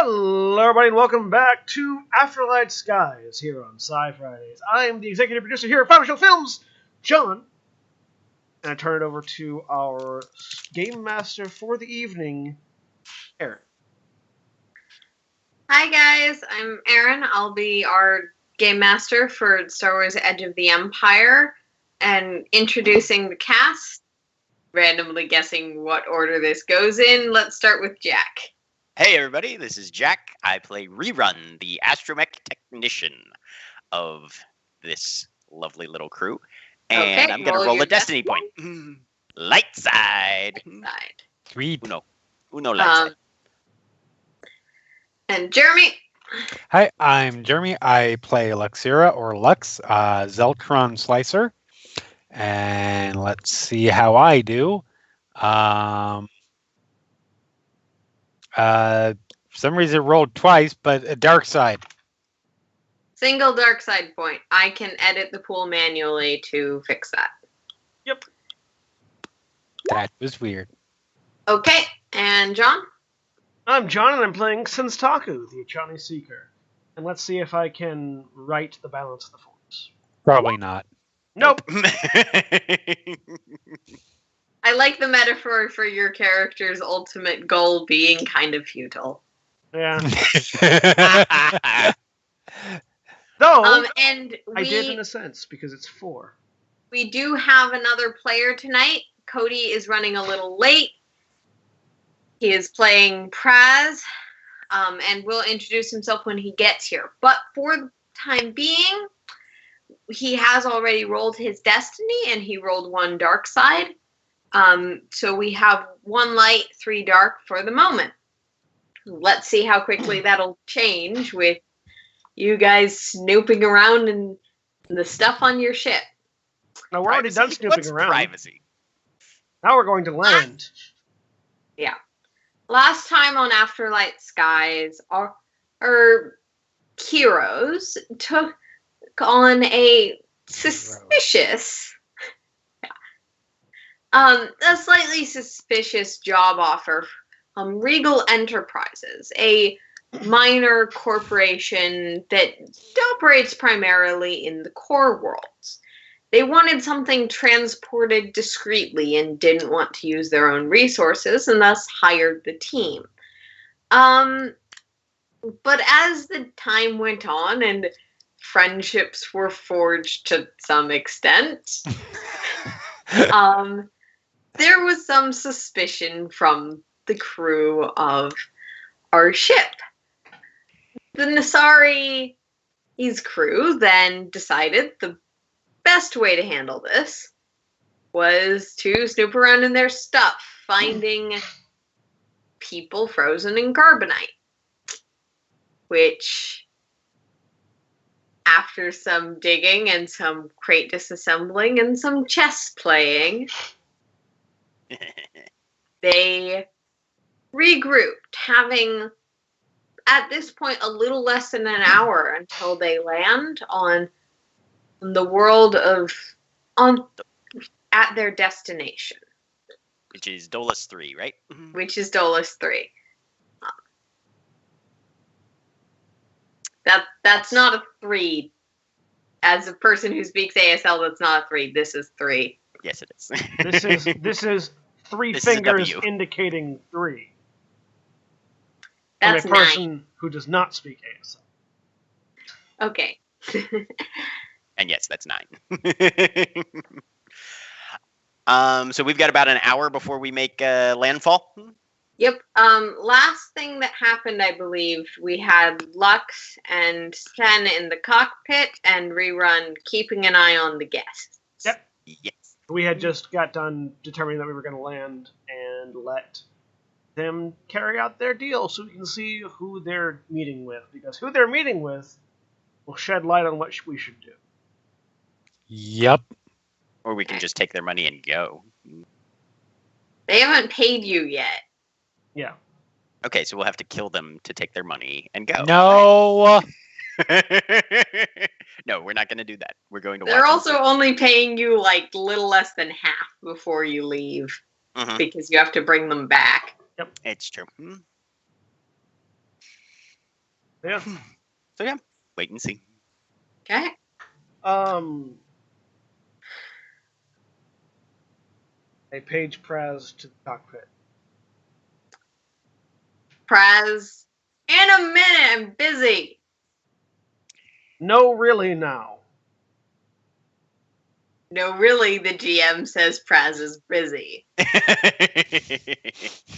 Hello, everybody, and welcome back to Afterlight Skies here on Sci Fridays. I am the executive producer here at Final Show Films, John, and I turn it over to our game master for the evening, Aaron. Hi guys, I'm Aaron. I'll be our game master for Star Wars Edge of the Empire and introducing the cast, randomly guessing what order this goes in. Let's start with Jack. Hey everybody, this is Jack. I play Rerun, the astromech technician of this lovely little crew. And Okay, I'm going to roll a destiny point. Light side. Side. Three. Uno light side. And Jeremy. Hi, I'm Jeremy. I play Luxira or Lux, Zeltron Slicer. And let's see how I do. For some reason it rolled twice, but a dark side. Single dark side point. I can edit the pool manually to fix that. Yep. That was weird. Okay, and John? I'm John, and I'm playing Senstaku, the Achani Seeker. And let's see if I can right the balance of the Force. Probably not. Nope. I like the metaphor for your character's ultimate goal being kind of futile. Yeah. Though, And I did in a sense, because it's 4. we do have another player tonight. Cody is running a little late. He is playing Praz, and will introduce himself when he gets here. But for the time being, he has already rolled his destiny, and he rolled 1 dark side. So we have 1 light, 3 dark for the moment. Let's see how quickly that'll change with you guys snooping around and the stuff on your ship. Now, we're already done snooping What's around. privacy? Now we're going to land. Yeah. Last time on Afterlight Skies, our heroes took on a suspicious, a slightly suspicious job offer from Regal Enterprises, a minor corporation that operates primarily in the core worlds. They wanted something transported discreetly and didn't want to use their own resources, and thus hired the team. But as the time went on and friendships were forged to some extent, there was some suspicion from the crew of our ship. The Nasari's crew then decided the best way to handle this was to snoop around in their stuff, finding people frozen in carbonite, which, after some digging and some crate disassembling and some chess playing, they regrouped, having at this point a little less than an hour until they land on the world at their destination, Which is Dolus 3, right? which is Dolus 3. That's not a 3. As a person who speaks ASL, that's not a 3. This is 3. Yes, it is. This is 3 This is a fingers W. indicating 3. That's From a person 9. who does not speak ASL. Okay. And yes, that's 9. So we've got about an hour before we make landfall. Yep. Last thing that happened, I believe, we had Lux and Sen in the cockpit and Rerun keeping an eye on the guests. Yep. Yes. We had just got done determining that we were going to land and let them carry out their deal so we can see who they're meeting with. Because who they're meeting with will shed light on what we should do. Yep. Or we can just take their money and go. They haven't paid you yet. Yeah. Okay, so we'll have to kill them to take their money and go. No. No, we're not going to do that. We're going to They're watch also only paying you like little less than half before you leave Mhm. because you have to bring them back. It's true. Yeah. So yeah, wait and see. Okay. A page Praz to the cockpit. Praz, in a minute, I'm busy. No, really now. No, really, the GM says Praz is busy.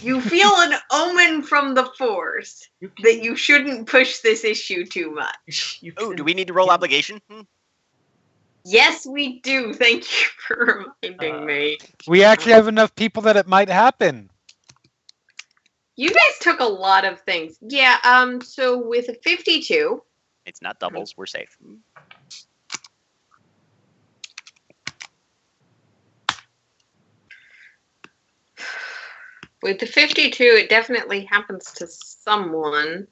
You feel an omen from the Force that you shouldn't push this issue too much. Oh, do we need to roll obligation? Yes, we do. Thank you for reminding me. We actually have enough people that it might happen. You guys took a lot of things. Yeah, so with a 52... It's not doubles. We're safe. With the 52, it definitely happens to someone.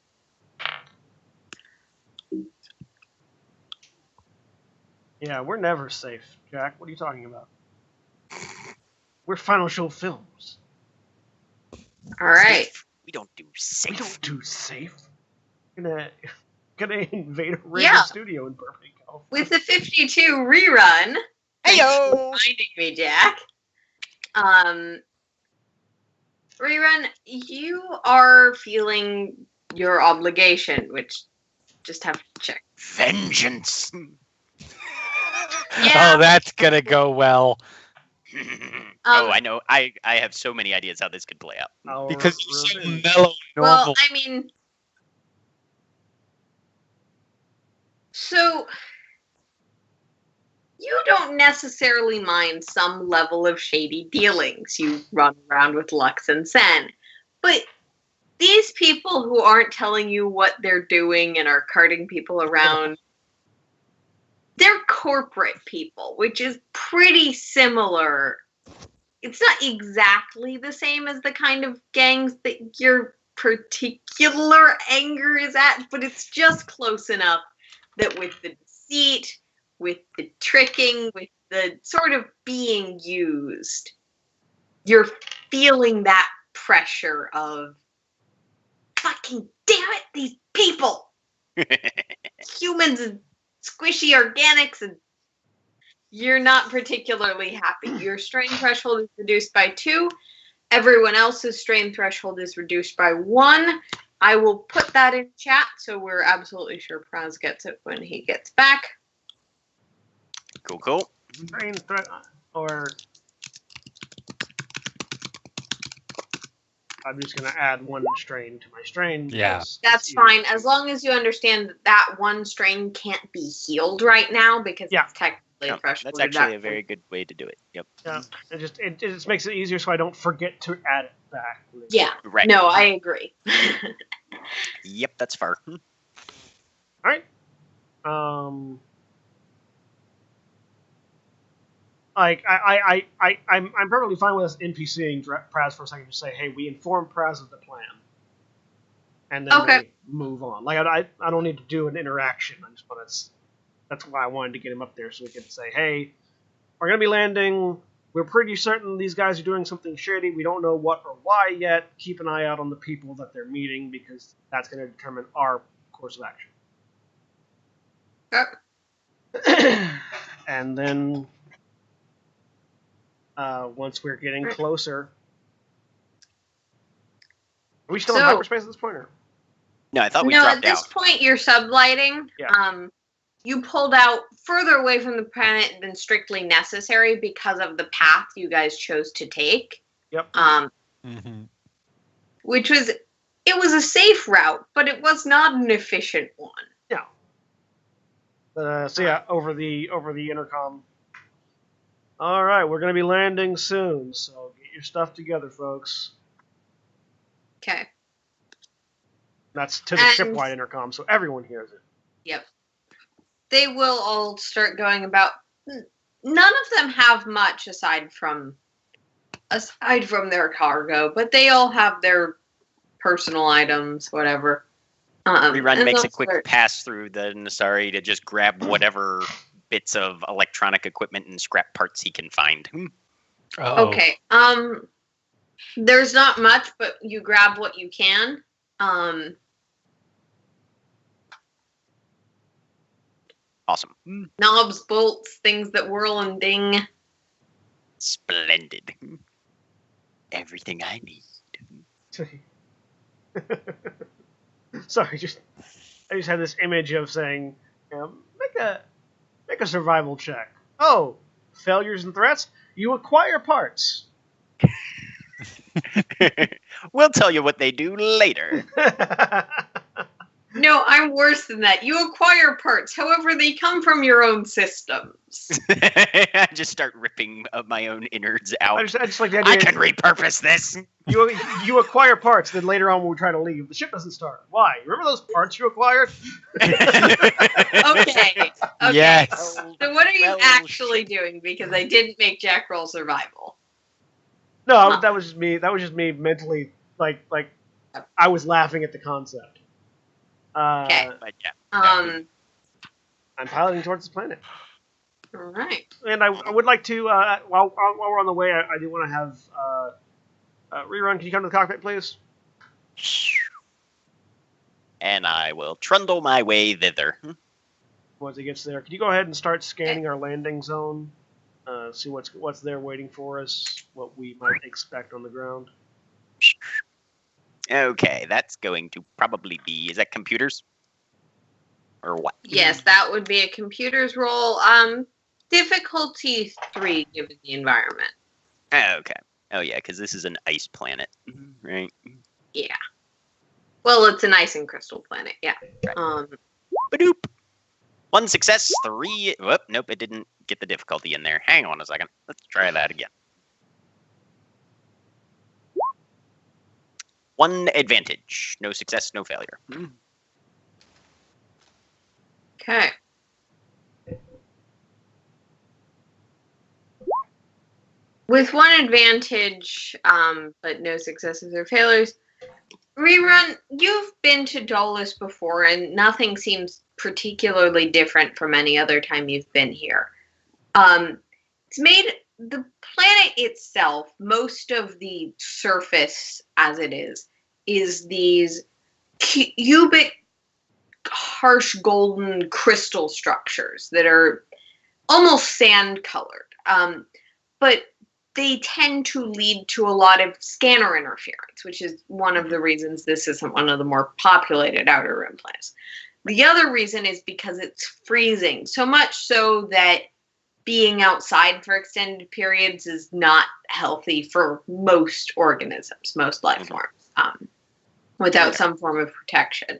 Yeah, we're never safe, Jack. What are you talking about? We're Final Show Films. All right. Safe. We don't do safe. We don't do safe. Gonna invade a radio studio in Burbank, California. With the 52 rerun. Heyo! Reminding me, Jack. Rerun, you are feeling your obligation, which just have to check. Vengeance. Yeah. Oh, that's gonna go well. Oh, I know. I have so many ideas how this could play out. Because you're so mellow, normal. Well, I mean, so you don't necessarily mind some level of shady dealings. You run around with Lux and Sen. But these people who aren't telling you what they're doing and are carting people around, they're corporate people, which is pretty similar. It's not exactly the same as the kind of gangs that your particular anger is at, but it's just close enough that with the deceit, with the tricking, with the sort of being used, you're feeling that pressure of, fucking damn it, these people! Humans and squishy organics, and you're not particularly happy. Your strain threshold is reduced by 2. Everyone else's strain threshold is reduced by 1. I will put that in chat so we're absolutely sure Praz gets it when he gets back. Cool. Strain threat, or I'm just gonna add 1 strain to my strain. Yeah. That's fine, as long as you understand that that 1 strain can't be healed right now because it's technically a threshold. That's actually a very good way to do it. Yep. Yeah. It just makes it easier so I don't forget to add it back. Yeah. Right. No, I agree. Yep, that's fair. Alright. Like I'm perfectly fine with us NPCing Praz for a second to say, hey, we informed Praz of the plan, and then we move on. Like I don't need to do an interaction. I just want to. That's why I wanted to get him up there so we could say, hey, we're gonna be landing. We're pretty certain these guys are doing something shady. We don't know what or why yet. Keep an eye out on the people that they're meeting because that's going to determine our course of action. And then once we're getting closer, are we still in hyperspace at this point? Or? No, I thought we dropped out. No, at this point you're sublighting. Yeah. You pulled out further away from the planet than strictly necessary because of the path you guys chose to take. Yep. Which was, it was a safe route, but it was not an efficient one. Yeah. So yeah, over the intercom. All right, we're gonna be landing soon, so get your stuff together, folks. Okay. That's to the shipwide intercom, so everyone hears it. Yep. They will all start going about. None of them have much aside from their cargo, but they all have their personal items, whatever. Rerun makes a quick pass through the Nasari to just grab whatever bits of electronic equipment and scrap parts he can find. Okay. There's not much, but you grab what you can. Awesome. Knobs, bolts, things that whirl and ding. Splendid. Everything I need. Sorry, I just had this image of saying, make a survival check. Oh, failures and threats. You acquire parts. We'll tell you what they do later. No, I'm worse than that. You acquire parts, however, they come from your own systems. I just start ripping my own innards out. I just like the idea. I can repurpose this. You acquire parts, then later on when we try to leave, the ship doesn't start. Why? Remember those parts you acquired? Okay. Yes. So what are you actually doing? Because I didn't make Jack roll survival. No, that was just me. That was just me mentally, like I was laughing at the concept. Okay. But yeah. I'm piloting towards this planet. All right. And I would like to, while we're on the way, I do want to have Rerun. Can you come to the cockpit, please? And I will trundle my way thither. Once he gets there, can you go ahead and start scanning our landing zone? See what's there waiting for us, what we might expect on the ground. Okay, that's going to probably be... Is that computers? Or what? Yes, that would be a computer's roll. Difficulty 3 given the environment. Okay. Oh yeah, because this is an ice planet, right? Yeah. Well, it's an ice and crystal planet. Yeah. Badoop. 1 success, 3... Whoop, nope, it didn't get the difficulty in there. Hang on a second. Let's try that again. 1 advantage. No success, no failure. Okay. With 1 advantage, but no successes or failures. Rerun, you've been to Dolus before, and nothing seems particularly different from any other time you've been here. It's made the planet itself, most of the surface as it is these cubic, harsh golden crystal structures that are almost sand colored. But they tend to lead to a lot of scanner interference, which is one of the reasons this isn't one of the more populated Outer Rim planets. The other reason is because it's freezing, so much so that being outside for extended periods is not healthy for most organisms, most life forms, without some form of protection.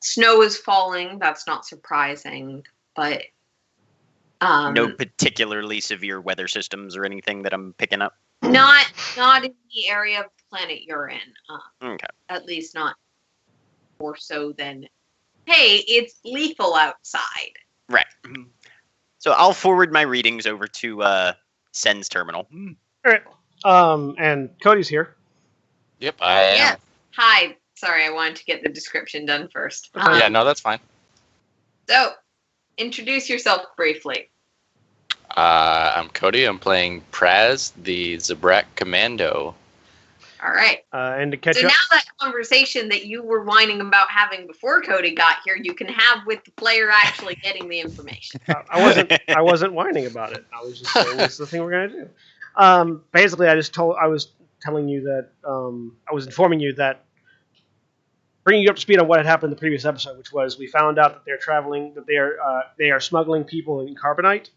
Snow is falling. That's not surprising, but no particularly severe weather systems or anything that I'm picking up? Not in the area of the planet you're in. Okay. At least not more so than, hey, it's lethal outside. Right. So I'll forward my readings over to Sen's terminal. All right. And Cody's here. Yep, I am. Yeah. Hi. Sorry, I wanted to get the description done first. Yeah, no, that's fine. So, introduce yourself briefly. I'm Cody. I'm playing Praz, the Zabrak Commando. All right. And to catch So up, now that conversation that you were whining about having before Cody got here, you can have with the player actually getting the information. I wasn't whining about it. I was just saying this is the thing we're gonna do. Basically, I was telling you that I was informing you that, bringing you up to speed on what had happened in the previous episode, which was we found out that they're traveling, that they are smuggling people in carbonite.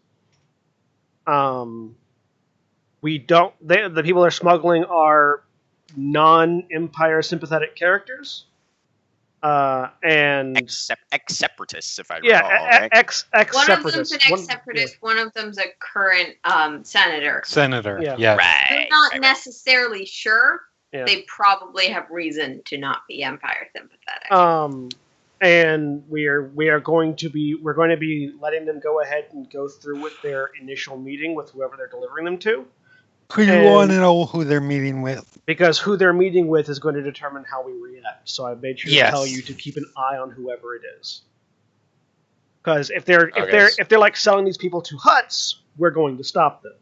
The people they're smuggling are non-Empire sympathetic characters, and Ex-separatists, if I recall. right? One of them's Ex-separatists. an ex-separatist, one of them's a current senator. Senator. Yeah. Yes. We're Right. not necessarily sure. Yeah. They probably have reason to not be Empire sympathetic. And we're going to be letting them go ahead and go through with their initial meeting with whoever they're delivering them to, Who you want to know who they're meeting with? because who they're meeting with is going to determine how we react. So I made sure Yes. to tell you to keep an eye on whoever it is. Because if they're like selling these people to Hutts, we're going to stop them.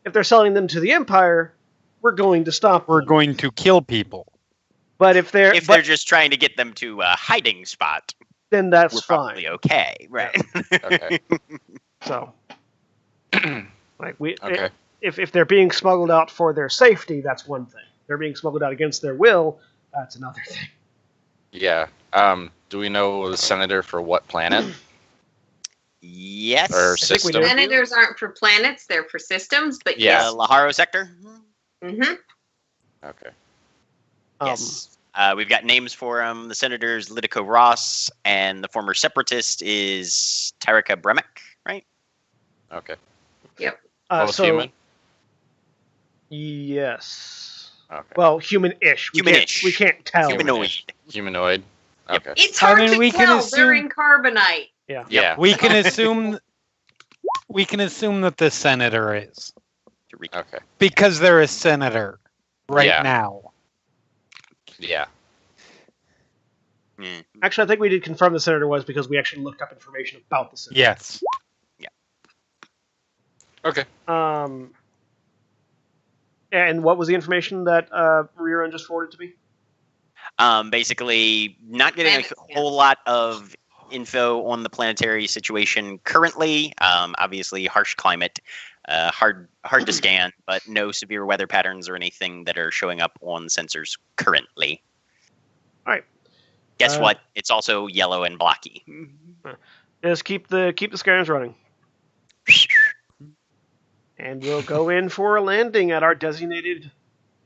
If they're selling them to the Empire, we're going to stop them. We're going to kill people. But if they're If they're just trying to get them to a hiding spot. then that's we're fine. probably okay, right? Okay. So, like Okay. if they're being smuggled out for their safety, that's one thing. If they're being smuggled out against their will, that's another thing. Yeah. Do we know the senator for what planet Yes. or I think we system? do. Senators aren't for planets; they're for systems. But Yeah. Laharo sector. yes. Okay. Yes. We've got names for them. The senator's Litico Ross, and the former separatist is Tarika Bremek, right? Okay. So human. yes. Okay. Well, human-ish. Human-ish. We can't tell. Humanoid. Humanoid. Yep. Okay. It's I hard mean, to we can tell. assume- They're in carbonite. Yeah. Yeah. We can assume that the senator is, Okay. because they're a senator right Yeah. now. Yeah. Mm. Actually, I think we did confirm the senator was because we actually looked up information about the senator. Yes. Okay. And what was the information that Rerun just forwarded to me? Basically, not getting Planet a scans. whole lot of info on the planetary situation currently. Obviously, harsh climate, hard to scan, but no severe weather patterns or anything that are showing up on sensors currently. All right. Guess what? It's also yellow and blocky. Just keep the scanners running. And we'll go in for a landing at our designated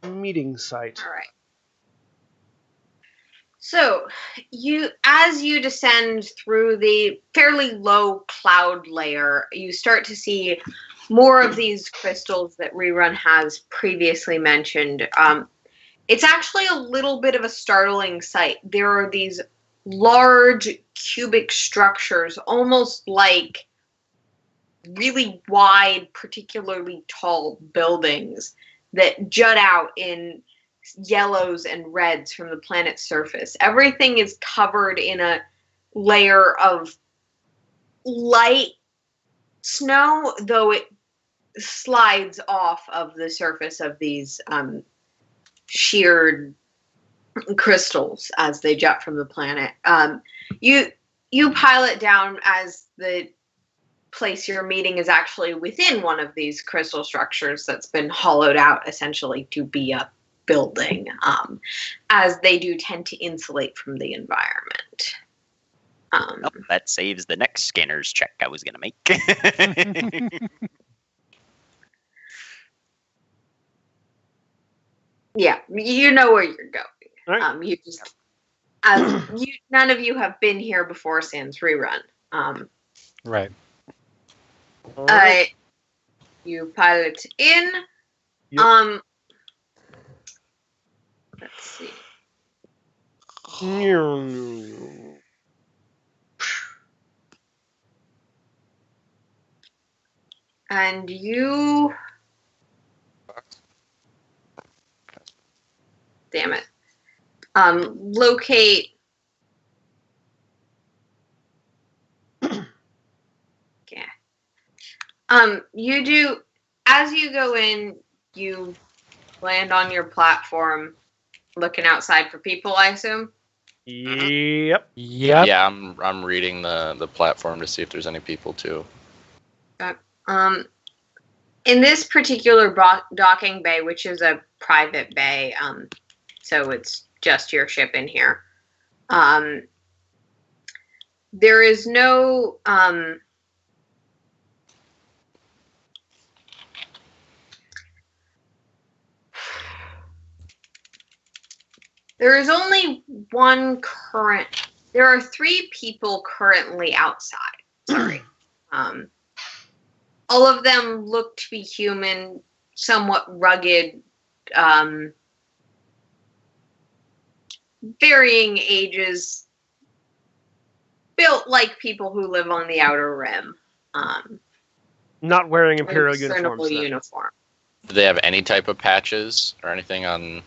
meeting site. All right. So, as you descend through the fairly low cloud layer, you start to see more of these crystals that Rerun has previously mentioned. It's actually a little bit of a startling sight. There are these large cubic structures, almost like really wide, particularly tall buildings that jut out in yellows and reds from the planet's surface. Everything is covered in a layer of light snow, though it slides off of the surface of these sheared crystals as they jut from the planet. You pilot down as the place you're meeting is actually within one of these crystal structures that's been hollowed out essentially to be a building, as they do tend to insulate from the environment. Oh, that saves the next scanner's check I was going to make. Yeah, you know where you're going. All right. You just, none of you have been here before sans Rerun. Right. All right. You pilot in. Yep. Let's see. And you... Damn it. Locate... Yeah. You do... As you go in, you land on your platform looking outside for people, I assume? Yep. Yep. Yeah, I'm reading the platform to see if there's any people too. In this particular docking bay, which is a private bay, so it's just your ship in here, there is no... there is only one current... There are 3 people currently outside. Sorry. All of them look to be human, somewhat rugged, varying ages, built like people who live on the Outer Rim. Not wearing Imperial discernible uniforms. uniform. Do they have any type of patches or anything on?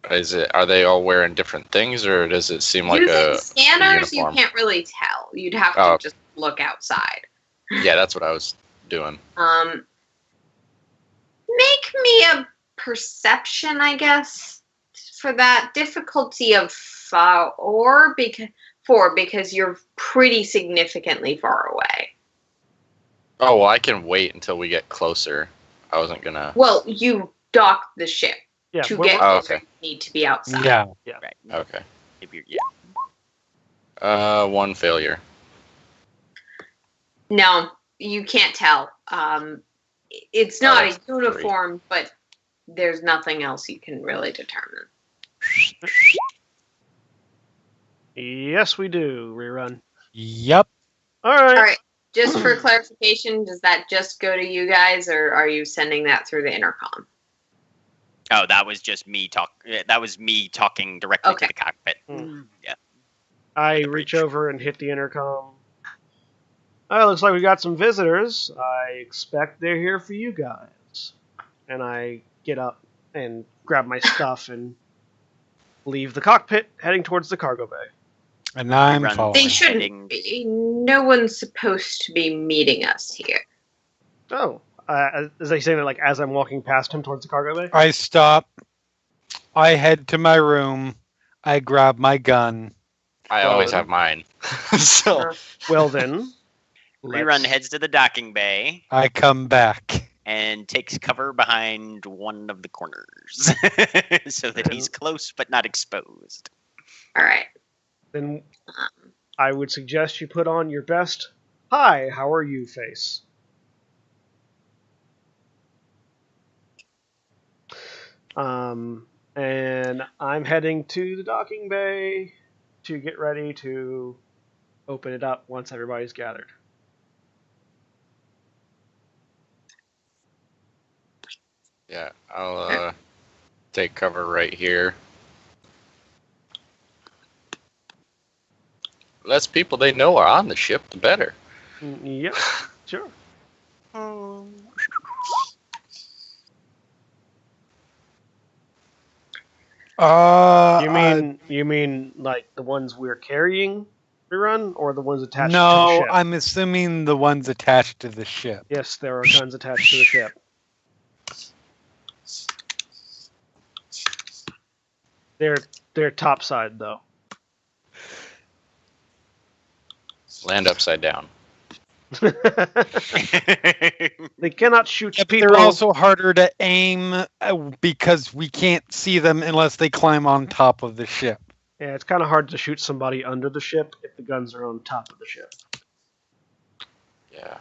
Are they all wearing different things, or does it seem like Using scanners, you uniform? can't really tell. You'd have to just look outside. Yeah, that's what I was doing. Make me a perception, I guess, for that difficulty of 4, because 4 because you're pretty significantly far away. Oh, well, I can wait until we get closer. I wasn't gonna. Well, you docked the ship. Yeah, To we're- get Oh, closer, okay. you need to be outside. Yeah. Right. Okay. If you're, One failure. No, you can't tell. It's not that's a uniform, but there's nothing else you can really determine. Yes, we do. Rerun. Yep. All right. All right. Just for clarification, does that just go to you guys, or are you sending that through the intercom? Oh, that was just me That was me talking directly Okay. to the cockpit. Yeah. I reach over and hit the intercom. Oh, looks like we got some visitors. I expect they're here for you guys. And I get up and grab my stuff and leave the cockpit, heading towards the cargo bay. And I'm Run. following. They shouldn't heading- be. No one's supposed to be meeting us here. Oh, is he saying it like as I'm walking past him towards the cargo bay? I stop. I head to my room. I grab my gun. I always have mine. So Well then, Rerun heads to the docking bay I come back. and takes cover behind one of the corners so that he's close but not exposed. All right. Then I would suggest you put on your best "Hi, how are you" face. And I'm heading to the docking bay to get ready to open it up once everybody's gathered. yeah, I'll take cover right here. Less people they know are on the ship, the better. Yep, sure. You mean like the ones we're carrying, Rerun, or the ones attached to the No, ship? I'm assuming the ones attached to the ship. Yes, there are guns attached to the ship. They're topside though. Land upside down. They cannot shoot Yeah, but people. they're also harder to aim because we can't see them unless they climb on top of the ship. Yeah, it's kind of hard to shoot somebody under the ship if the guns are on top of the ship. Yeah.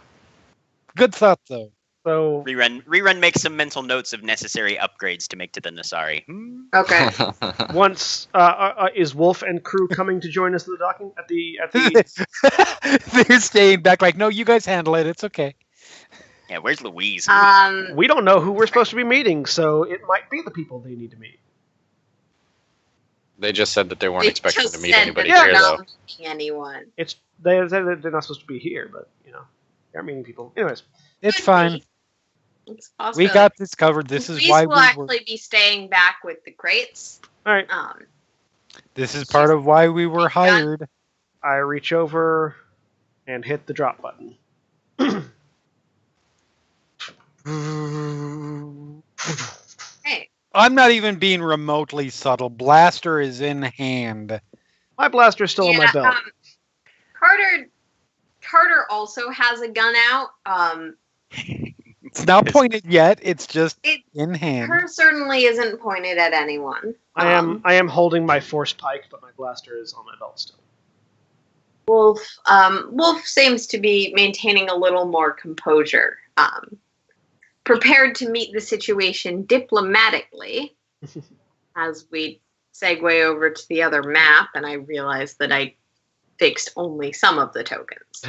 Good thought, though. So Rerun makes some mental notes of necessary upgrades to make to the Nasari. Okay. once is Wolf and crew coming to join us at the docking at the They're staying back like, no, you guys handle it. It's okay. Yeah, where's Louise? We don't know who we're supposed to be meeting, so it might be the people they need to meet. They just said that they weren't They expecting just to meet said anybody that here, they're though. not meeting anyone. They're not supposed to be here, but they're meeting people. Anyways, It's Could fine. be. It's possible. We got this covered. This is Louise why will we actually were. be staying back with the crates. all right. This is part of why we were hired. I reach over and hit the drop button. Hey, I'm not even being remotely subtle. Blaster is in hand. My blaster's still on my belt. Carter also has a gun out. It's not pointed yet. It's just It- in hand. Hers certainly isn't pointed at anyone. I am holding my force pike, but my blaster is on my belt still. Wolf seems to be maintaining a little more composure. Prepared to meet the situation diplomatically. As we segue over to the other map, and I realize that I fixed only some of the tokens.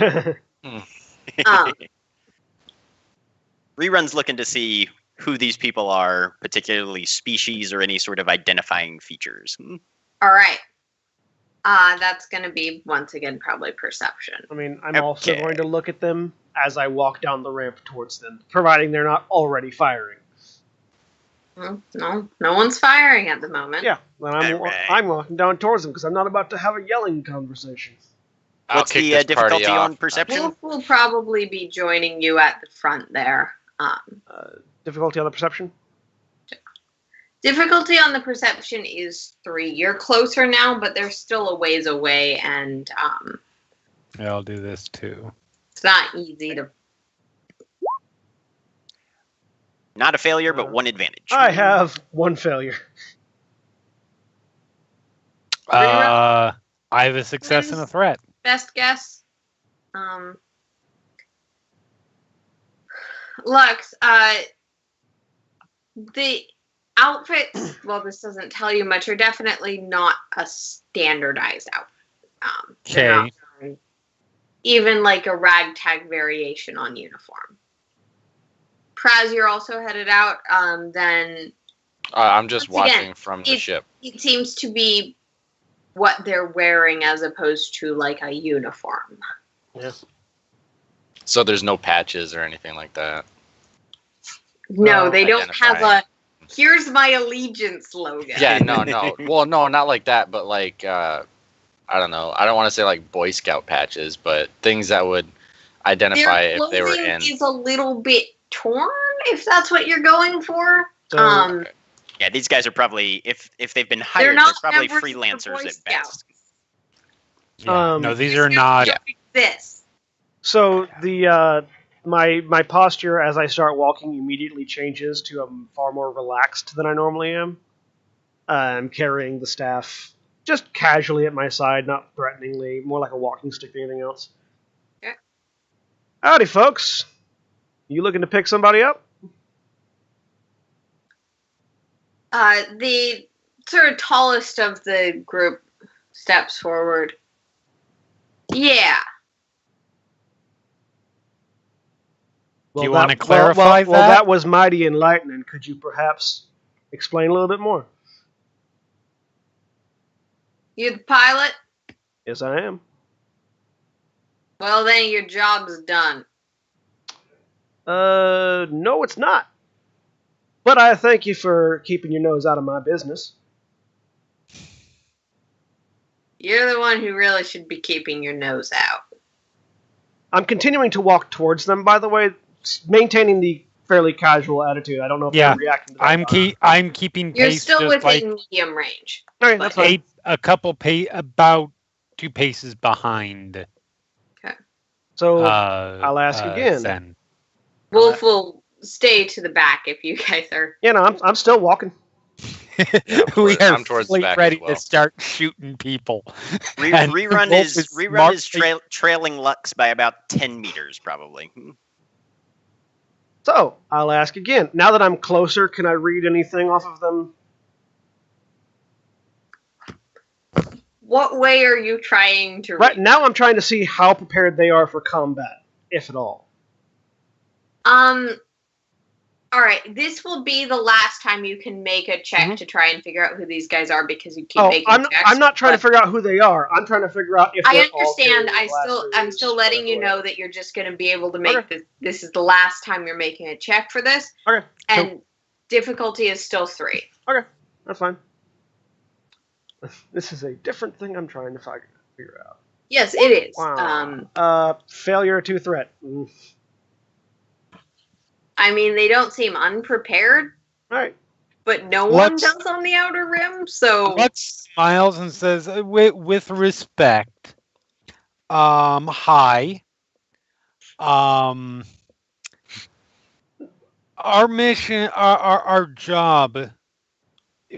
Rerun's looking to see who these people are, particularly species or any sort of identifying features. All right. That's going to be, once again, probably perception. I mean, I'm also Okay. going to look at them as I walk down the ramp towards them, providing they're not already firing. No one's firing at the moment. Yeah, then Alright. I'm walking down towards them because I'm not about to have a yelling conversation. I'll What's kick the this party difficulty off. on perception? Wolf will probably be joining you at the front there. Difficulty on the perception? Difficulty on the perception is 3. You're closer now, but they're still a ways away, and Yeah, I'll do this too. it's not easy to. Not a failure, but 1 advantage. I have 1 failure. I have a success and a threat. Best guess. Lux, the outfits, well, this doesn't tell you much, are definitely not a standardized outfit. They're Okay. not even like a ragtag variation on uniform. Praz, you're also headed out. Then I'm just Once again, watching from the ship. it seems to be what they're wearing as opposed to like a uniform. Yes. So there's no patches or anything like that. No, Well, they don't have identifying. here's my allegiance logo. Yeah, no. Well, no, not like that, but like, I don't know. I don't want to say like Boy Scout patches, but things that would identify Their if they were clothing in. is a little bit torn, if that's what you're going for. So, Yeah, these guys are probably, if they've been hired, they're not probably members of the freelancers Boy at best. Yeah. No, these are not. Yeah. This. So the my posture as I start walking immediately changes to far more relaxed than I normally am. I'm carrying the staff just casually at my side, not threateningly, more like a walking stick than anything else. Okay. Howdy, folks. You looking to pick somebody up? The sort of tallest of the group steps forward. Yeah. Do you want to clarify well, that? that was mighty enlightening. Could you perhaps explain a little bit more? You the pilot? Yes, I am. Well, then your job's done. No, it's not. But I thank you for keeping your nose out of my business. You're the one who really should be keeping your nose out. I'm continuing to walk towards them, by the way, maintaining the fairly casual attitude. I don't know if Yeah, they're reacting to that. I'm keeping You're pace still just within like medium range. Okay, that's fine. a couple about 2 paces behind. So I'll ask again. Zen. Wolf will stay to the back if you guys are. You know, I'm still walking. We are I'm towards the fully back ready as well. to start shooting people. And Rerun Wolf is trailing Lux by about 10 meters, probably. So I'll ask again. Now that I'm closer, can I read anything off of them? What way are you trying to Right read? now, I'm trying to see how prepared they are for combat, if at all. All right. This will be the last time you can make a check to try and figure out who these guys are because you keep making checks. I'm not trying to but figure out who they are. I'm trying to figure out if I they're understand. all I'm still letting you know that you're just going to be able to make this. This is the last time you're making a check for this, Okay, and difficulty is still 3. okay, that's fine. This is a different thing I'm trying to figure out. Yes, it is. Wow. Failure to threat. I mean, they don't seem unprepared, All right. but no one Let's- does on the Outer Rim. So Lex smiles and says, with respect, hi. Our mission, our job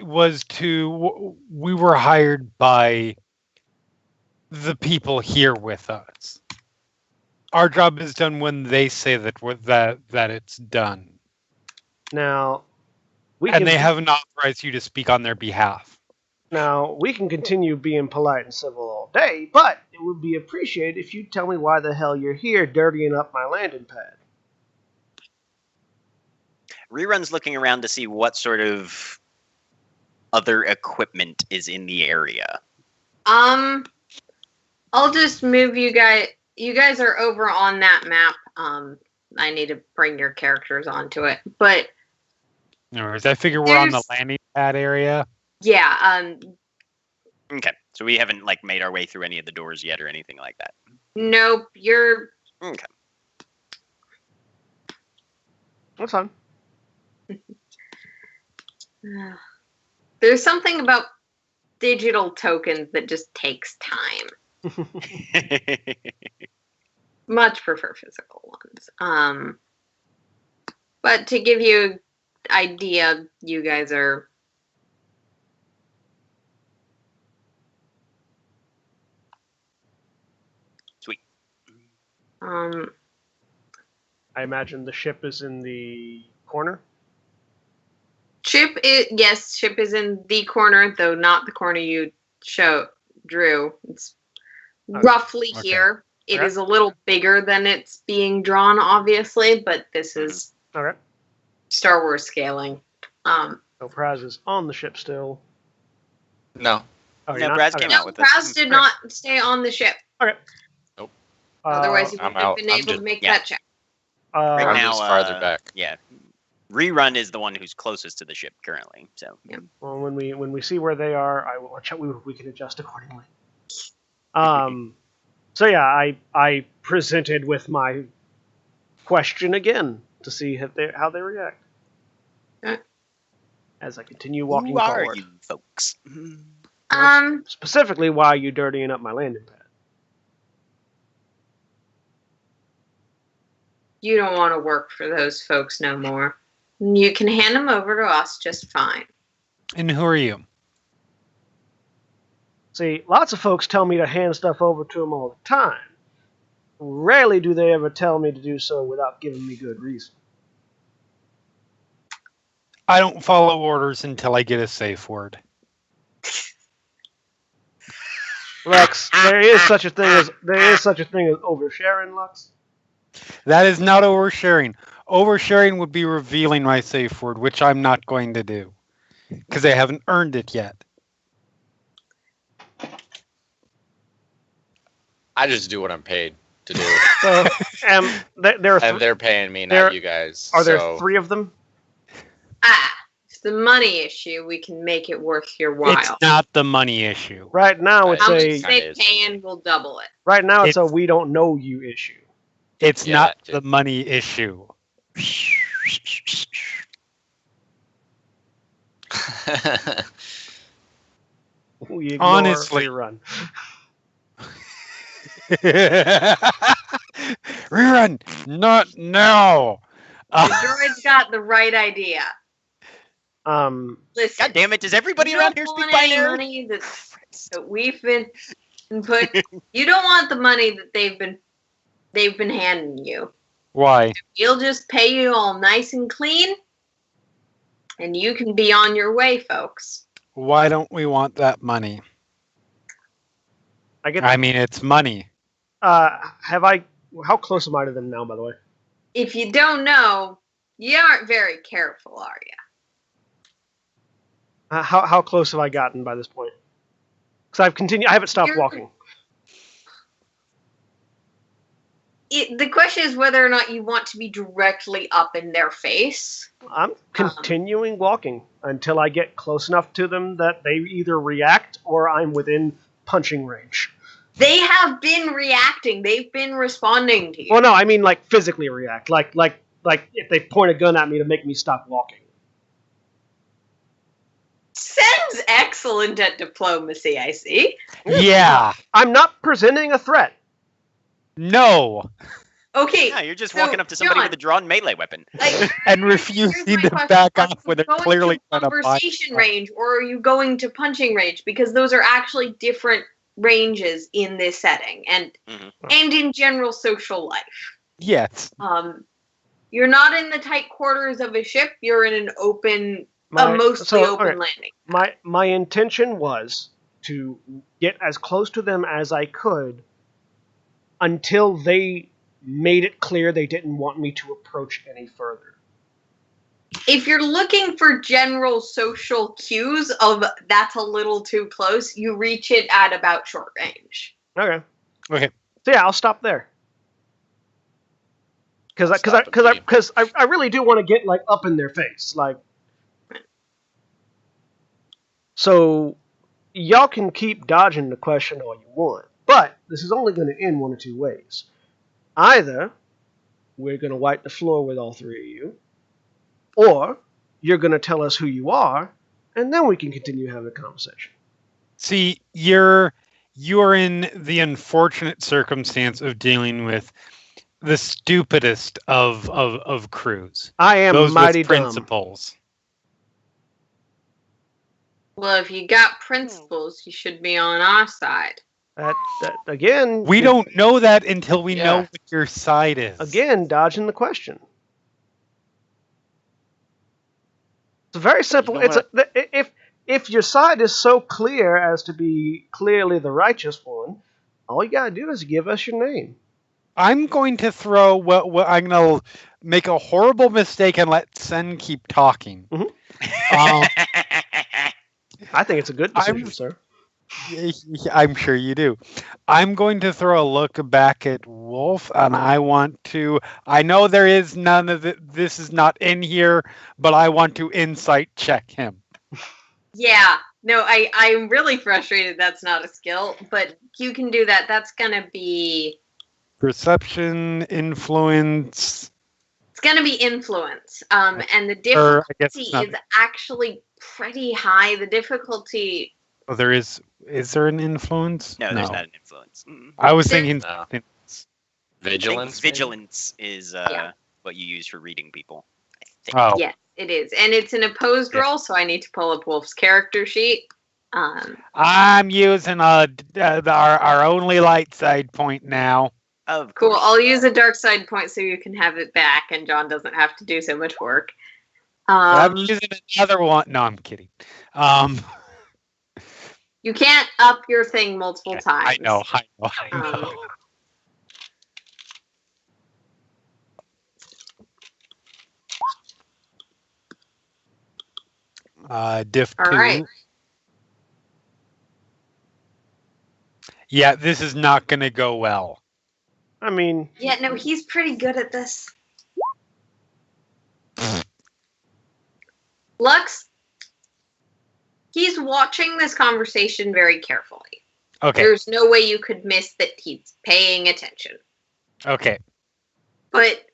was we were hired by the people here with us. Our job is done when they say that it's done. Now, They haven't authorized you to speak on their behalf. Now, we can continue being polite and civil all day, but it would be appreciated if you tell me why the hell you're here dirtying up my landing pad. Rerun's looking around to see what sort of other equipment is in the area. I'll just move you guys. You guys are over on that map. I need to bring your characters onto it, but Anyways, I figure we're on the There's- landing pad area. yeah. Okay, so we haven't made our way through any of the doors yet or anything like that. Nope. You're. Okay. That's fine. There's something about digital tokens that just takes time. Much prefer physical ones. But to give you an idea, you guys are... Sweet. I imagine the ship is in the corner. Ship is in the corner, though not the corner you drew. It's roughly here. It is a little bigger than it's being drawn, obviously, but this is Star Wars scaling. So Praz is on the ship still. No. Oh, No, Praz came out with it. Praz did not stay on the ship. Okay. Nope. Otherwise, he I'm wouldn't have out. been I'm able just- to make yeah. that check. Right I'm now, just farther back. Yeah. Rerun is the one who's closest to the ship currently. So. Yeah. Well, when we see where they are, I will check. We can adjust accordingly. So yeah, I presented with my question again to see how they react. Okay. As I continue walking Who are forward. you folks? Specifically, why are you dirtying up my landing pad? You don't want to work for those folks no more. You can hand them over to us just fine. And who are you? See, lots of folks tell me to hand stuff over to them all the time. Rarely do they ever tell me to do so without giving me good reason. I don't follow orders until I get a safe word. Lux, there is such a thing as oversharing, Lux. That is not oversharing. Oversharing would be revealing my safe word, which I'm not going to do. Because I haven't earned it yet. I just do what I'm paid to do. So, there are And they're paying me, there- not you guys. Are there so- 3 of them? It's the money issue. We can make it worth your while. It's not the money issue. Right now, it's How much a they pay and we'll double it. a we don't know you issue. It's Yeah, not that too. the money issue. We ignore Honestly. rerun. Rerun! Not now! The droid's got the right idea. Um, Listen, God damn it! Does everybody you around don't here speak want any binary? money that we've been put. You don't want the money that they've been handing you. Why? We'll just pay you all nice and clean, and you can be on your way, folks. Why don't we want that money? I mean, it's money. How close am I to them now, by the way? If you don't know, you aren't very careful, are you? How close have I gotten by this point? Because I haven't stopped walking. The question is whether or not you want to be directly up in their face. I'm continuing walking until I get close enough to them that they either react or I'm within punching range. They have been reacting. They've been responding to you. Well, no, I mean like physically react. Like if they point a gun at me to make me stop walking. Sen's excellent at diplomacy, I see. Yeah. I'm not presenting a threat. No. Okay. Yeah, you're just so, walking up to somebody John, with a drawn melee weapon. like, And here's refusing my to question. back Are off you when they're going clearly to trying to buy. conversation range, or are you going to punching range? Because those are actually different ranges in this setting, and in general social life. Yes. You're not in the tight quarters of a ship. You're in an open, mostly open landing. My intention was to get as close to them as I could until they made it clear they didn't want me to approach any further. If you're looking for general social cues of that's a little too close, you reach it at about short range. Okay. Okay. So yeah, I'll stop there. Because I really do want to get like up in their face, like. So, y'all can keep dodging the question all you want, but this is only going to end one of 2 ways. Either we're going to wipe the floor with all 3 of you, or you're going to tell us who you are, and then we can continue having a conversation. See, you're in the unfortunate circumstance of dealing with the stupidest of crews. I am Those mighty with dumb. principles. Well, if you got principles, you should be on our side. That again. We don't know that until we know Yeah. what your side is. Again, dodging the question. It's very simple. You know If your side is so clear as to be clearly the righteous one, all you gotta do is give us your name. I'm going to throw I'm going to make a horrible mistake and let Sen keep talking. Mhm. I think it's a good decision, sir. I'm sure you do. I'm going to throw a look back at Wolf, and I know there is none of this is not in here, but I want to insight check him. Yeah. No, I'm really frustrated that's not a skill, but you can do that. That's going to be... Perception, influence. It's going to be influence. And the Or, I guess difficulty it's not- is actually pretty high. The difficulty... Oh, there is there an influence? No, there's not an influence. I was There- thinking No. something. Vigilance. Vigilance is Yeah. what you use for reading people. I think. Oh, Yes, it is. And it's an opposed Yeah. roll, so I need to pull up Wolf's character sheet. I'm using our only light side point now. Of Cool. course. I'll use a dark side point so you can have it back and John doesn't have to do so much work. I'm using another one. No, I'm kidding. You can't up your thing multiple times. I know. Diff 2. All right. Yeah, this is not going to go well. I mean, Yeah, no, he's pretty good at this. Lux, he's watching this conversation very carefully. Okay. There's no way you could miss that he's paying attention. Okay. But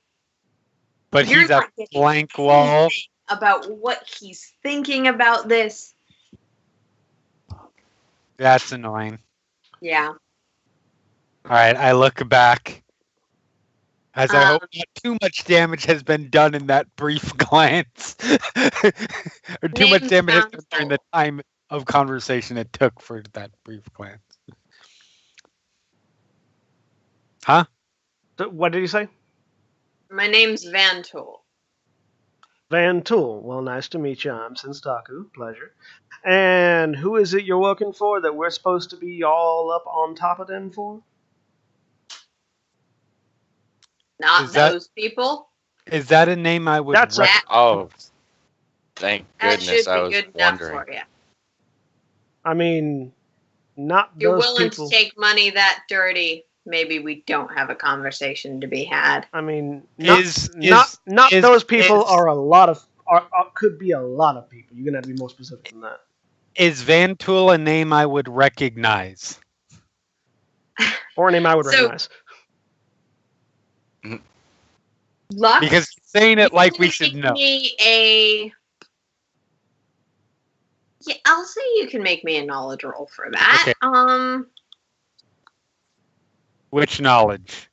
you're he's a not getting blank wall. anything about what he's thinking about this. That's annoying. Yeah. All right, I look back. As I hope Um, not too much damage has been done in that brief glance. Or too much Name damage has sounds been during the time of conversation it took for that brief glance. Huh? what did you say? My name's Van Tool. Van Tool. Well, nice to meet you. I'm Senstaku. Pleasure. And who is it you're working for that we're supposed to be all up on top of them for? Not Is that- those people. Is that a name I would That's That, Oh, thank that goodness! should I be was good enough wondering. for you. I mean, not If you're those willing people. to take money that dirty, maybe we don't have a conversation to be had. I mean, not is those people is- are a lot of could be a lot of people. You're gonna have to be more specific than that. Is Van Tool a name I would recognize? Or a name I would So- recognize. Lux, Because he's saying it you like can we should make know. me Yeah, I'll say you can make me a knowledge roll for that. Okay. Which knowledge?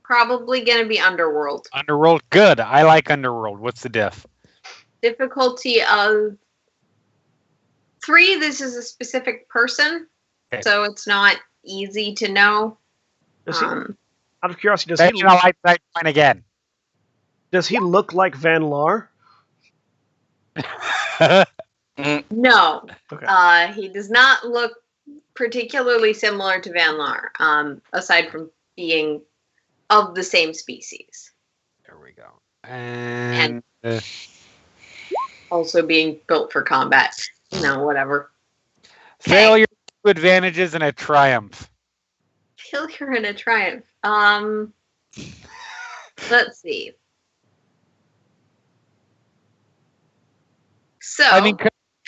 Probably gonna be Underworld. Underworld? Good. I like Underworld. What's the diff? Difficulty of 3. This is a specific person, Okay. so it's not easy to know. Does he, Um, out of curiosity, Mention a light side point again. does he look like Van Laar? no, Okay. he does not look particularly similar to Van Laar, aside from being of the same species. There we go. And Also being built for combat. Whatever. failure, 2 advantages, and a triumph. Failure and a triumph. Let's see. So, I mean,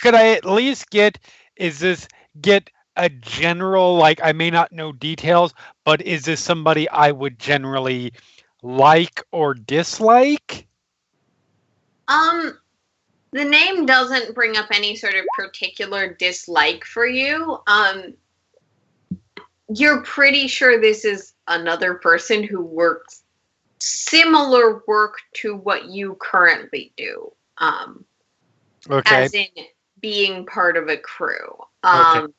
could I at least get a general, like, I may not know details, but is this somebody I would generally like or dislike? The name doesn't bring up any sort of particular dislike for you. You're pretty sure this is another person who works similar work to what you currently do. Okay. As in being part of a crew. Okay.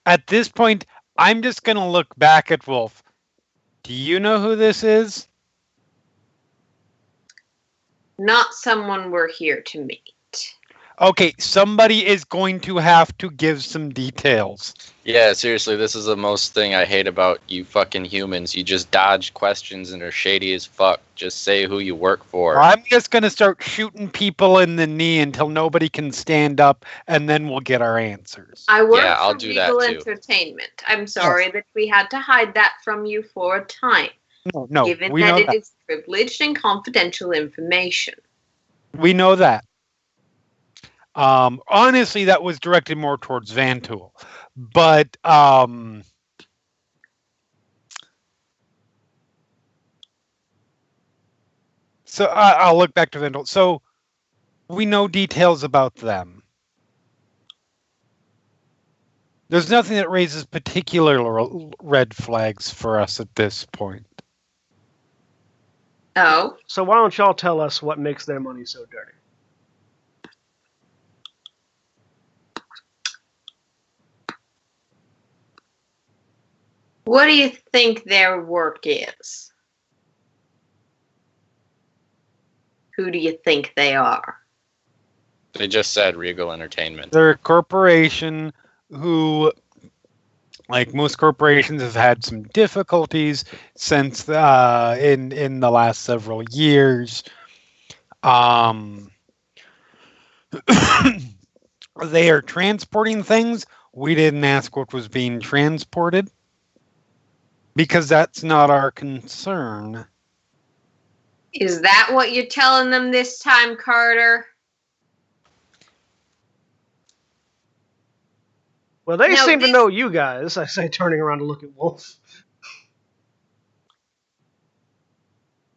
At this point, I'm just going to look back at Wolf. Do you know who this is? Not someone we're here to meet. Okay, somebody is going to have to give some details. Yeah, seriously, this is the most thing I hate about you fucking humans. You just dodge questions and are shady as fuck. Just say who you work for. I'm just going to start shooting people in the knee until nobody can stand up, and then we'll get our answers. I work Yeah, I'll for do that Regal too. Entertainment. I'm sorry that we had to hide that from you for a time, No, given we that know it that. is privileged and confidential information. We know that. Honestly, that was directed more towards Vantool. But so I'll look back to Vantool. So we know details about them. There's nothing that raises particular red flags for us at this point. Oh, So why don't y'all tell us what makes their money so dirty? what do you think their work is? Who do you think they are? They just said Regal Entertainment. They're a corporation who, like most corporations, have had some difficulties since in the last several years. They are transporting things. We didn't ask what was being transported because that's not our concern. Is that what you're telling them this time, Carter? Well, they No, seem to this- know you guys, I say, turning around to look at Wolf.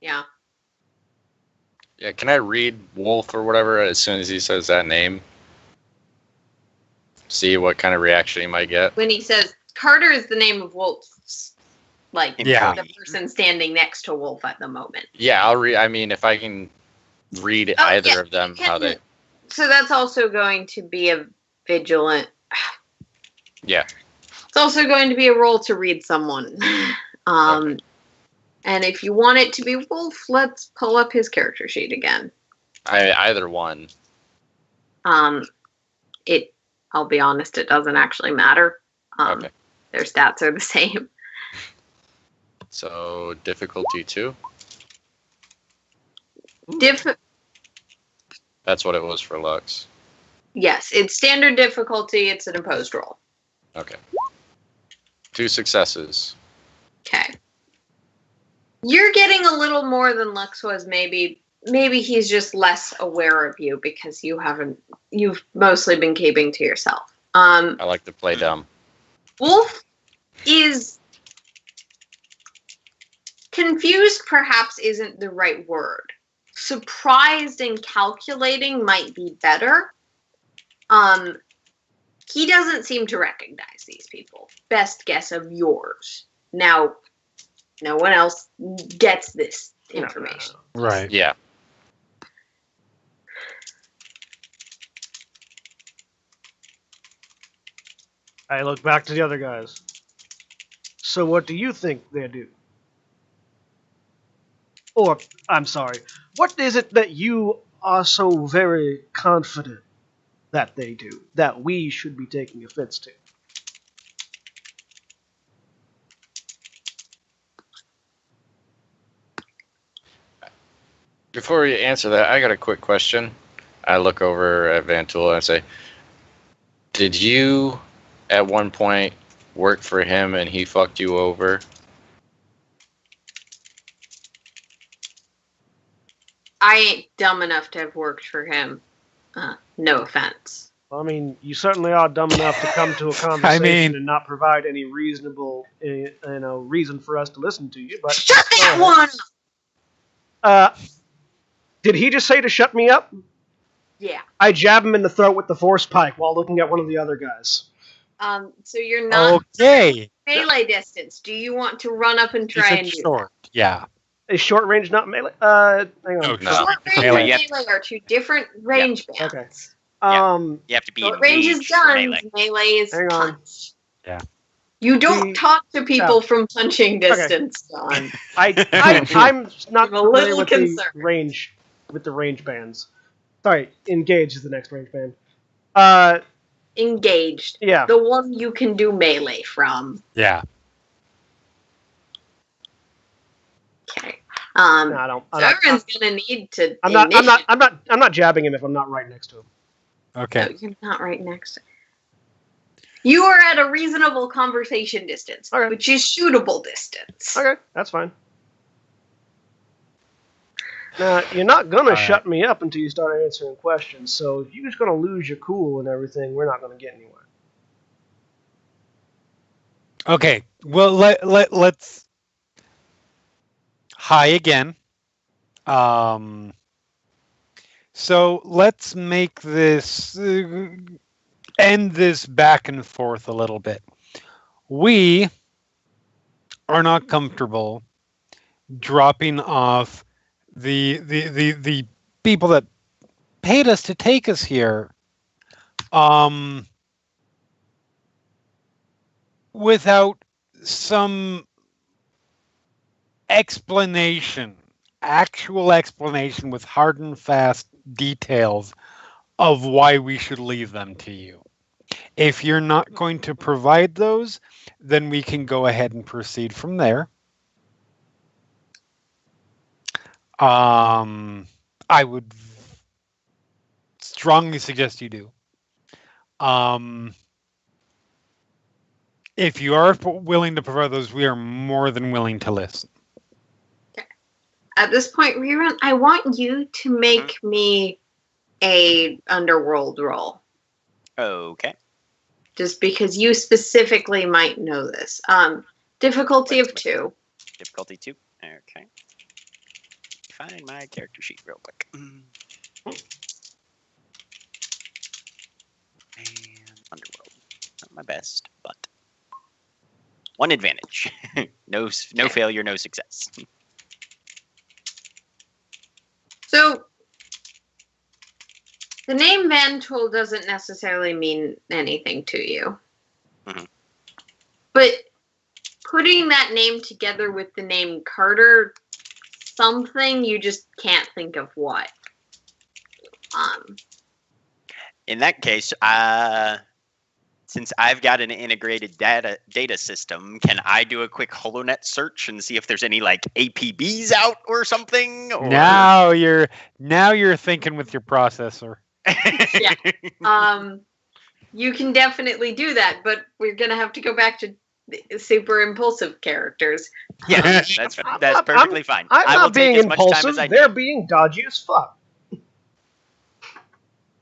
Yeah. Yeah, can I read Wolf or whatever as soon as he says that name? See what kind of reaction he might get. When he says Carter is the name of Wolf's, like Yeah. the person standing next to Wolf at the moment. Yeah, I'll read. I mean, if I can read Oh, either yeah, of them, you how can- they. So that's also going to be a vigilant. Yeah. It's also going to be a roll to read someone. Okay. And if you want it to be Wolf, let's pull up his character sheet again. Either one. I'll be honest, it doesn't actually matter. Okay. Their stats are the same. So difficulty 2. That's what it was for Lux. Yes, it's standard difficulty. It's an imposed roll. Okay. 2 successes. Okay. You're getting a little more than Lux was. Maybe he's just less aware of you because you've mostly been keeping to yourself. I like to play dumb. Wolf is confused, perhaps isn't the right word. Surprised and calculating might be better. He doesn't seem to recognize these people. Best guess of yours. Now, no one else gets this information. Right. Yeah. I look back to the other guys. So what do you think they do? Or, I'm sorry, what is it that you are so very confident that they do, that we should be taking offense to? Before you answer that, I got a quick question. I look over at Vantool and I say, did you at one point work for him and he fucked you over? I ain't dumb enough to have worked for him. No offense. Well, I mean, you certainly are dumb enough to come to a conversation and not provide any reasonable, reason for us to listen to you. But Shut that one up! Did he just say to shut me up? Yeah. I jab him in the throat with the force pike while looking at one of the other guys. So you're not Okay. melee distance. Do you want to run up and try and It's do short. Yeah. Is short range not melee? Hang on. No, No. Short range Melee. and melee are two different range bands. Okay. You have to be Short range is engaged for guns, melee. melee is Hang on. punch. Yeah. You don't The- talk to people from punching distance, John. I'm not I'm a familiar little with concerned. the range bands. Sorry, engage is the next range band. Engaged. Yeah. The one you can do melee from. Yeah. Okay. No, I don't. So everyone's gonna need to. I'm not jabbing him if I'm not right next to him. Okay. No, you're not right next to. You are at a reasonable conversation distance, Okay. which is shootable distance. Okay, that's fine. Now, you're not gonna Alright. shut me up until you start answering questions. So if you're just gonna lose your cool and everything, we're not gonna get anywhere. Okay. Well, let's hi again. So let's make this end this back and forth a little bit. We are not comfortable dropping off the people that paid us to take us here without some explanation, actual explanation with hard and fast details of why we should leave them to you. If you're not going to provide those, then we can go ahead and proceed from there. I would strongly suggest you do. If you are willing to provide those, we are more than willing to listen. At this point, Rerun, I want you to make me a underworld roll. Okay. Just because you specifically might know this. Difficulty of 2. Difficulty 2. Okay. Find my character sheet real quick. And Underworld. Not my best, but 1 advantage. No failure, no success. So, the name Vantul doesn't necessarily mean anything to you. Mhm. But putting that name together with the name Carter, something you just can't think of what. In that case, since I've got an integrated data system, can I do a quick HoloNet search and see if there's any like APBs out or something? Or... Now you're thinking with your processor. You can definitely do that, but we're gonna have to go back to super impulsive characters. Yeah, that's perfectly fine. I'm I will not being take as much time impulsive. as I They're need. being dodgy as fuck.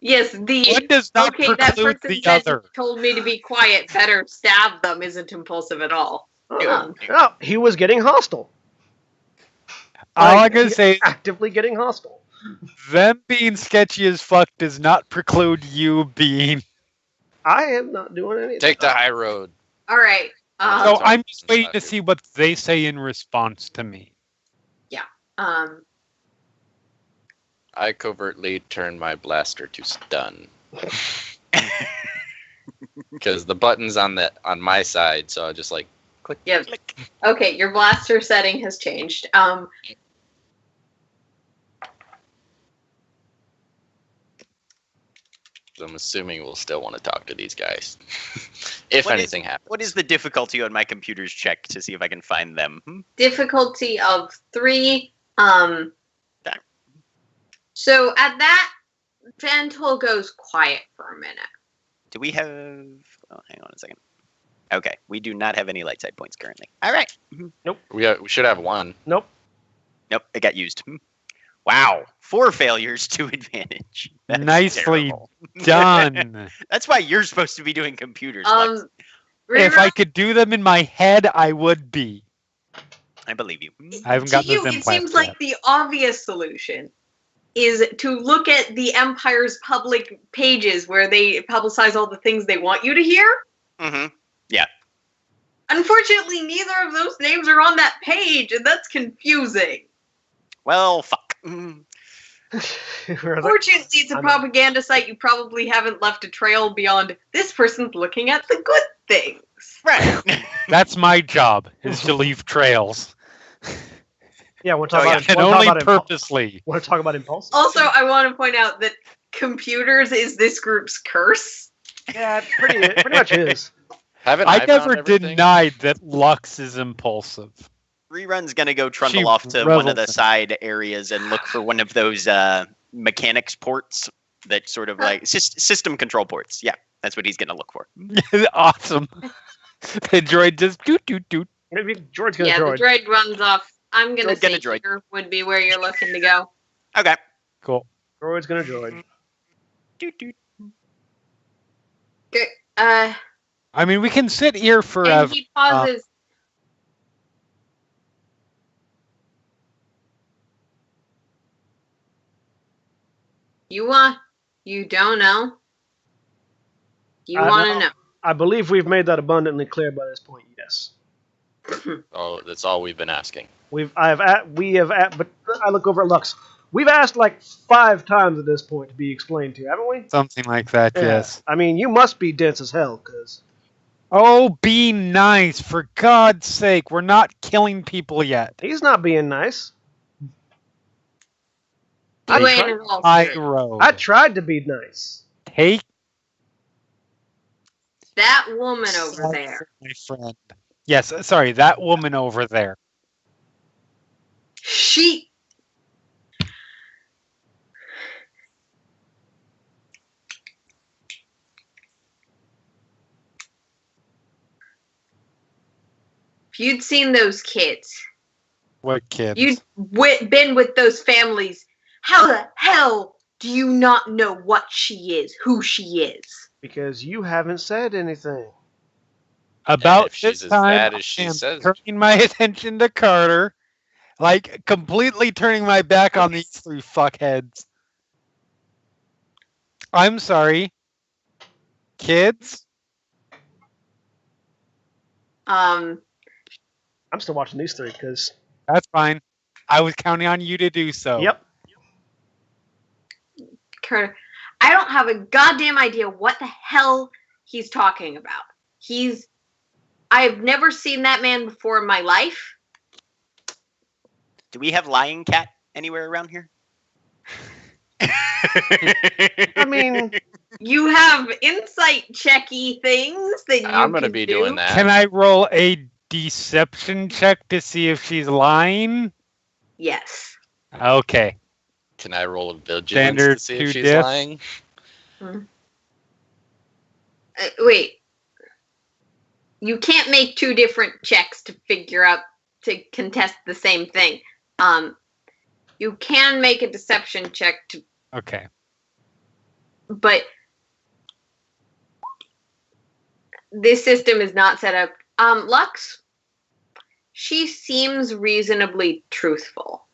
Yes, One does not that preclude person the that other. told me to be quiet, better stab them, isn't impulsive at all. No, he was getting hostile. All I can say is Actively getting hostile. them being sketchy as fuck does not preclude you being. I am not doing anything. Take the high road. All right. So That's I'm just all. waiting to see what they say in response to me. I covertly turn my blaster to stun. Because the button's on my side, so I just like click. Yeah. Okay, your blaster setting has changed. I'm assuming we'll still want to talk to these guys. If What anything happens. What is the difficulty on my computer's check to see if I can find them? Difficulty of 3. Okay. So at that, Vantul goes quiet for a minute. Do we have... Oh, hang on a second. Okay, we do not have any light side points currently. All right. We should have 1. Nope. Nope, it got used. Wow, 4 failures, 2 advantage. That's Nicely terrible. done. That's why you're supposed to be doing computers. Lex. If I could do them in my head, I would be. I believe you. I haven't to gotten you, those it implants seems like yet. the obvious solution is to look at the Empire's public pages where they publicize all the things they want you to hear. Mm-hmm. Yeah. Unfortunately, neither of those names are on that page, and that's confusing. Well, fuck. Fortunately, it's a propaganda site. You probably haven't left a trail beyond this person's looking at the good things. Right. That's my job, is to leave trails. Yeah, we'll talk Oh, yeah. about And only purposely. Want to talk about impulse? Also, I want to point out that computers is this group's curse. Yeah, it pretty much is. Haven't I found never everything? denied that Lux is impulsive. Rerun's gonna go trundle She off to one revels of the in it. side areas and look for one of those mechanics ports that sort of like system control ports. Yeah, that's what he's gonna look for. Awesome. The droid just doot doot doot. Maybe Droid's gonna Yeah, droid. the droid runs off. I'm gonna Droid's gonna say droid. here would be where you're looking to go. Okay. Cool. Droid's gonna droid. Doot, doot. Okay. I mean, we can sit here And forever. he pauses. You don't know? You I want to know. know? I believe we've made that abundantly clear by this point. Yes, Oh, that's all we've been asking. but I look over at Lux. We've asked like 5 times at this point to be explained to, haven't we? Something like that, Yeah. yes. I mean, you must be dense as hell, because Oh, be nice. For God's sake. We're not killing people yet. he's not being nice. You I ain't tried- at all High serious. road. I tried to be nice. Take That woman over that, there. my friend. Yes, sorry, that woman over there. She. If you'd seen those kids, What kids? you'd been with those families. How the hell do you not know what she is, who she is? Because you haven't said anything. About if she's this as time, bad as she I am says. turning my attention to Carter. Like, completely turning my back on these 3 fuckheads. I'm sorry. Kids? Um, I'm still watching these 3 because. That's fine. I was counting on you to do so. Yep. Carter, I don't have a goddamn idea what the hell he's talking about. I've never seen that man before in my life. Do we have Lying Cat anywhere around here? I mean, You have insight checky things that you I'm gonna can be do. doing that. Can I roll a deception check to see if she's lying? Yes. Okay. Can I roll a vigilance Standard to see 2 if she's diff. lying? Wait. You can't make 2 different checks to figure out to contest the same thing. You can make a deception check to, Okay. but this system is not set up. Lux, she seems reasonably truthful.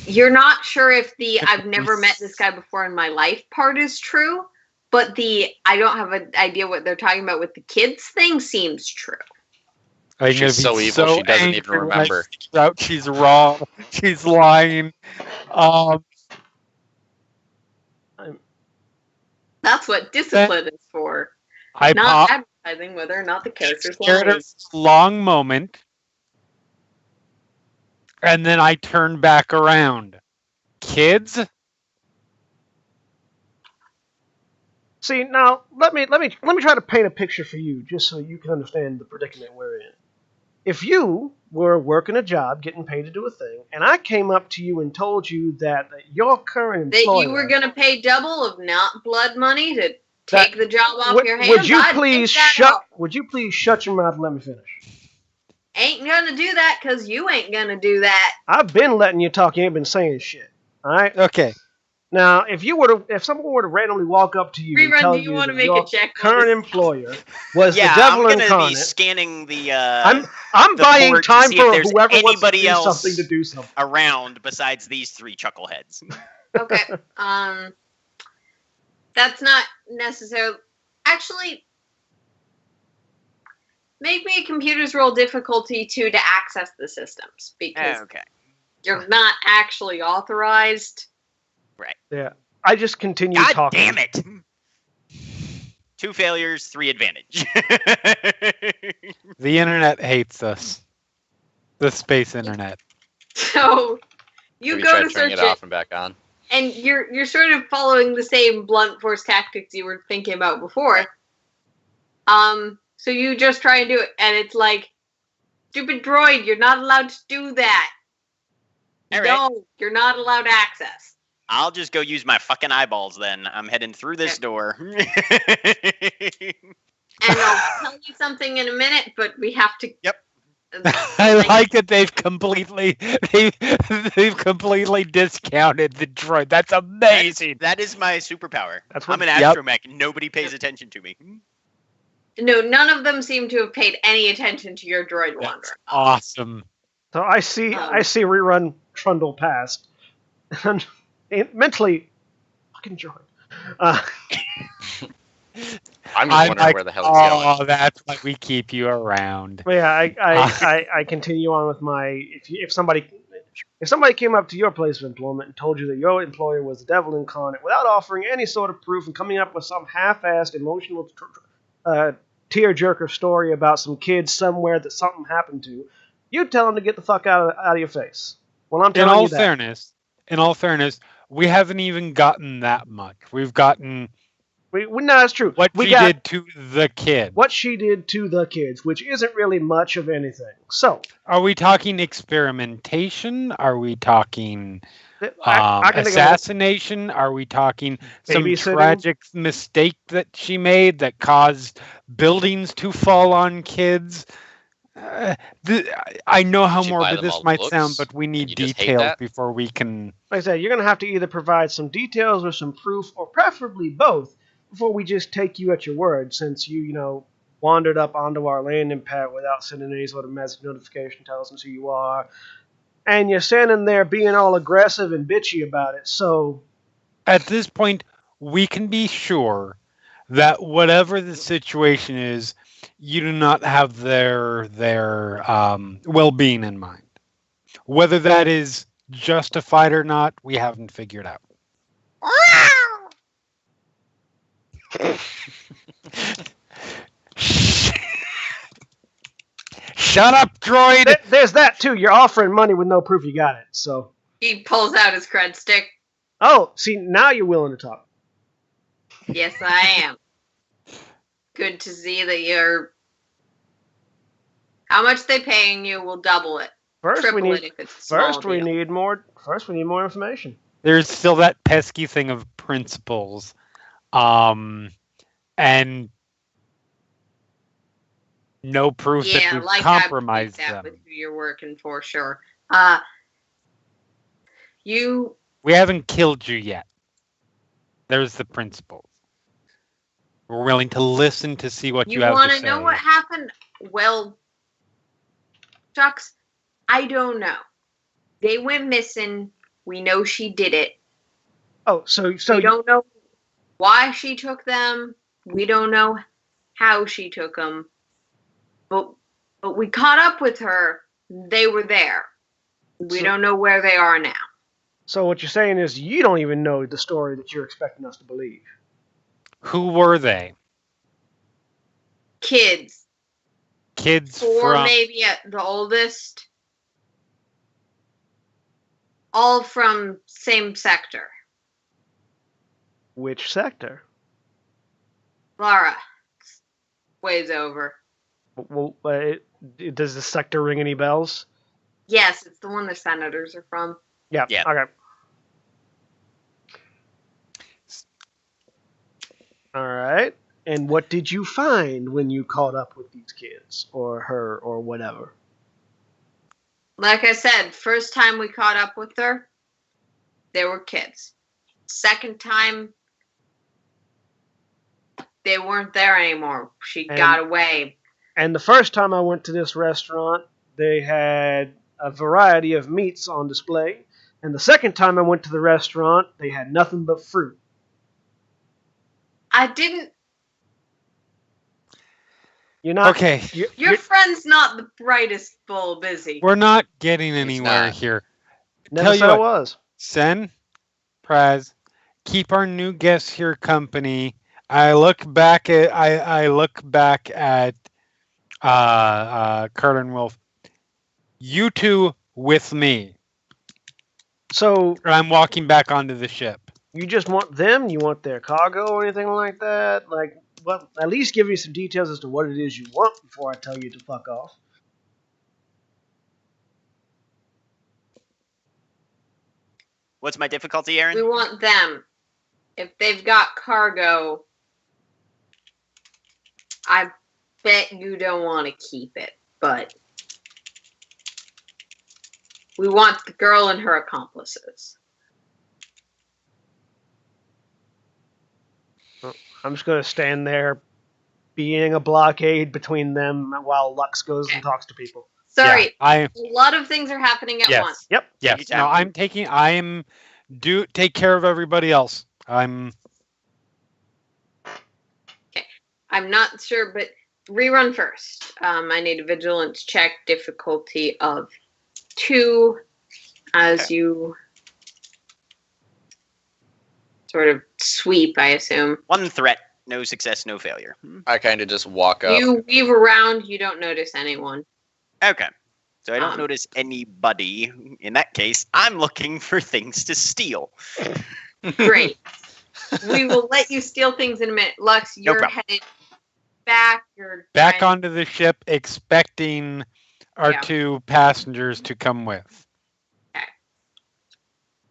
You're not sure if the I've never met this guy before in my life part is true, but the I don't have an idea what they're talking about with the kids thing seems true. I'm She's gonna be so evil, she doesn't even angry when I remember. figure out she's wrong. She's lying. That's what discipline is for. I Not pop advertising whether or not the character's scared lying. of this long moment, and then I turn back around. Kids? see now, let me try to paint a picture for you, just so you can understand the predicament we're in. If you were working a job, getting paid to do a thing, and I came up to you and told you that your current That employer, you were going to pay double of not blood money to take the job off your hands. would you I'd please take that shut? off. Would you please shut your mouth and let me finish? Ain't gonna do that because you ain't gonna do that. I've been letting you talk. You ain't been saying shit. All right. Okay. Now, if someone were to randomly walk up to you and Rerun, tell do you want to that make your a check? current employer was Yeah, the devil I'm gonna be incarnate, scanning the I'm the buying board to time see if for there's whoever wants to anybody do else something to do something. around besides these three chuckleheads. Okay. That's not necessarily. Actually, make me a computer's roll difficulty 2 to access the systems because Okay. you're not actually authorized. Yeah, I just continue God talking. damn it! 2 failures, 3 advantage. The internet hates us. The space internet. So you Maybe go try to turning search it it, off and back on. and you're sort of following the same blunt force tactics you were thinking about before. So you just try and do it, and it's like, stupid droid, you're not allowed to do that. All right. No, you're not allowed access. I'll just go use my fucking eyeballs then. I'm heading through this door. And I'll tell you something in a minute, but we have to. Yep. I like that they've completely discounted the droid. That's amazing. That is my superpower. That's what- I'm an Yep. astromech. Nobody pays attention to me. No, none of them seem to have paid any attention to your droid wanderer. That's awesome. So I see rerun trundle past, and mentally, fucking droid. I'm just wondering where the hell he's going. Oh, that's why we keep you around. But yeah, I continue on with my if somebody came up to your place of employment and told you that your employer was the devil incarnate without offering any sort of proof and coming up with some half-assed emotional tearjerker story about some kids somewhere that something happened to, you'd tell them to get the fuck out of your face. Well, I'm telling you that. In all fairness, we haven't even gotten that much. We've gotten No, that's true. what she did to the kid. What she did to the kids, which isn't really much of anything. So, Are we talking experimentation? Are we talking I can think of assassination? Are we talking some Babysitting? tragic mistake that she made that caused buildings to fall on kids? I know how Did you buy morbid them this all might books? sound, but we need you just hate details that? before we can. like I said, you're going to have to either provide some details or some proof, or preferably both, before we just take you at your word, since you wandered up onto our landing pad without sending any sort of message notification telling us who you are, and you're standing there being all aggressive and bitchy about it. So, At this point, we can be sure that whatever the situation is, you do not have their well-being in mind. Whether that is justified or not, we haven't figured out. Shut up, droid! there's that too. You're offering money with no proof you got it. So, He pulls out his cred stick. oh, see, now you're willing to talk. Yes, I am. Good to see that you're. How much they paying you? We'll double it. First, Triple we it need if it's a small first we deal. need more. First, we need more information. There's still that pesky thing of principles, and no proof that Yeah, we've like compromised that them. with who you're working for, sure. You We haven't killed you yet. There's the principles. We're willing to listen to see what you have to want say. to know what happened? Well, shucks, I don't know. They went missing. We know she did it. Oh, so We don't know why she took them. We don't know how she took them. But we caught up with her. They were there. We don't know where they are now. So what you're saying is you don't even know the story that you're expecting us to believe. Who were they? Kids. Kids 4 from... maybe at the oldest. All from same sector. Which sector? Laura. Ways over. Well, does the sector ring any bells? Yes, it's the one the senators are from. Yeah. Okay. All right. And what did you find when you caught up with these kids, or her, or whatever? Like I said, first time we caught up with her, they were kids. Second time, they weren't there anymore. She And- got away. And the first time I went to this restaurant, they had a variety of meats on display. And the second time I went to the restaurant, they had nothing but fruit. I didn't. You're not Okay, Your friend's not the brightest bulb, is he? we're not getting anywhere not. here. never Tell you said what. it was. Sen, Praz, keep our new guests here company. I look back at Carter and Wolf. You two with me. So I'm walking back onto the ship. you just want them? You want their cargo or anything like that? Like, well, at least give me some details as to what it is you want before I tell you to fuck off. What's my difficulty, We Aaron? want them. If they've got cargo, I bet you don't want to keep it, but we want the girl and her accomplices. I'm just going to stand there being a blockade between them while Lux goes and talks to people. Sorry, Yeah, I a lot of things are happening at Yes. once. Yep. yes. Take your No, time. take care of everybody else. I'm not sure, but rerun first. I need a vigilance check, difficulty of 2, as Okay. you sort of sweep, I assume. One threat, no success, no failure. I kind of just walk up. You weave around, you don't notice anyone. Okay. So I don't Um, notice anybody. In that case, I'm looking for things to steal. Great. We will let you steal things in a minute. Lux, you're problem. headed back. You're back trying- onto the ship, expecting our Yeah. 2 passengers to come with. Okay.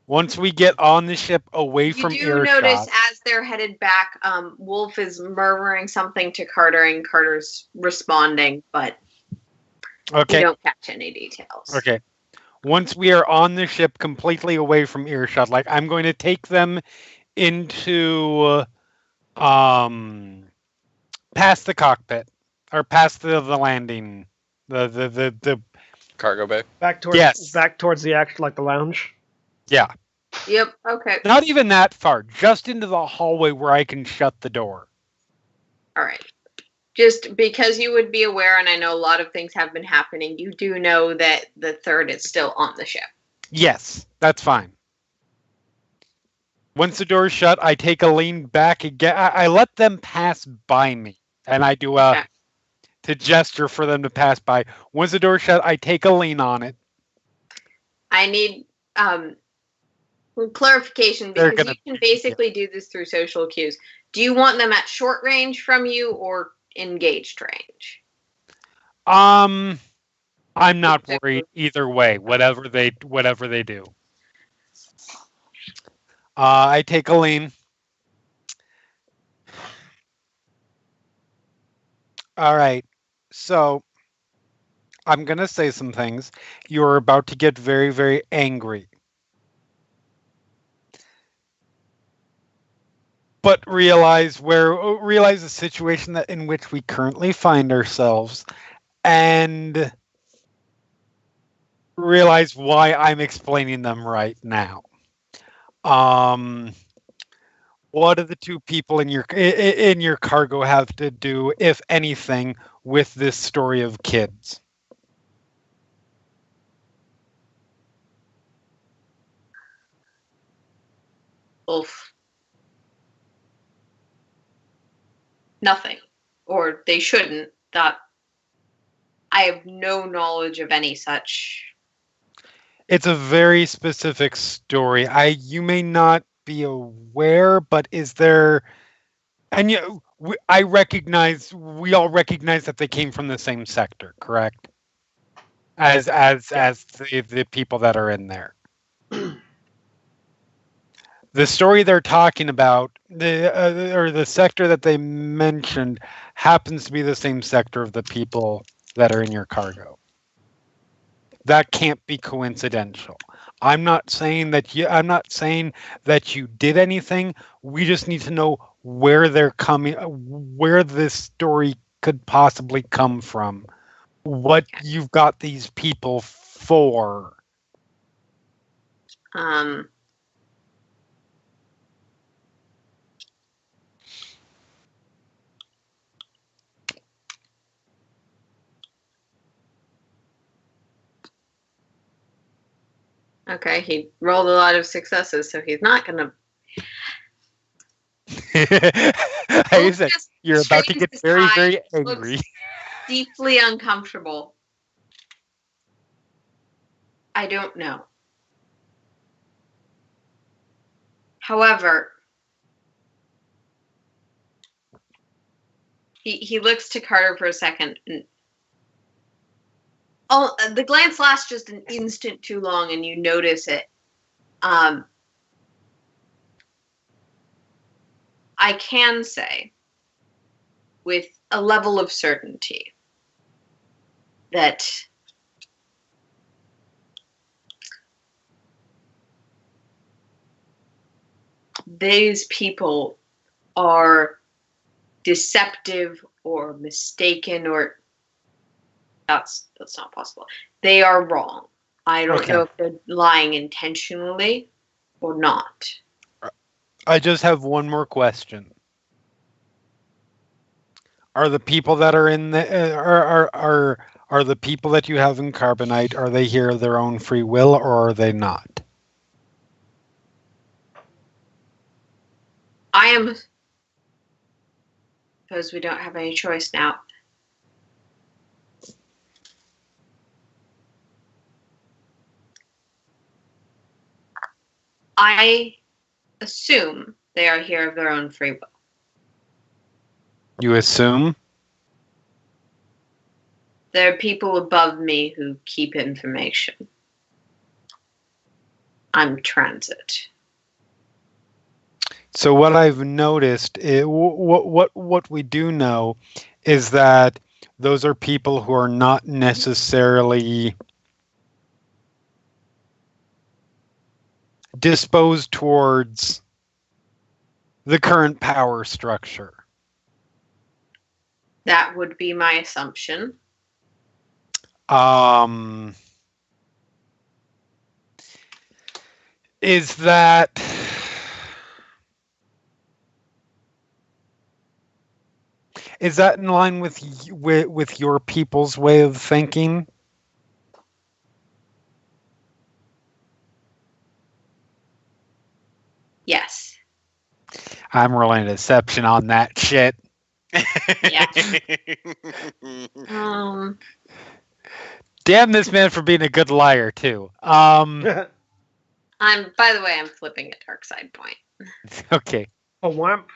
Once we get on the ship, away You from do earshot. notice as they're headed back, Wolf is murmuring something to Carter, and Carter's responding, but Okay. you don't catch any details. Okay. Once we are on the ship, completely away from earshot, like I'm going to take them into past the cockpit or past the landing, the Cargo bay. Back towards Yes. back towards the act like the lounge. yeah, Yep. Okay. not even that far, just into the hallway where I can shut the door. All right. Just because you would be aware, and I know a lot of things have been happening, you do know that the third is still on the ship. Yes, that's fine. Once the door's shut, I take a lean back again. I let them pass by me, and I do Okay. to gesture for them to pass by. Once the door's shut, I take a lean on it. I need clarification They're because gonna- you can basically do this through social cues. Do you want them at short range from you or engaged range? I'm not Okay. worried either way. Whatever they do. I take a lean. All right. So I'm gonna say some things. You're about to get very, very angry. But realize the situation that in which we currently find ourselves, and realize why I'm explaining them right now. What do the 2 people in your cargo have to do, if anything, with this story of kids? Wolf. Nothing. Or they shouldn't. That I have no knowledge of any such. It's a very specific story. You may not be aware, but is there? And we all recognize that they came from the same sector, correct? As the people that are in there. The story they're talking about, the sector that they mentioned, happens to be the same sector of the people that are in your cargo. That can't be coincidental. I'm not saying that you did anything. We just need to know where they're coming, where this story could possibly come from. What you've got these people for. Okay, he rolled a lot of successes, so he's not gonna. I said, you're about to get very, very angry. Deeply uncomfortable. I don't know. However, he looks to Carter for a second. And, the glance lasts just an instant too long, and you notice it. I can say, with a level of certainty, that these people are deceptive or mistaken, or that's not possible. They are wrong. I don't know if they're lying intentionally or not. I just have one more question. Are the people that are in the are the people that you have in Carbonite, are they here of their own free will, or are they not? I am. Suppose we don't have any choice now. I assume they are here of their own free will. You assume? There are people above me who keep information. I'm transit. So what I've noticed, what we do know, is that those are people who are not necessarily disposed towards the current power structure. That would be my assumption. Is that in line with your people's way of thinking? Yes. I'm rolling a deception on that shit. Yeah. Damn this man for being a good liar too. By the way, I'm flipping a dark side point. Okay. A wimp.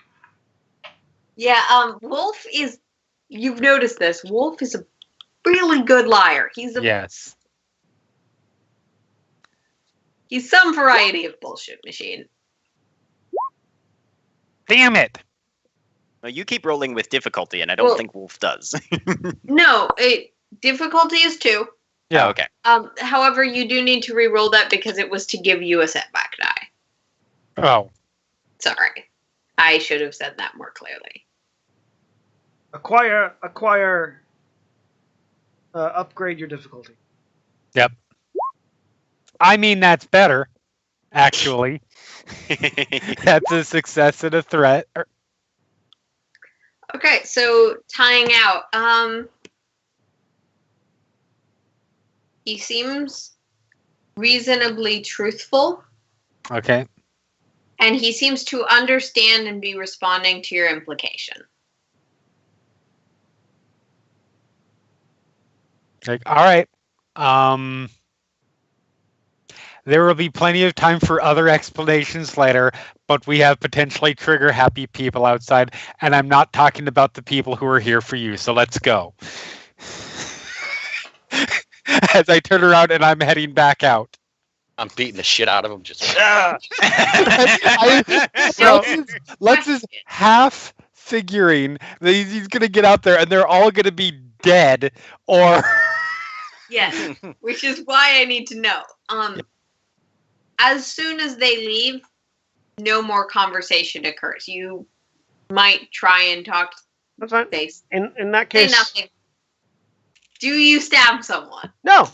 Yeah, Wolf is, you've noticed this, Wolf is a really good liar. Yes. He's some variety of bullshit machine. Damn it. Well, you keep rolling with difficulty, and I don't think Wolf does. No, difficulty is 2. Yeah. Okay. However, you do need to re-roll that because it was to give you a setback die. Oh. Sorry. I should have said that more clearly. Upgrade your difficulty. Yep. I mean, that's better, actually. That's a success and a threat. Okay, so tying out. He seems reasonably truthful. Okay. And he seems to understand and be responding to your implication. Like, all right. There will be plenty of time for other explanations later, but we have potentially trigger happy people outside, and I'm not talking about the people who are here for you, so let's go. As I turn around and I'm heading back out. I'm beating the shit out of him. Just let's just half figuring that he's going to get out there and they're all going to be dead, or yes, which is why I need to know. as soon as they leave, no more conversation occurs. You might try and talk. That's fine. They In that say case, nothing. Do you stab someone? no.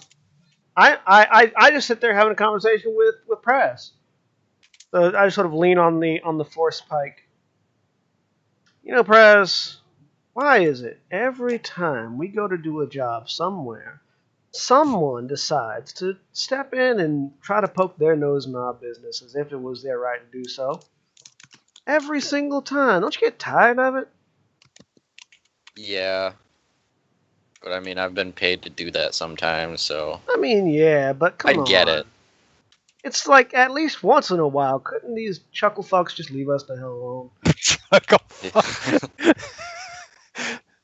I just sit there having a conversation with Prez. So I just sort of lean on the force pike. You know, Prez, why is it every time we go to do a job somewhere, someone decides to step in and try to poke their nose in our business as if it was their right to do so? Every single time. Don't you get tired of it? Yeah. But I mean, I've been paid to do that sometimes, so I mean, yeah, but come I on. get it. It's like at least once in a while, couldn't these chuckle fucks just leave us the hell alone?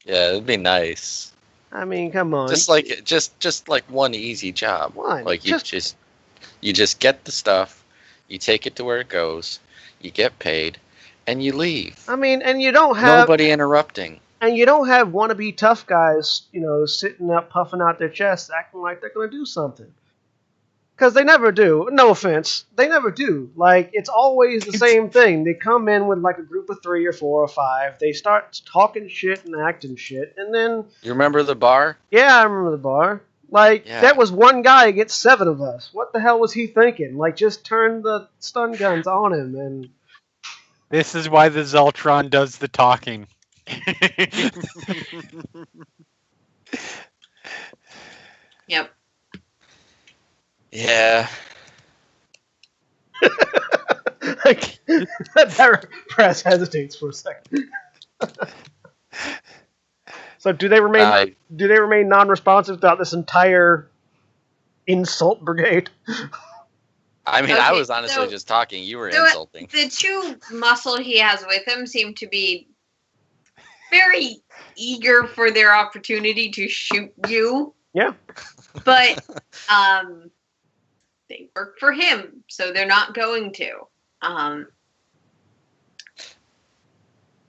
Yeah, it'd be nice. I mean, come on. Just like one easy job. Why? Like you just get the stuff, you take it to where it goes, you get paid, and you leave. I mean, and you don't have Nobody interrupting. And you don't have wannabe tough guys, sitting up puffing out their chests, acting like they're going to do something. Because they never do. No offense. They never do. Like, it's always the same thing. They come in with, like, a group of 3 or 4 or 5. They start talking shit and acting shit. And then... You remember the bar? Yeah, I remember the bar. Like, Yeah. That was one guy against 7 of us. What the hell was he thinking? Like, just turn the stun guns on him and... This is why the Zeltron does the talking. Yep. Yeah. Like, that press hesitates for a second. So do they remain non-responsive throughout this entire insult brigade? I mean, Okay, I was honestly just talking. You were insulting. The 2 muscle he has with him seem to be very eager for their opportunity to shoot you. Yeah. But they work for him, so they're not going to. I'm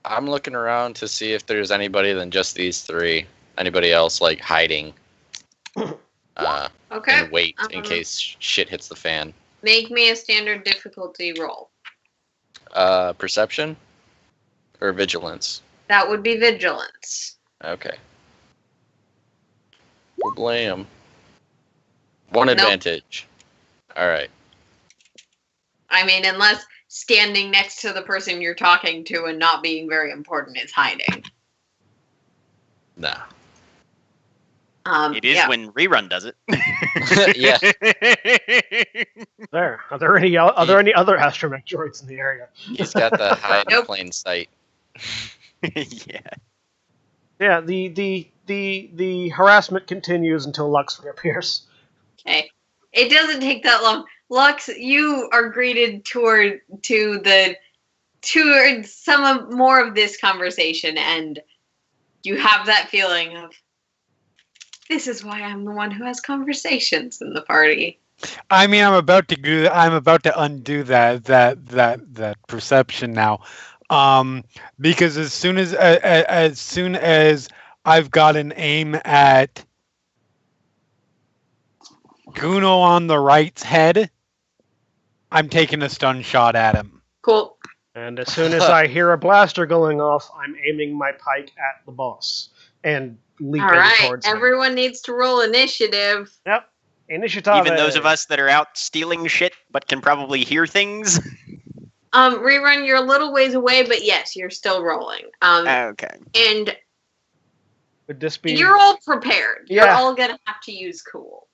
looking around to see if there's anybody than just these 3. Anybody else like hiding? Okay. And wait in case shit hits the fan. Make me a standard difficulty roll. Perception or vigilance? That would be vigilance. Okay. Blam. 1 advantage. All right. I mean, unless standing next to the person you're talking to and not being very important is hiding. Nah. It is when Rerun does it. Yeah. There. Are there any other astromech droids in the area? He's got the hide in Nope. plain sight. Yeah. Yeah. The harassment continues until Lux reappears. Okay. It doesn't take that long. Lux, you are greeted towards more of this conversation, and you have that feeling of, this is why I'm the one who has conversations in the party. I mean, I'm about to undo that perception now, because as soon as I've got an aim at Guno on the right's head, I'm taking a stun shot at him. Cool. And as soon as I hear a blaster going off, I'm aiming my pike at the boss and leaping All right. towards him. Everyone needs to roll initiative. Yep. Initiative. Even those of us that are out stealing shit but can probably hear things. Rerun, you're a little ways away, but yes, you're still rolling. Okay. And Would this be? you're all prepared. You're Yeah. all gonna have to use cool.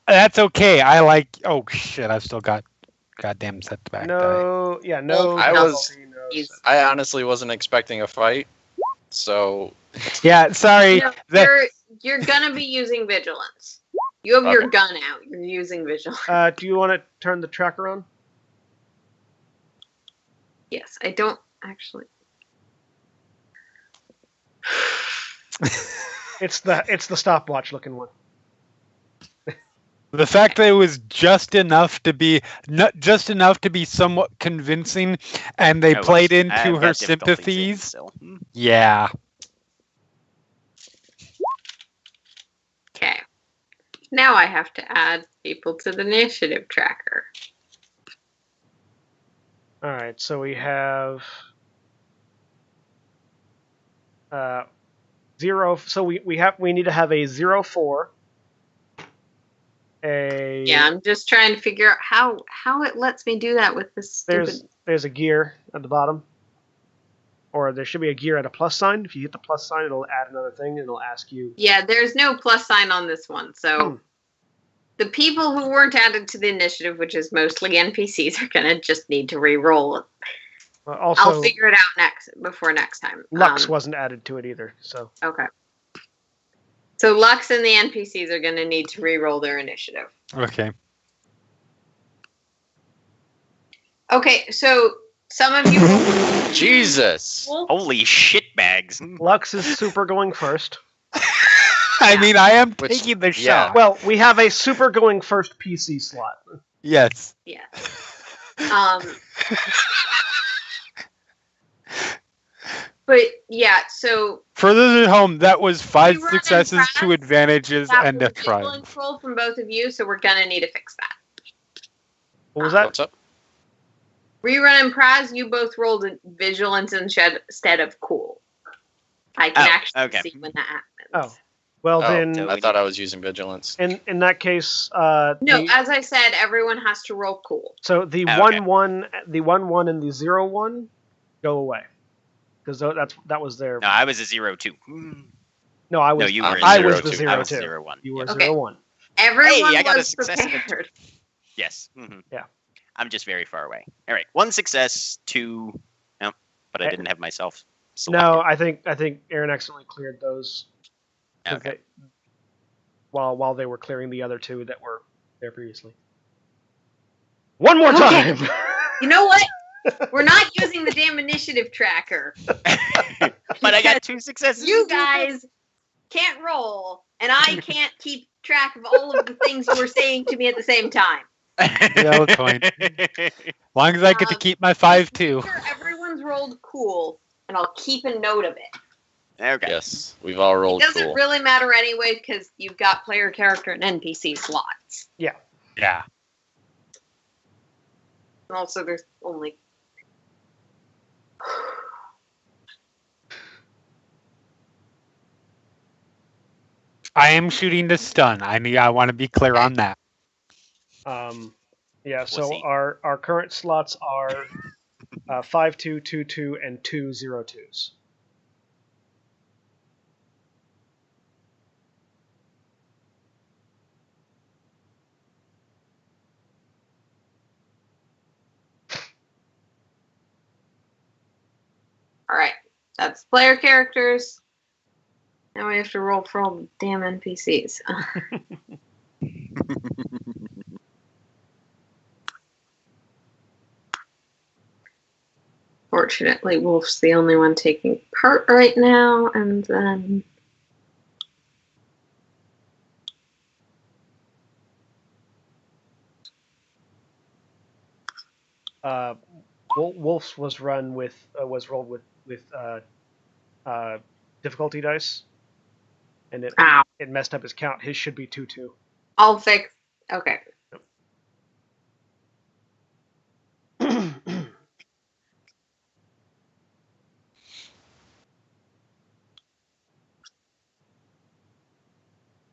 That's okay. I like. Oh shit! I've still got goddamn setback. No. Yeah. No. I was- no. I honestly wasn't expecting a fight, so Yeah. Sorry. No, you're gonna be using vigilance. You have your gun out. You're using vigilance. Do you want to turn the tracker on? Yes, I don't actually. It's the stopwatch looking one. The fact that it was just enough to be somewhat convincing, and they played I've into got her difficulties sympathies. still. Yeah. Okay. Now I have to add people to the initiative tracker. All right, so we have 0. So we need to have a 0-4. Yeah, I'm just trying to figure out how it lets me do that with this stupid. There's a gear at the bottom, or there should be a gear at a plus sign. If you hit the plus sign, it'll add another thing, and it'll ask you. Yeah, there's no plus sign on this one, so the people who weren't added to the initiative, which is mostly NPCs, are gonna just need to re-roll. Also, I'll figure it out before next time. Lux wasn't added to it either, so. Okay. So Lux and the NPCs are gonna need to re-roll their initiative. Okay. Okay, so some of you. Jesus. Holy shitbags. Lux is super going first. I mean, I am Which- taking the yeah. shot. Well, we have a super going first PC slot. Yes. Yeah. But yeah, so For those at home, that was 5 We run in successes, class. 2 advantages, that and was a a vigilant triumph. roll from both of you, so we're gonna need to fix that. What was that? What's up? Rerun and Praz, you both rolled a vigilance instead of cool. I can Oh, actually okay. see when that happens. Oh. Well, then, so- I thought I was using vigilance. in that case, No, the- as I said, everyone has to roll cool. so the Okay. 1-1, the 1-1, and the 0-1 go away because that was their. No, I was a 0-2. No, I was. No, you were I a was 0-2. the I was 0-2. 0-1. You were Yes. Okay. 0-1. Everyone I got a was success. prepared. Yes. Mhm. Yeah. I'm just very far away. All right. 1 success, 2. No, but I didn't have myself selected. No, I think Aaron accidentally cleared those. 'Cause Okay. they- while they were clearing the other 2 that were there previously. One more Okay. time. You know what? We're not using the damn initiative tracker. But I got 2 successes. You guys can't roll, and I can't keep track of all of the things you were saying to me at the same time. Yeah, that's fine. As long as I get to keep my 5-2. Sure, everyone's rolled cool, and I'll keep a note of it. Okay. Yes, we've all It rolled doesn't cool. really matter anyway because you've got player character and NPC slots. Yeah. And also, there's only. I am shooting to stun. I want to be clear on that. Yeah. So Pussy. our current slots are 5-2, 2-2, and 2 0-2s. All right, that's player characters. Now we have to roll for all the damn NPCs. Fortunately, Wolf's the only one taking part right now, and then Wolf's was rolled with difficulty dice, and ow, it messed up his count. His should be 2-2. I'll fix. Okay,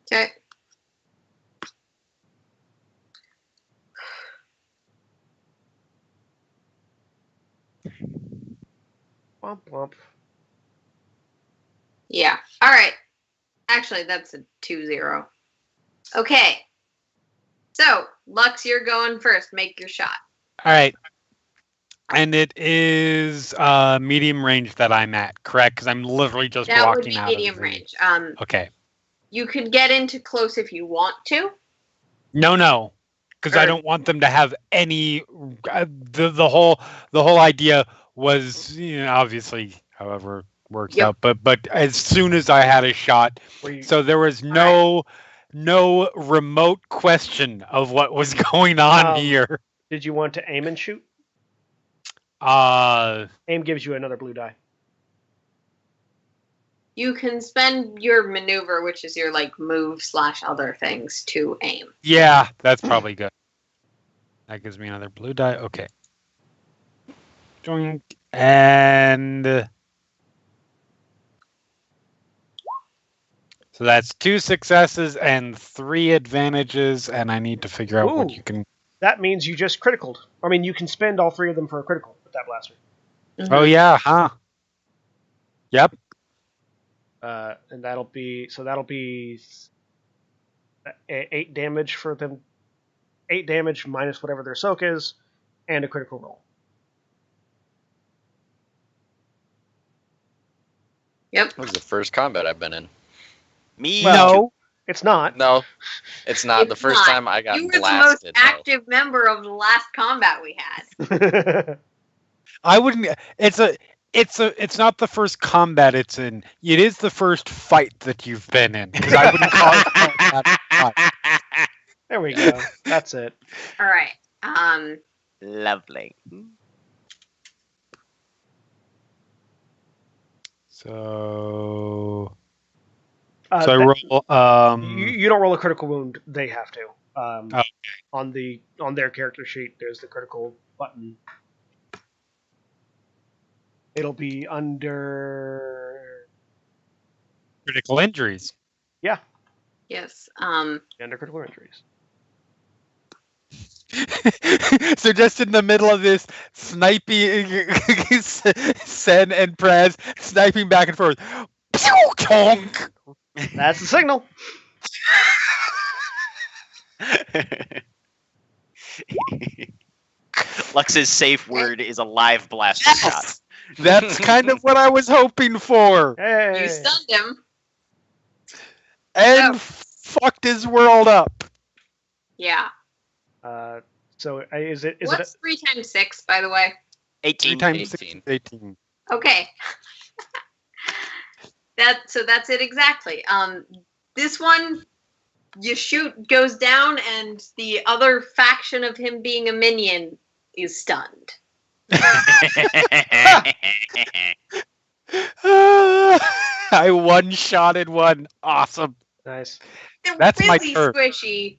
okay. Womp womp. Yeah. All right. Actually, that's a 2-0. Okay. So, Lux, you're going first. Make your shot. All right. And it is medium range that I'm at, correct? Because I'm literally just That would walking be out medium of the... range. Okay. You could get into close if you want to. No. Because I Or- don't want them to have any... The whole idea was, obviously, however it works Yep. out. But as soon as I had a shot... Were you, So there was no remote question of what was going on here. did you want to aim and shoot? Aim gives you another blue die. You can spend your maneuver, which is your move / other things, to aim. Yeah, that's probably good. That gives me another blue die. Okay. Joink. And so that's 2 successes and 3 advantages, and I need to figure out what Ooh. you can. That means you just criticaled. I mean, you can spend all 3 of them for a critical with that blaster. Oh yeah, huh? Yep. And that'll be 8 damage for them. 8 damage minus whatever their soak is, and a critical roll. Yep. That was the first combat I've been in. Me Well, No. It's not. No, it's not. It's the first not. time I got You were the most blasted. though. active member of the last combat we had. I wouldn't. It's not the first combat it's in. It is the first fight that you've been in. Because I wouldn't call it combat fight. There we go. That's it. All right. Lovely. So Uh, I roll. you don't roll a critical wound. They have to. Okay. On their character sheet, there's the critical button. It'll be under Critical injuries. Yes. under critical injuries. So just in the middle of this sniping, Sen and Praz sniping back and forth. Pew, chonk. That's the signal. Lux's safe word is a live blaster shot. Yes! That's kind of what I was hoping for. Hey. You stunned him. And Oh. fucked his world up. Yeah. So is it What's 3 times 6, by the way? 18. 3 times 6 18. 18. Okay. That's it exactly. This one, you shoot, goes down, and the other faction of him being a minion is stunned. I one-shotted one. Awesome. nice? They're That's my really turn. squishy.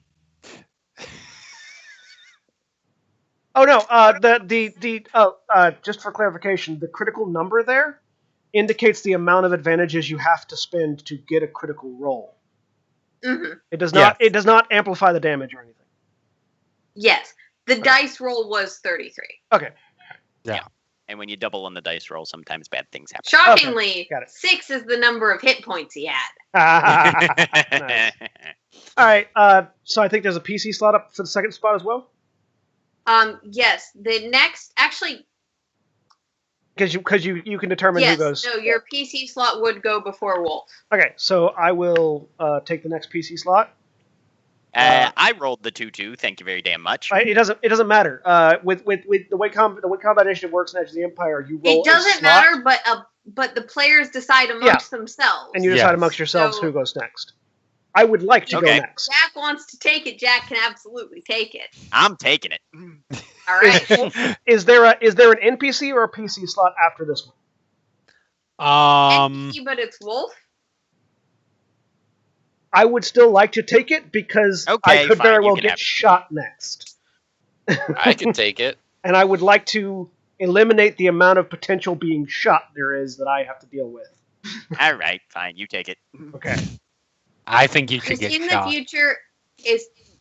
Oh no. Just for clarification, the critical number there indicates the amount of advantages you have to spend to get a critical roll. Hmm. It does not. Yes. It does not amplify the damage or anything. Yes. The dice roll was 33. Okay. And when you double on the dice roll, sometimes bad things happen. Shockingly, got it. 6 is the number of hit points he had. Nice. All right. So I think there's a PC slot up for the second spot as well. Yes. The next, actually, Because you can determine yes. who goes. No, your PC slot would go before Wolf. Okay, so I will take the next PC slot. I rolled the 2-2. Thank you very damn much. It doesn't matter. With the way combat initiative works in Edge of the Empire, you roll. It doesn't a slot, matter, but the players decide amongst themselves. and you decide Yes. amongst yourselves So- who goes next. I would like to go Okay. next. Jack wants to take it. Jack can absolutely take it. I'm taking it. All right. Is there an NPC or a PC slot after this one? NPC, but it's Wolf. I would still like to take it because I Okay, could fine, very you well can get have it. shot next, I can take it. and I would like to eliminate the amount of potential being shot there is that I have to deal with. All right, fine. You take it. Okay. I think you should Because get in shot. the future,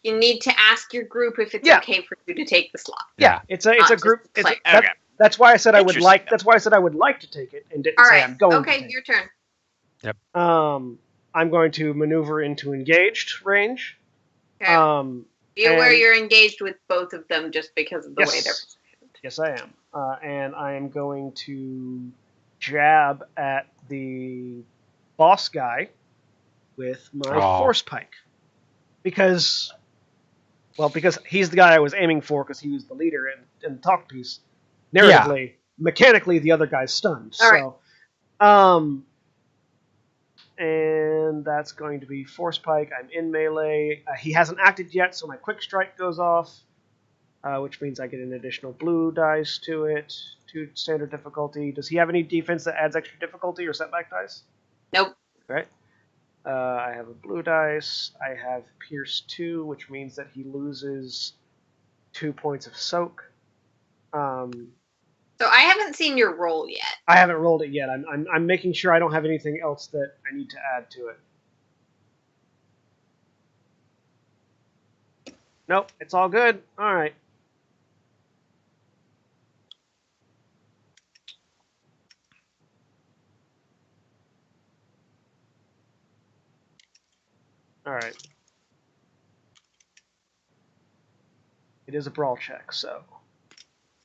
you need to ask your group if it's Yeah. okay for you to take the slot. Yeah, it's a Not group. just It's play. Okay. that's why I said I would Interesting, like. though. That's why I said I would like to take it and didn't All say right. I'm going. to Okay, take your turn. it. I'm going to maneuver into engaged range. Okay. Be aware and- you're engaged with both of them just because of the way they're. Yes, I am. And I am going to jab at the boss guy with my Oh. force pike. Because he's the guy I was aiming for because he was the leader in the talk piece. Narratively, mechanically, the other guy's stunned. All So, and that's going to be force pike. I'm in melee. He hasn't acted yet, so my quick strike goes off. Which means I get an additional blue dice to it, to standard difficulty. Does he have any defense that adds extra difficulty or setback dice? Nope. Right. I have a blue dice. I have Pierce 2, which means that he loses 2 points of soak. So I haven't seen your roll yet. I haven't rolled it yet. I'm making sure I don't have anything else that I need to add to it. Nope, it's all good. All right. All right. It is a brawl check, so.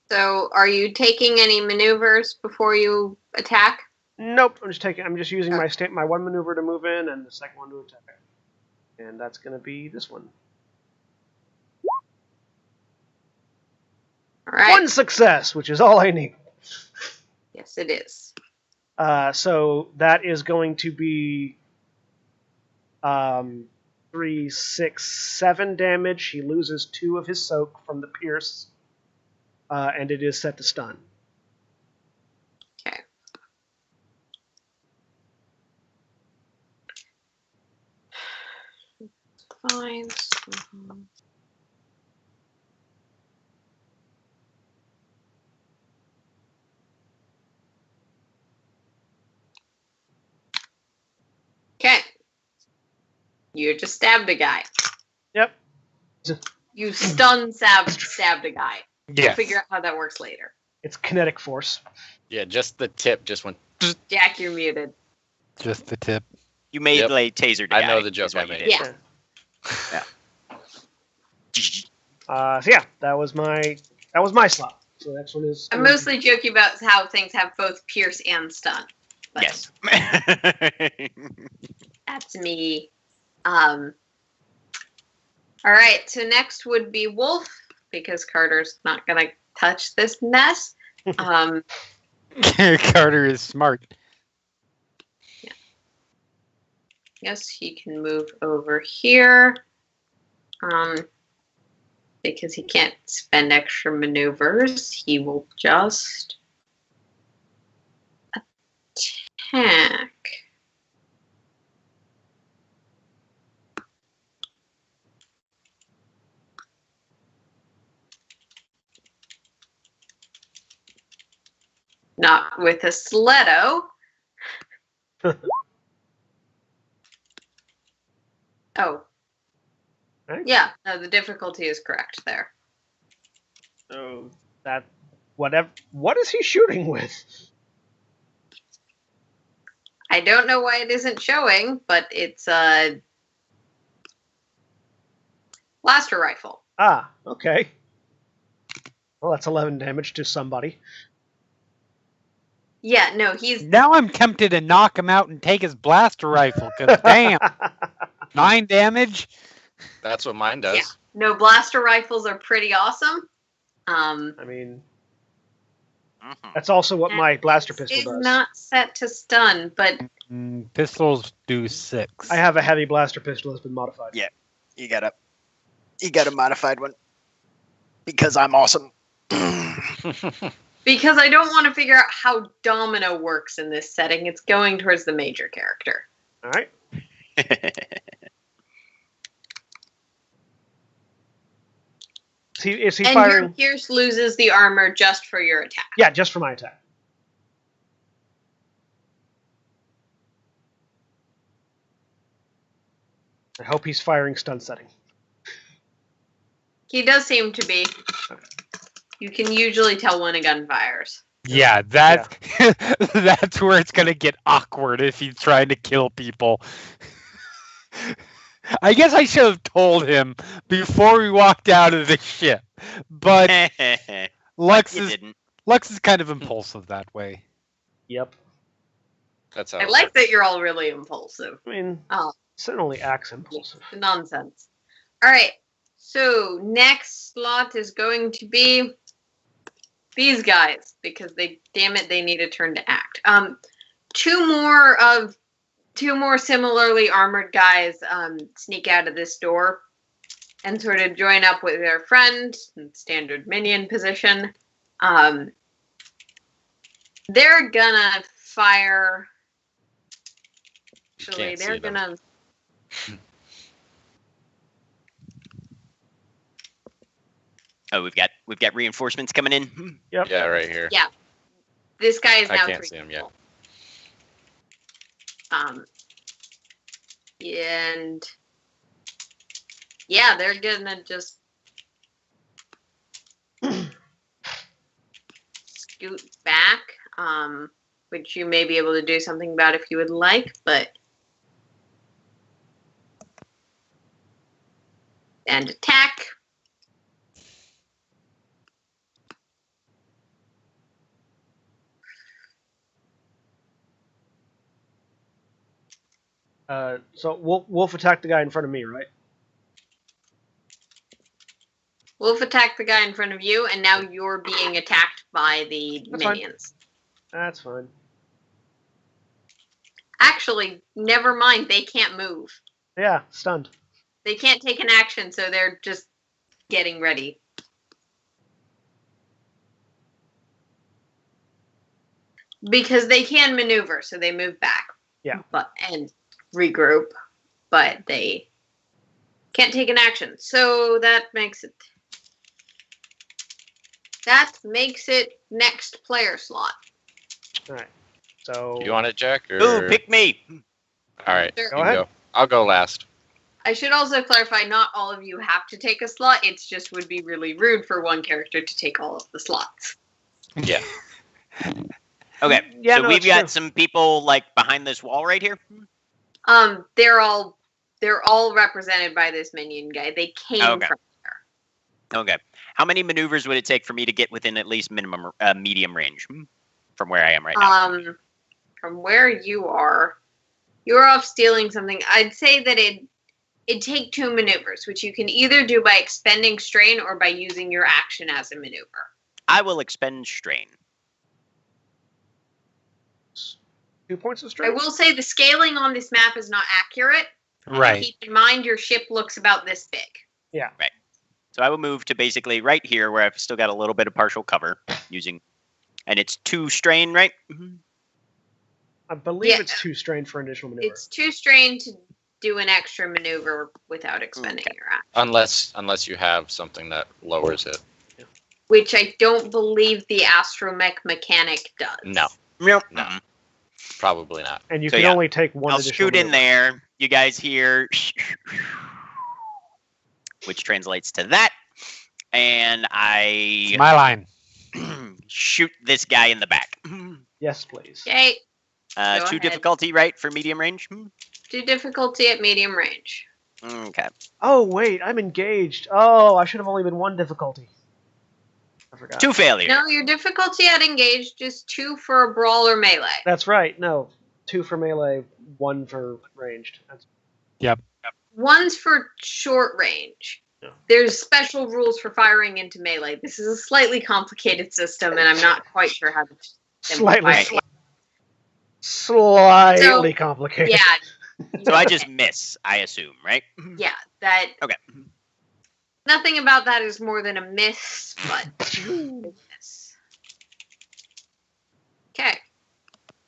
So are you taking any maneuvers before you attack? Nope, I'm just using my one maneuver to move in and the second one to attack. And that's going to be this one. All right. One success, which is all I need. Yes, it is. So that is going to be 3, 6, 7 damage. He loses 2 of his soak from the pierce, and it is set to stun. Okay. Fine. Okay. You just stabbed a guy. Yep. You stabbed a guy. We'll Yes. figure out how that works later. It's kinetic force. Yeah, just the tip just went. Jack, you're muted. Just the tip. You made Yep. like taser. I know the joke I made. Yeah. So yeah, that was my slot. So the next one is. I'm mostly joking about how things have both pierce and stun. But Yes. that's me. All right, so next would be Wolf, because Carter's not going to touch this mess. Carter is smart. Yes, he can move over here. Because he can't spend extra maneuvers, he will just attack. Not with a stiletto. Oh. Right. Yeah, no, the difficulty is correct there. So that whatever. What is he shooting with? I don't know why it isn't showing, but it's a blaster rifle. Ah, okay. Well, that's 11 damage to somebody. Yeah, no, he's Now I'm tempted to knock him out and take his blaster rifle, because damn, 9 damage? That's what mine does. Yeah. No, blaster rifles are pretty awesome. I mean, that's also what my blaster pistol It's does. not set to stun, but Pistols do 6. I have a heavy blaster pistol that's been modified. Yeah. You got a modified one because I'm awesome. because I don't want to figure out how domino works in this setting, it's going towards the major character. All right. Is he And firing? your pierce loses the armor just for your attack. Yeah, just for my attack. I hope he's firing stun setting. He does seem to be. You can usually tell when a gun fires. Yeah, that's that's where it's gonna get awkward if he's trying to kill people. I guess I should have told him before we walked out of the ship, but Lux You is didn't. kind of impulsive that way. Yep. That's how. I it like works. that you're all really impulsive. I mean, Oh. Sin only acts impulsive. Nonsense. All right. So next slot is going to be these guys because they need a turn to act. Two more similarly armored guys sneak out of this door and sort of join up with their friend in standard minion position. They're gonna fire. Actually, Can't see they're them. gonna. Oh, we've got reinforcements coming in. Yep. Yeah, right here. Yeah. This guy is I now can't 3 see him yet. And yeah, they're gonna just scoot back, which you may be able to do something about if you would like, and attack. So Wolf attacked the guy in front of me, right? Wolf attacked the guy in front of you, and now you're being attacked by the That's fine. minions. That's fine. Actually, never mind. They can't move. Yeah, stunned. They can't take an action, so they're just getting ready. Because they can maneuver, so they move back. Yeah. And regroup, but they can't take an action. So that makes it next player slot. All right. So You want it, Jack? Or... Ooh, pick me. All right, Sure. you Go can ahead. go. I'll go last. I should also clarify, not all of you have to take a slot. It's just would be really rude for one character to take all of the slots. Yeah. Okay, Yeah, so no, we've it's got true. some people like behind this wall right here. They're all represented by this minion guy. They came Okay. from there. Okay, how many maneuvers would it take for me to get within at least minimum medium range from where I am right now? From where you're off stealing something. I'd say that it'd take 2 maneuvers, which you can either do by expending strain or by using your action as a maneuver. I will expend strain. 2 points of I strength. will say the scaling on this map is not accurate. Right. Keep in mind your ship looks about this big. So I will move to basically right here where I've still got a little bit of partial cover using, and it's 2 strain, right? I believe Yeah. it's 2 strain for additional maneuver. It's 2 strain to do an extra maneuver without expending your action. Unless you have something that lowers it. Which I don't believe the astromech mechanic does. No. Nope. No. Probably not. And you So, can yeah. only take 1 I'll additional scoot in maneuver. there. You guys hear, which translates to that, and It's I my line. shoot this guy in the back. Yes, please. Okay. Go 2 ahead. difficulty, right, for medium range? Do difficulty at medium range. Okay. Oh wait, I'm engaged. Oh, I should have only been 1 difficulty. I forgot. 2 failure. No, your difficulty at engaged is 2 for a brawl or melee. That's right. No, 2 for melee, 1 for ranged. That's... 1's for short range. Yeah. There's special rules for firing into melee. This is a slightly complicated system, and I'm not quite sure how to Slightly, simplify it. slightly complicated. Yeah, So I just miss, I assume, right? yeah. That Okay. nothing about that is more than a miss, but miss. Okay.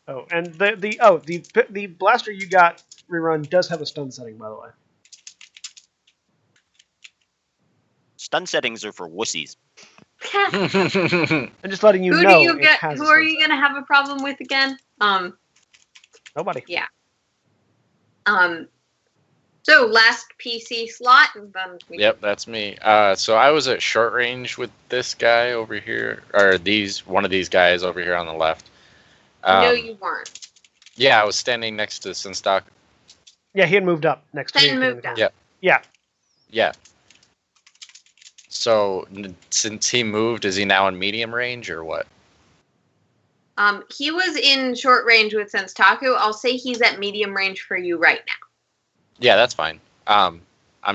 Oh, and the blaster you got rerun does have a stun setting, by the way. Stun settings are for wussies. I'm just letting you Who know. do you it get? has a Who are stun you setting. gonna have a problem with again? Nobody. So last PC slot, and then we Yep, that's me. So I was at short range with this guy over here, or one of these guys over here on the left. No, you weren't. Yeah, I was standing next to Sinstock. Yeah, he had moved up next to me. Then moved up. Yeah. Yeah. Yeah. So since he moved, is he now in medium range or what? He was in short range with Senstaku. I'll say he's at medium range for you right now. Yeah, that's fine. I'm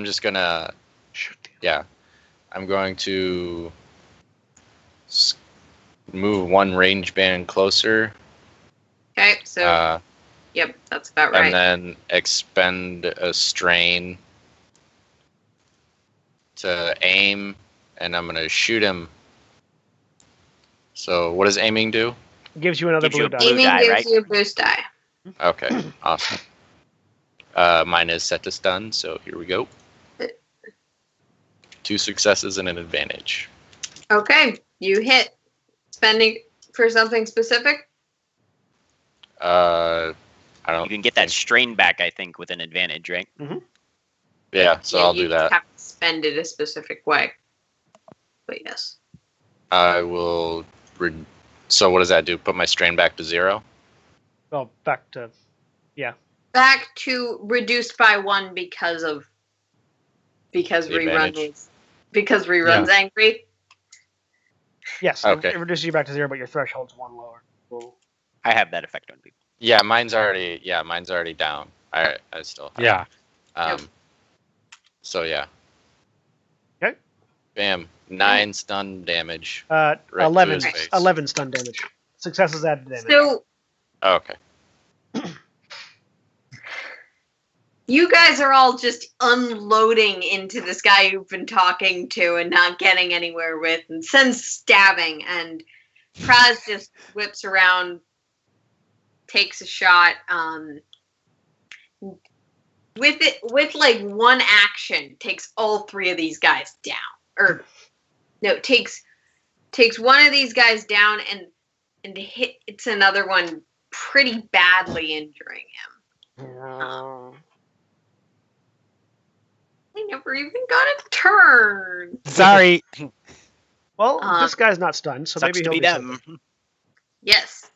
just gonna. Shoot. Yeah, I'm going to move 1 range band closer. Okay, so yep, that's about right. And then expend a strain to aim, and I'm gonna shoot him. So what does aiming do? Gives you another Gives you blue a die. blue Aiming die, gives right? you a boost die. Okay, awesome. Mine is set to stun, so here we go. 2 successes and an advantage. Okay, you hit. For something specific? I don't. You can get that strain back, I think, with an advantage, right? Yeah, so Yeah, I'll you do just that. have to spend it a specific way. But yes. I will. So what does that do? Put my strain back to 0? Well, back to Back to reduced by 1 because The rerun advantage. is rerun's angry. yes. Okay. It reduces you back to 0, but your threshold's 1 lower. Cool. I have that effect on people. Yeah, mine's already down. I still have. Yeah. Yep. So yeah. Okay. Bam. 9 stun damage. 11. to his face. 11 stun damage. Successes added damage. So Oh, okay. you guys are all just unloading into this guy you've been talking to and not getting anywhere with, and sends stabbing, and Praz just whips around, takes a shot. With like one action, takes all 3 of these guys down. Or no, takes one of these guys down and hits another one pretty badly, injuring him. I never even got a turn. Sorry. Well, this guy's not stunned, so Sucks maybe to he'll be do them. something. Yes,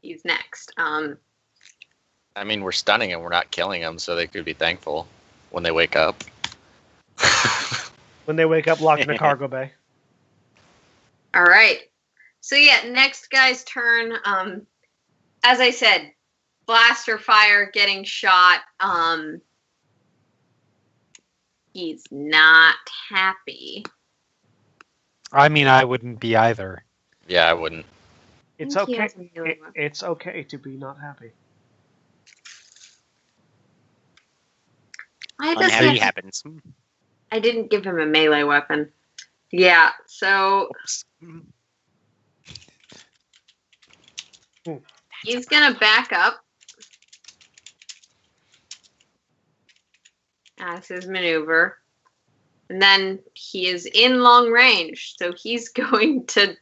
he's next. I mean, we're stunning him. We're not killing him, so they could be thankful when they wake up. When they wake up locked in a cargo bay. All right. So yeah, next guy's turn. As I said, blaster fire, getting shot. He's not happy. I mean, I wouldn't be either. Yeah, I wouldn't. It's I think he okay. has a melee weapon. It's okay to be not happy. I just Unhappy said happens. I didn't give him a melee weapon. Yeah, so he's gonna back up. That's his maneuver. And then he is in long range, so he's going to.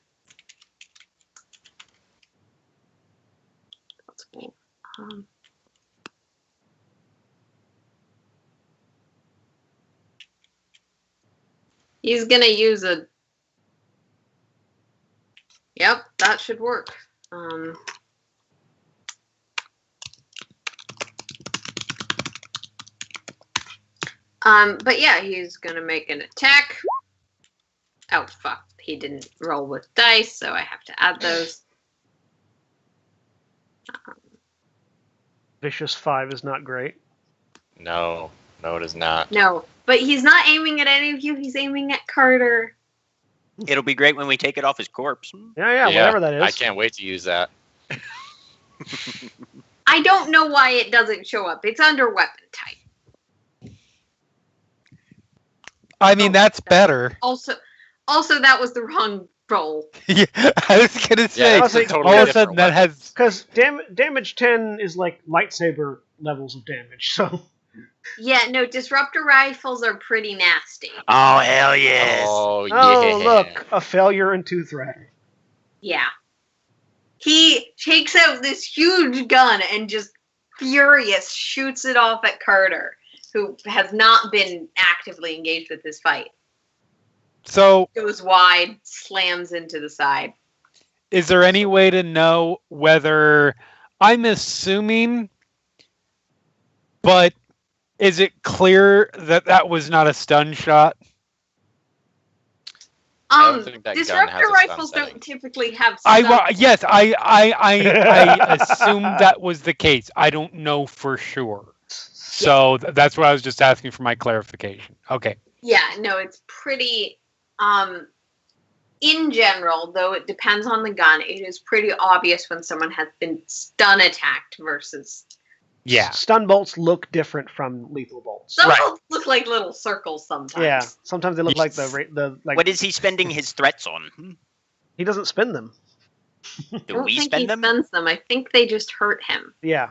He's gonna use a. Yep, that should work. But yeah, he's gonna make an attack. Oh fuck, he didn't roll with dice, so I have to add those. Vicious 5 is not great. No, it is not. No, but he's not aiming at any of you. He's aiming at Carter. It'll be great when we take it off his corpse. Yeah, whatever that is. I can't wait to use that. I don't know why it doesn't show up. It's under weapon type. I mean, that's better. Also, that was the wrong roll. Yeah, I was gonna say, that's a totally all of a different sudden that weapon. has. Because damage 10 is like lightsaber levels of damage, so... Yeah, no, disruptor rifles are pretty nasty. Oh, hell yes. Oh, yeah. Oh, look, a failure and 2 threat. Yeah. He takes out this huge gun and just furious shoots it off at Carter, who has not been actively engaged with this fight. So, Goes wide, slams into the side. is there any way to know whether I'm assuming, but is it clear that that was not a stun shot? I don't think that gun has Disruptor a stun rifles setting. don't typically have stun. Yes, I assumed that was the case. I don't know for sure. So that's what I was just asking for my clarification. Okay. Yeah, no, it's pretty. In general, though it depends on the gun, it is pretty obvious when someone has been stun attacked versus. Yeah. Stun bolts look different from lethal bolts. Some Right. bolts look like little circles sometimes. Yeah, sometimes they look like the like. What is he spending his threats on? He doesn't spin them. I Do don't we think spend he them? spends them. I think they just hurt him. Yeah,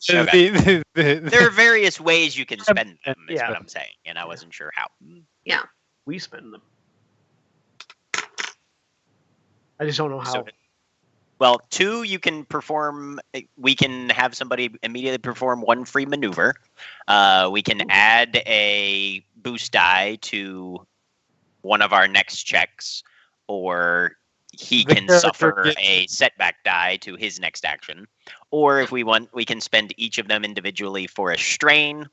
There are various ways you can spend them, is Yeah. what I'm saying, and I wasn't sure how. we spin them. I just don't know how. So Well, 2, you can perform. We can have somebody immediately perform 1 free maneuver. We can add a boost die to one of our next checks, or he The can character suffer gets- a setback die to his next action. Or if we want, we can spend each of them individually for a strain.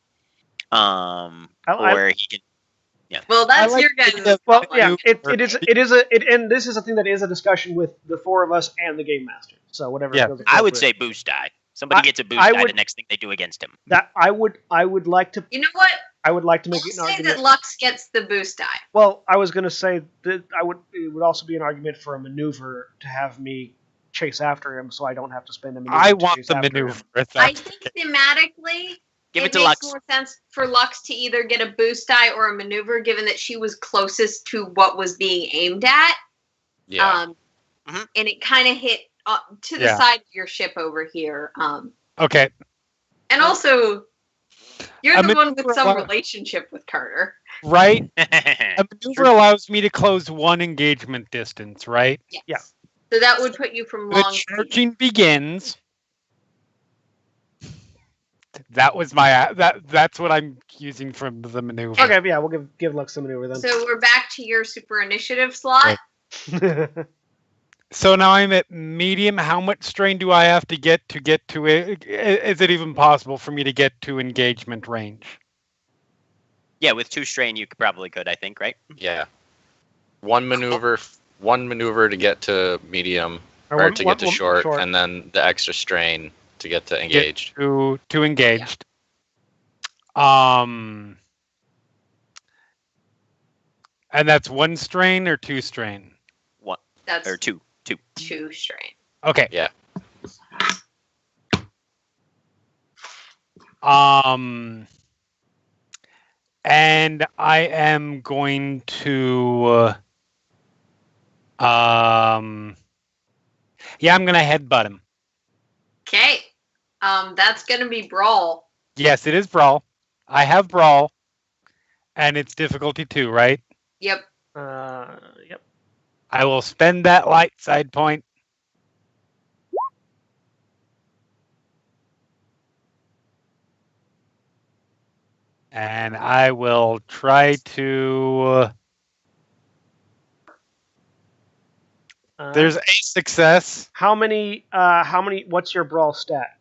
Or he can. Well, that's like your the guys'. idea of- Well, yeah, You- and this is a thing that is a discussion with the 4 of us and the game master. So whatever. Yeah. feels I would appropriate. say boost die. Somebody gets a boost I die would- the next thing they do against him. that I would like to You know what? make Let's an say argument. that Lux gets the boost die. Well, I was going to say that it would also be an argument for a maneuver to have me chase after him, so I don't have to spend a maneuver. I to want chase the after maneuver. him. If I that's- think thematically, Give it to makes Lux. more sense for Lux to either get a boost die or a maneuver, given that she was closest to what was being aimed at. Yeah. Mhm. And it kind of hit to the Yeah. side of your ship over here. Okay. And also, you're A the one with maneuver some allow- relationship with Carter. Right? A maneuver allows me to close 1 engagement distance, right? Yes. Yeah. So that would put you from The long. charging begins. That was my that's what I'm using from the maneuver. Okay, yeah, we'll give Lux the maneuver then. So we're back to your super initiative slot. Right. So now I'm at medium. How much strain do I have to get to it? Is it even possible for me to get to engagement range? Yeah, with 2 strain, you probably could. I think, right? Yeah. One maneuver to get to medium, or one- to one- get to one- short, and then the extra strain to get to engaged. To engaged. And that's 1 strain or 2 strain. That's Or 2. 2 strain. Okay. Yeah. And I am going to I'm gonna headbutt him. Okay. That's gonna be brawl. Yes, it is brawl. I have brawl. And it's difficulty 2, right? Yep. Yep. I will spend that light side point. And I will try to. There's a success. How many? What's your brawl stat?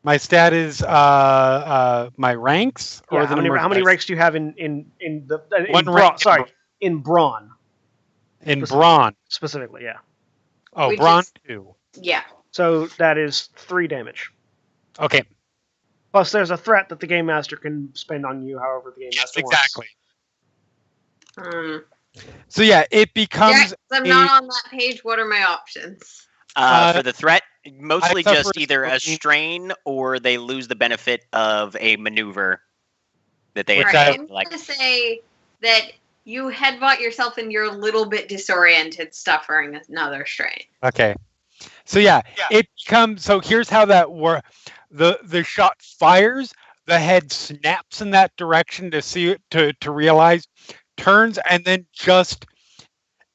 My stat is my ranks, or Yeah, the how many? number of How many dice? ranks do you have in the in One brawn? rank in Sorry, in brawn in brawn. specifically. Yeah. Oh, Which brawn is- 2. Yeah. So that is 3 damage. Okay. Plus, there's a threat that the game master can spend on you, however the game Yes, master wants. exactly. So yeah, it becomes. Yeah, 'cause I'm not on that page. What are my options? For the threat, mostly I just suffer either a strain. strain or they lose the benefit of a maneuver that they Which All had right, to I'm like. gonna say that you headbutt yourself and you're a little bit disoriented, suffering another strain. Okay. So yeah, it becomes. So here's how that works. The shot fires. The head snaps in that direction to see it to realize, turns, and then just.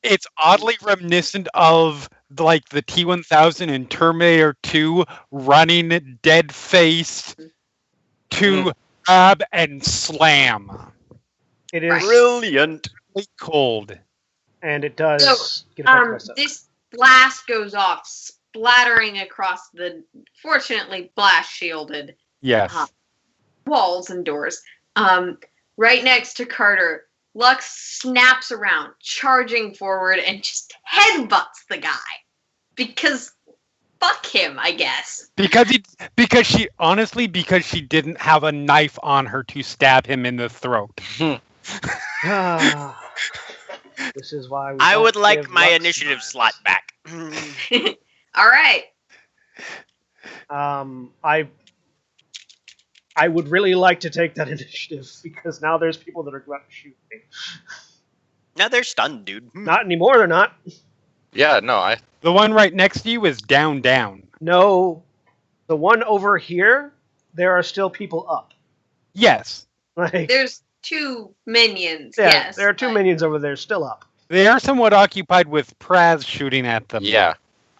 It's oddly reminiscent of like the T-1000 in Terminator 2, running dead faced to grab and slam. It is, Right. Brilliant. Really cold. and it does So, get affected by stuff. This blast goes off, splattering across the fortunately blast shielded Yes. walls and doors. Right next to Carter, Lux snaps around, charging forward, and just headbutts the guy. Because fuck him, I guess. Because she didn't have a knife on her to stab him in the throat. Ah. This is why we I don't would like give my Lux initiative knives. slot back. All right. I would really like to take that initiative because now there's people that are about to shoot me. Now they're stunned, dude. Not anymore, they're not. Yeah, no, The one right next to you is down. No. The one over here, there are still people up. Yes. Like, There's 2 minions. yeah, yes. there are 2 but- minions over there still up. They are somewhat occupied with Praz shooting at them. yeah.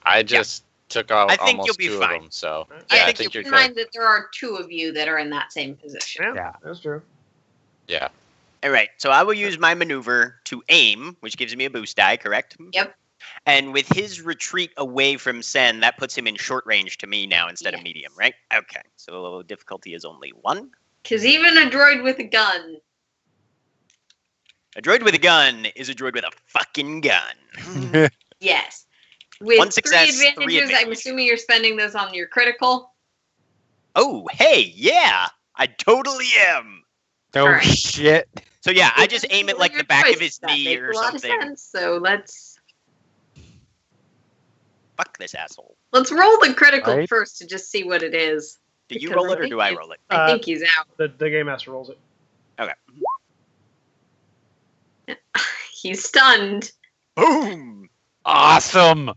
I just took out I think almost you'll be 2 fine. of them. So Yeah, I think keep you're in good. mind that there are 2 of you that are in that same position. Yeah, Yeah. that's true. Yeah. All right, so I will use my maneuver to aim, which gives me a boost die, correct? Yep. And with his retreat away from Sen, that puts him in short range to me now instead of Yes. medium, right? Okay, so difficulty is only 1. Because even a droid with a gun. A droid with a gun is a droid with a fucking gun. Yes. With 1 success, 3 3 advantages, I'm advantage. assuming you're spending those on your critical. Oh, hey, yeah, I totally am. Oh Alright. shit! So yeah, I just aim at like the back of his That knee makes or a lot something. of sense. So let's Fuck this asshole. roll the critical Right. first to just see what it is. Do you Because roll I it or think do I you- roll it? I think he's out. The game master rolls it. He's stunned. Boom! Awesome.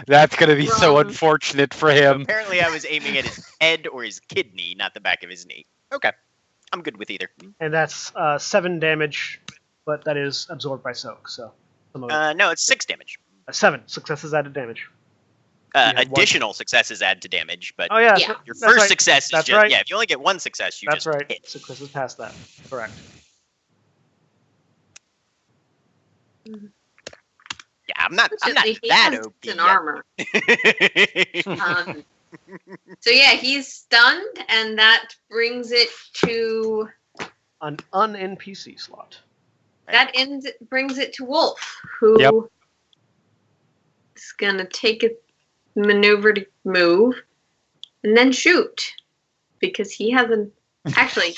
That's gonna be so Wrong. unfortunate for him. Apparently, I was aiming at his head or his kidney, not the back of his knee. Okay, I'm good with either. And that's 7 damage, but that is absorbed by soak. So some of it. No, it's 6 damage. 7 successes added damage. Yeah, one. Additional successes add to damage, but Oh yeah, Yeah. your that's first right. success is That's just right. yeah. If you only get 1 success, you That's just right. hit. Successes past that. Correct. Yeah, I'm not Fortunately, he that has OP in yet. armor. So yeah, he's stunned, and that brings it to An un-NPC slot. brings it to Wolf, who Yep. is gonna take a maneuver to move, and then shoot, because he hasn't. Actually,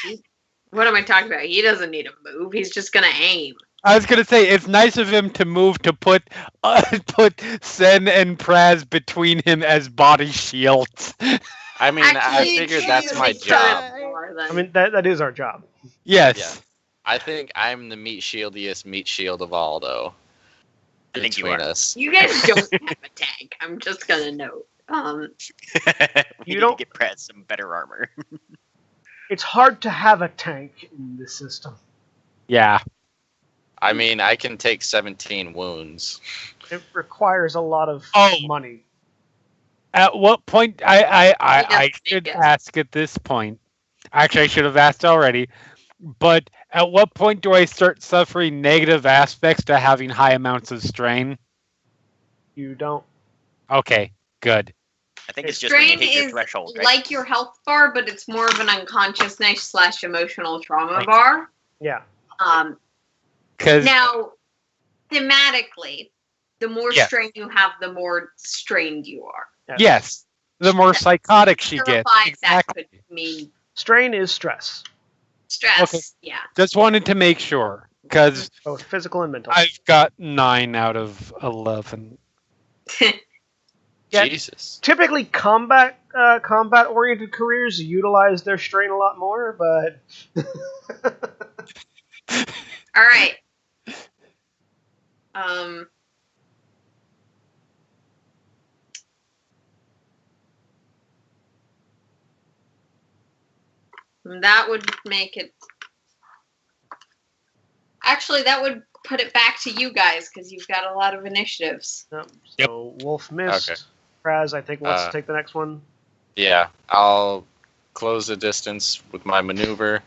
what am I talking about? He doesn't need to move. He's just gonna aim. I was gonna say it's nice of him to move to put Sen and Praz between him as body shields. I mean, I figured that's my job. I mean, that is our job. Yes. Yeah. I think I'm the meat shield of all, though. I think you between are. us. You guys don't have a tank. I'm just gonna note. We You need don't- to get Prez some better armor. It's hard to have a tank in this system. Yeah. I mean, I can take 17 wounds. It requires a lot of Oh. money. At what point I doesn't should make it. ask at this point. Actually, I should have asked already. But at what point do I start suffering negative aspects to having high amounts of strain? You don't. Okay, good. I think it's just when you Strain hit your is threshold, right? like your health bar, but it's more of an unconsciousness/emotional trauma bar. Yeah. Because Now, thematically, the more Yeah. strain you have, the more strained you are. yes, the more psychotic she gets. Terrifies that Exactly. could mean Strain is stress, stress. Okay. Yeah. Just wanted to make sure because both physical and mental. I've got 9 out of 11. Yeah. Jesus. Typically, combat-oriented careers utilize their strain a lot more, but All right. That would make it. Actually, that would put it back to you guys because you've got a lot of initiatives. so Wolf missed. Okay. Praz, I think, wants to take the next one. Yeah, I'll close the distance with my maneuver,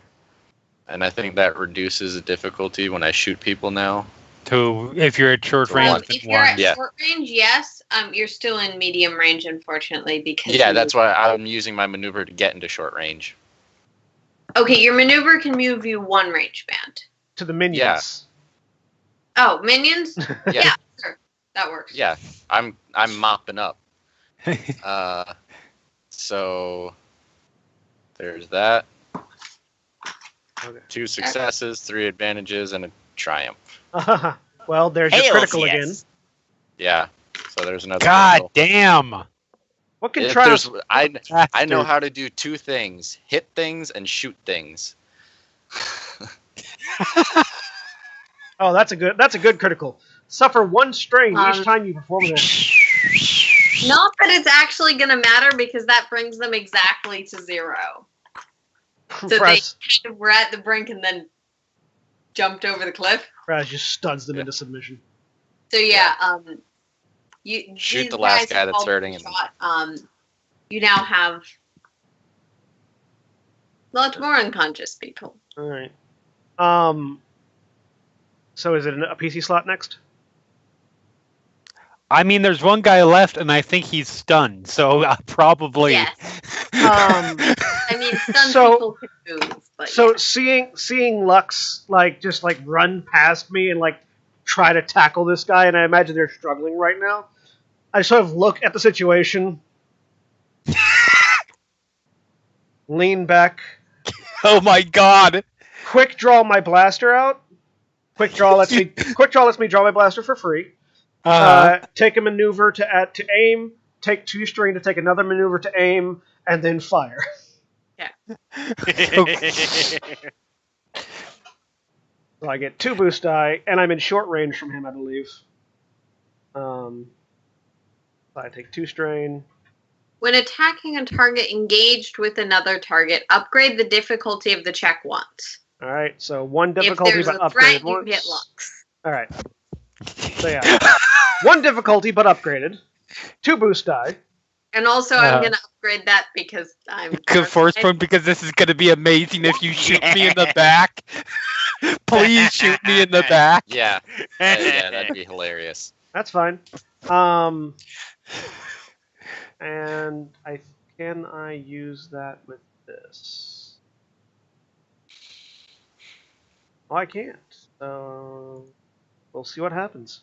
and I think that reduces the difficulty when I shoot people now. To if you're at short So range, one. then If you're at Yeah. short range, yes. You're still in medium range, unfortunately, because Yeah, you- that's why I'm using my maneuver to get into short range. Okay, your maneuver can move you one range band. To the minions. Oh, minions? Yeah, Sure. That works. yeah, I'm mopping up. So there's that. Okay. 2 successes, 3 advantages, and a triumph. Well, there's your Hails, critical yes. again. Yeah, so there's another. God critical. damn! What can If try there's- to... I know Bastard. how to do 2 things: hit things and shoot things. Oh, that's a good critical. Suffer 1 strain each time you perform an action. Not that it's actually going to matter because that brings them exactly to 0. So they Praz kind of were at the brink and then jumped over the cliff. just stuns them into submission. So yeah, Shoot these the last guys guy have that's all been hurting and- shot. You now have lots more unconscious people. All right. So is it a PC slot next? I mean, there's one guy left, and I think he's stunned. So probably. Yes. I mean, some So- people can move, but So yeah. seeing Lux just run past me and try to tackle this guy, and I imagine they're struggling right now. I sort of look at the situation, lean back, Oh my god! quick draw my blaster out. Quick draw lets me draw my blaster for free. Take a maneuver to aim. Take 2 strain to take another maneuver to aim, and then fire. So I get 2 boost die, and I'm in short range from him, I believe. So I take 2 strain. When attacking a target engaged with another target, upgrade the difficulty of the check once. All right, so 1 If difficulty, there's but a upgraded threat, you once. hit Lux. All right. So yeah, 1 difficulty, but upgraded. 2 boost die. And also, I'm going to upgrade that because I'm... Good force point, because this is going to be amazing if you shoot me in the back. Please shoot me in the back. Yeah. Yeah, that'd be hilarious. That's fine. And can I use that with this? Oh, I can't. So we'll see what happens.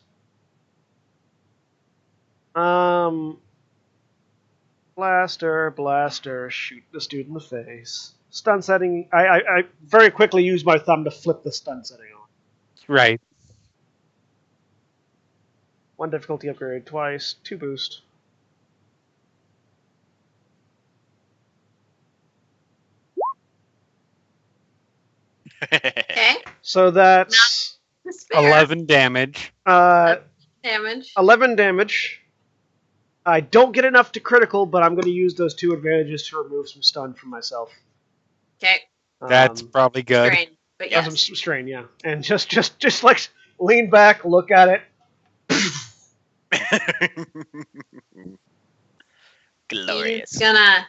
Blaster, shoot this dude in the face. Stun setting. I very quickly use my thumb to flip the stun setting on. Right. 1 difficulty upgrade twice, 2 boost. Okay. So that's Despair. 11 damage. damage. 11 damage. I don't get enough to critical, but I'm going to use those 2 advantages to remove some stun from myself. Okay. That's probably good. Strain. But That's yes. some strain, yeah. And just lean back, look at it. Glorious. He's gonna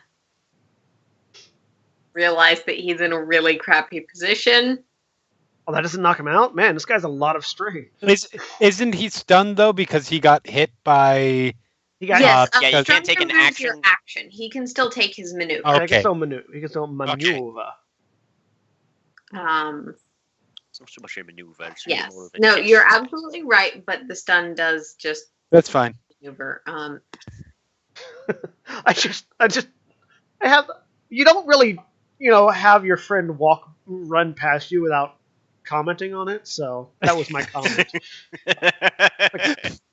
realize that he's in a really crappy position. Oh, that doesn't knock him out? Man, this guy's a lot of strain. Isn't he stunned, though, because he got hit by... He got Yes, yeah, you stun can't take an removes your action. action. He can still take his maneuver. He Okay. can still maneuver. So much a maneuver. It's Yes. more of a No, test. you're absolutely right, but the stun does just That's fine. maneuver. I have. You don't really, have your friend run past you without commenting on it. So that was my comment.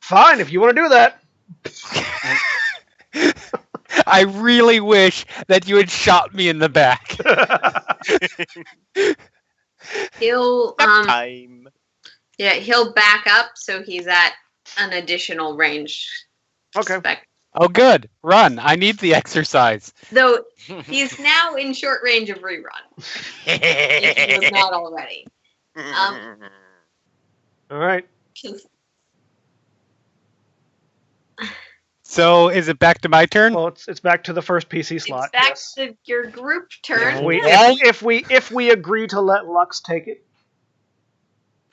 Fine, if you want to do that. I really wish that you had shot me in the back. He'll Time. he'll back up so he's at an additional range. Okay. Oh, good. Run. I need the exercise. Though he's now in short range of rerun. If he was not already. All right. 'Cause So, is it back to my turn? Well, it's back to the first PC slot. it's back Yes. to your group turn. If we agree to let Lux take it.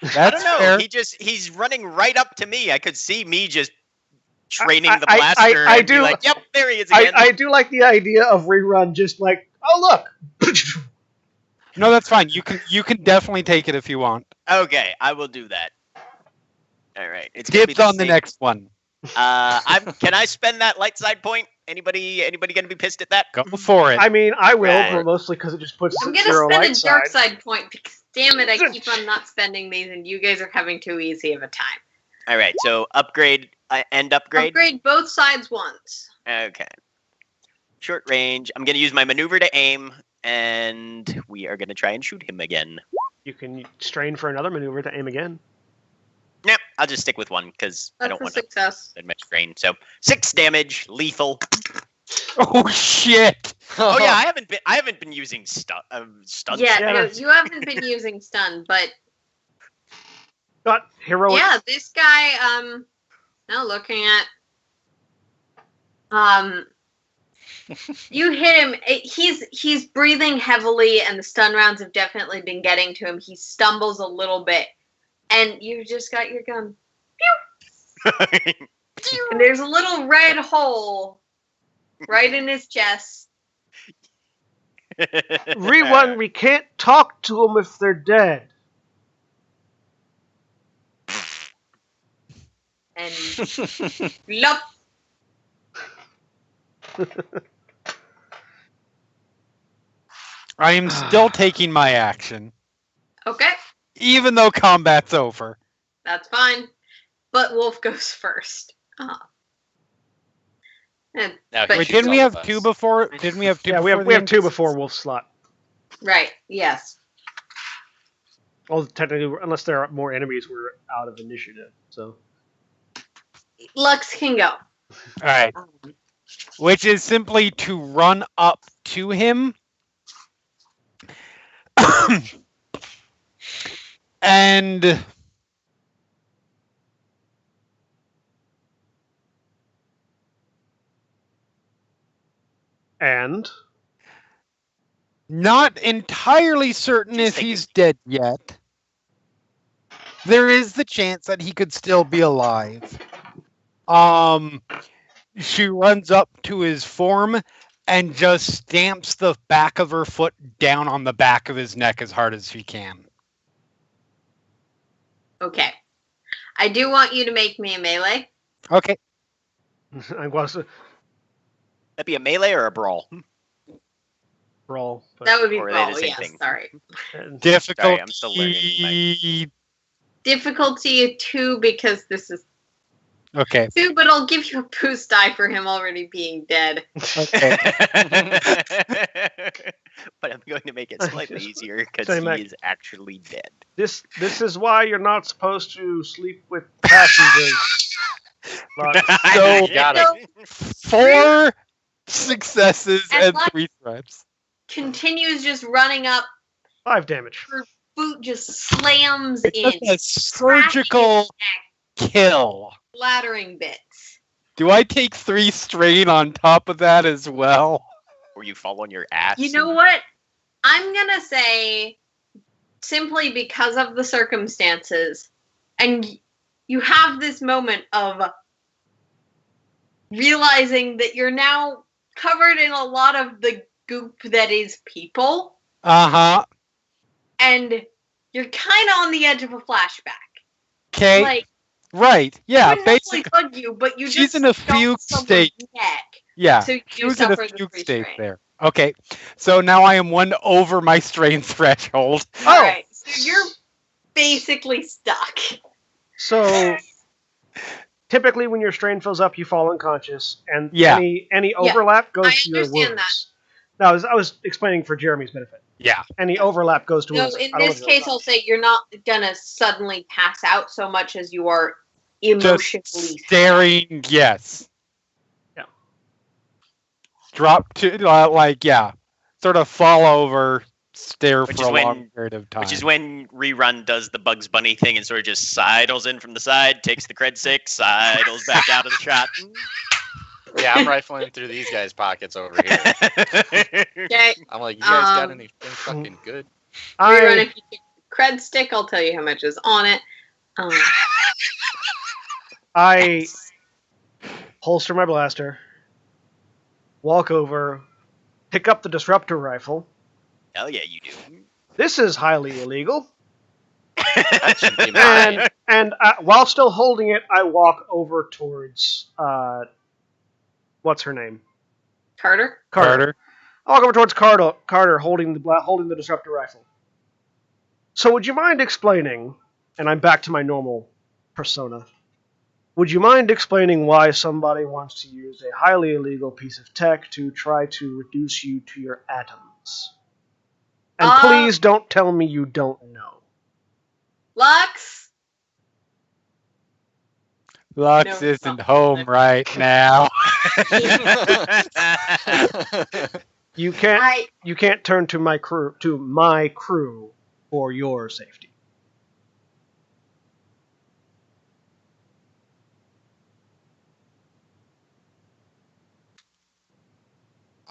That's I don't know. fair. He's running right up to me. I could see me just training the I blaster. and be do- like, yep, there he is again. I do like the idea of rerun, just oh look. No, that's fine. You can definitely take it if you want. Okay, I will do that. All right. It's gonna be Dibs on the same- next one. Can I spend that light side point? Anybody gonna be pissed at that? Go for it. I mean, I will, Right. but mostly because it just puts I'm gonna 0 spend light a dark side. side point because damn it, I keep on not spending these and you guys are having too easy of a time. All right. So upgrade and upgrade. Upgrade both sides once. Okay. Short range. I'm gonna use my maneuver to aim, and we are gonna try and shoot him again. You can strain for another maneuver to aim again. Nope. I'll just stick with one because I That's don't a want to success. spend much strain. So 6 damage, lethal. Oh shit! Oh yeah, I haven't been using stun. Yeah, Yeah, no, that's- you haven't been using stun, but Got heroic. yeah, this guy, now looking at You hit him. He's breathing heavily, and the stun rounds have definitely been getting to him. He stumbles a little bit, and you just got your gun. Pew! And there's a little red hole right in his chest. Rerun, we can't talk to them if they're dead. And flop. I am still taking my action, Okay, even though combat's over. that's fine. But Wolf goes first. And- Now, But Wait, shoots didn't we all have of two us. before? Didn't we have two? Yeah, we before have the two end? before Wolf's slot. right, yes. Well, technically, unless there are more enemies, we're out of initiative. So Lux can go. All right. Which is simply to run up to him and not entirely certain Just if thinking. he's dead yet. There is the chance that he could still be alive. She runs up to his form and just stamps the back of her foot down on the back of his neck as hard as she can. Okay. I do want you to make me a melee. Okay. I was That'd be a melee or a brawl? brawl. But, That would be Or are they the brawl, same yes, thing? sorry. and- Difficulty. I'm still learning Difficulty 2 because this is Okay. 2, but I'll give you a boost die for him already being dead. Okay. But I'm going to make it slightly easier because Same he act. is actually dead. This is why you're not supposed to sleep with passengers. Lux. So- Got it. 4 successes And and Lux- 3 threats. Continues just running up. 5 damage. Her boot just slams It's in, just a surgical kill. splattering bits. Do I take 3 strain on top of that as well? Or you fall on your ass. You know what? I'm going to say, simply because of the circumstances, and you have this moment of realizing that you're now covered in a lot of the goop that is people, Uh-huh. and you're kind of on the edge of a flashback. Okay. Like, Right. Yeah, wouldn't actually basically. hug you, but you she's just in a stomped fugue someone's state. neck, Yeah. so She you was in a suffer the fugue 3 state strain. there. Okay. So now I am 1 over my strain threshold. Oh! Alright, so you're basically stuck. So typically, when your strain fills up, you fall unconscious, and Yeah. any overlap goes I to your understand wounds. Now, I was explaining for Jeremy's benefit. Yeah. Any overlap goes to No, wounds. in I don't this know if case, I'll say you're not gonna suddenly pass out so much as you are emotionally. Just staring, yes. Yeah. Drop to, yeah. Sort of fall over, stare Which for is a when- long period of time. Which is when Rerun does the Bugs Bunny thing and sort of just sidles in from the side, takes the cred 6, sidles back out of the shot. Yeah, I'm rifling through these guys' pockets over here. Okay, I'm like, you guys got Um, anything fucking good? rerun I if you get the cred stick. I'll tell you how much is on it. I holster my blaster, walk over, pick up the disruptor rifle. Hell yeah, you do. This is highly illegal. That should be mine. And while still holding it, I walk over towards what's her name? Carter. Carter. I walk over towards Carter holding the disruptor rifle. So would you mind explaining? And I'm back to my normal persona. Would you mind explaining why somebody wants to use a highly illegal piece of tech to try to reduce you to your atoms? And please don't tell me you don't know. Lux. Lux No, isn't not- home right now. You can't I you can't turn to my crew for your safety.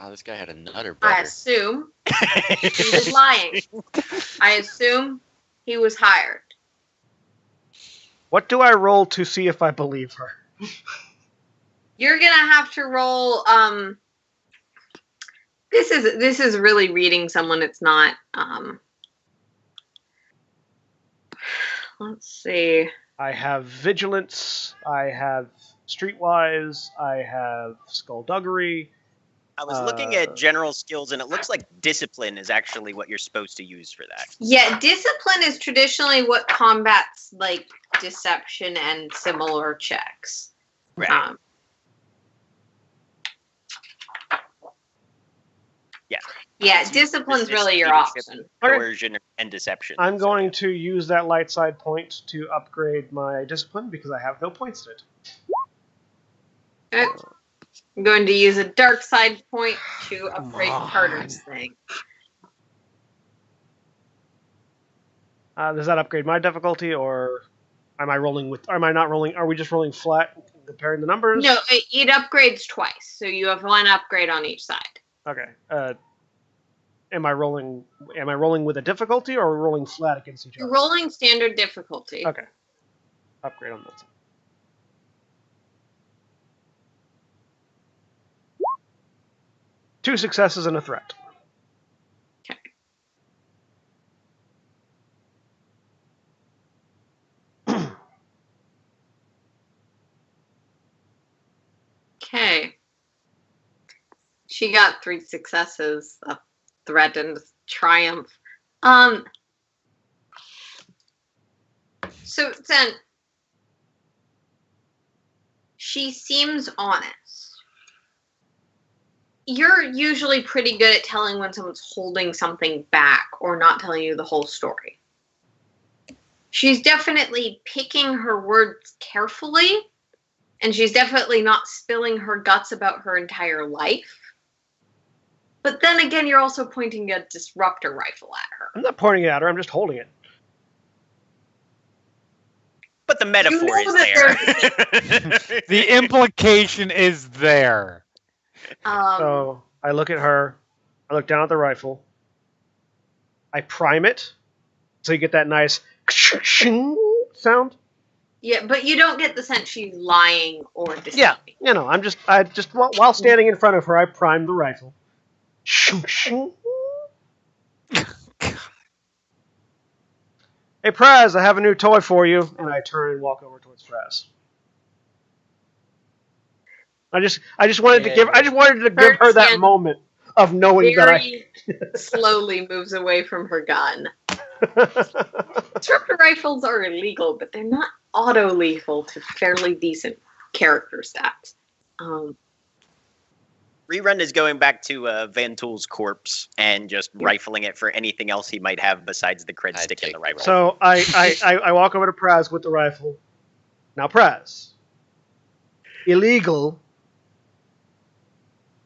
Oh, this guy had a nutter I butter. assume he was lying. I assume he was hired. What do I roll to see if I believe her? You're gonna have to roll. This is really reading someone. It's not. Let's see. I have vigilance. I have streetwise. I have skullduggery. I was looking at general skills, and it looks like discipline is actually what you're supposed to use for that. Yeah, discipline is traditionally what combats like deception and similar checks. Right. Yeah. Yeah, It's discipline's resist, really your leadership, option. Coercion and deception. I'm So, going yeah. to use that light side point to upgrade my discipline because I have no points in it. Okay. I'm going to use a dark side point to upgrade Carter's thing. Does that upgrade my difficulty, or am I rolling with? Am I not rolling? Are we just rolling flat, comparing the numbers? No, it upgrades twice, so you have one upgrade on each side. Okay. Am I rolling? Am I rolling with a difficulty, or are we rolling flat against each You're other? rolling standard difficulty. Okay. Upgrade on that side. Two successes and a threat. Okay. Okay. She got 3 successes, a threat and a triumph. So then, she seems honest. You're usually pretty good at telling when someone's holding something back or not telling you the whole story. She's definitely picking her words carefully, and she's definitely not spilling her guts about her entire life. But then again, you're also pointing a disruptor rifle at her. I'm not pointing it at her. I'm just holding it. But the metaphor know is that there. The implication is there. So I look at her. I look down at the rifle. I prime it, so you get that nice sound. Yeah, but you don't get the sense she's lying or deceiving. Yeah, you know, I just while standing in front of her, I primed the rifle. Hey, Praz, I have a new toy for you, and I turn and walk over towards Praz. I just wanted to give her that hand moment of knowing Very slowly moves away from her gun. Disruptor rifles are illegal, but they're not auto-lethal to fairly decent character stats. Rerun is going back to Van Tool's corpse and just rifling it for anything else he might have besides the cred stick and the rifle. So I walk over to Praz with the rifle. Now, Praz, illegal.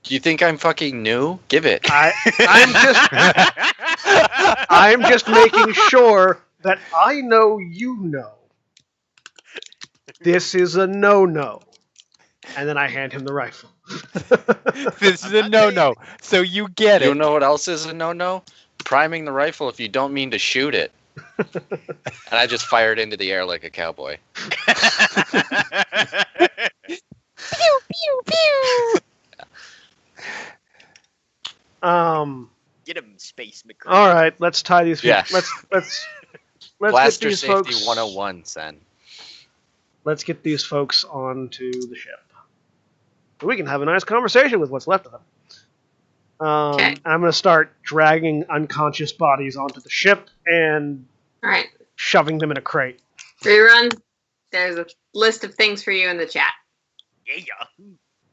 Do you think I'm fucking new? Give it. I'm just making sure that I know you know. This is a no-no. And then I hand him the rifle. This is a no-no, so you get it. You know what else is a no-no? Priming the rifle if you don't mean to shoot it. And I just fired into the air like a cowboy. Pew, pew, pew. Get him, Space McCree. All right, let's tie these. Yeah. Let's Blaster get these safety folks. 101, son. Let's get these folks onto the ship. We can have a nice conversation with what's left of them. Okay. I'm going to start dragging unconscious bodies onto the ship and All right. shoving them in a crate. Rerun, there's a list of things for you in the chat. Yeah.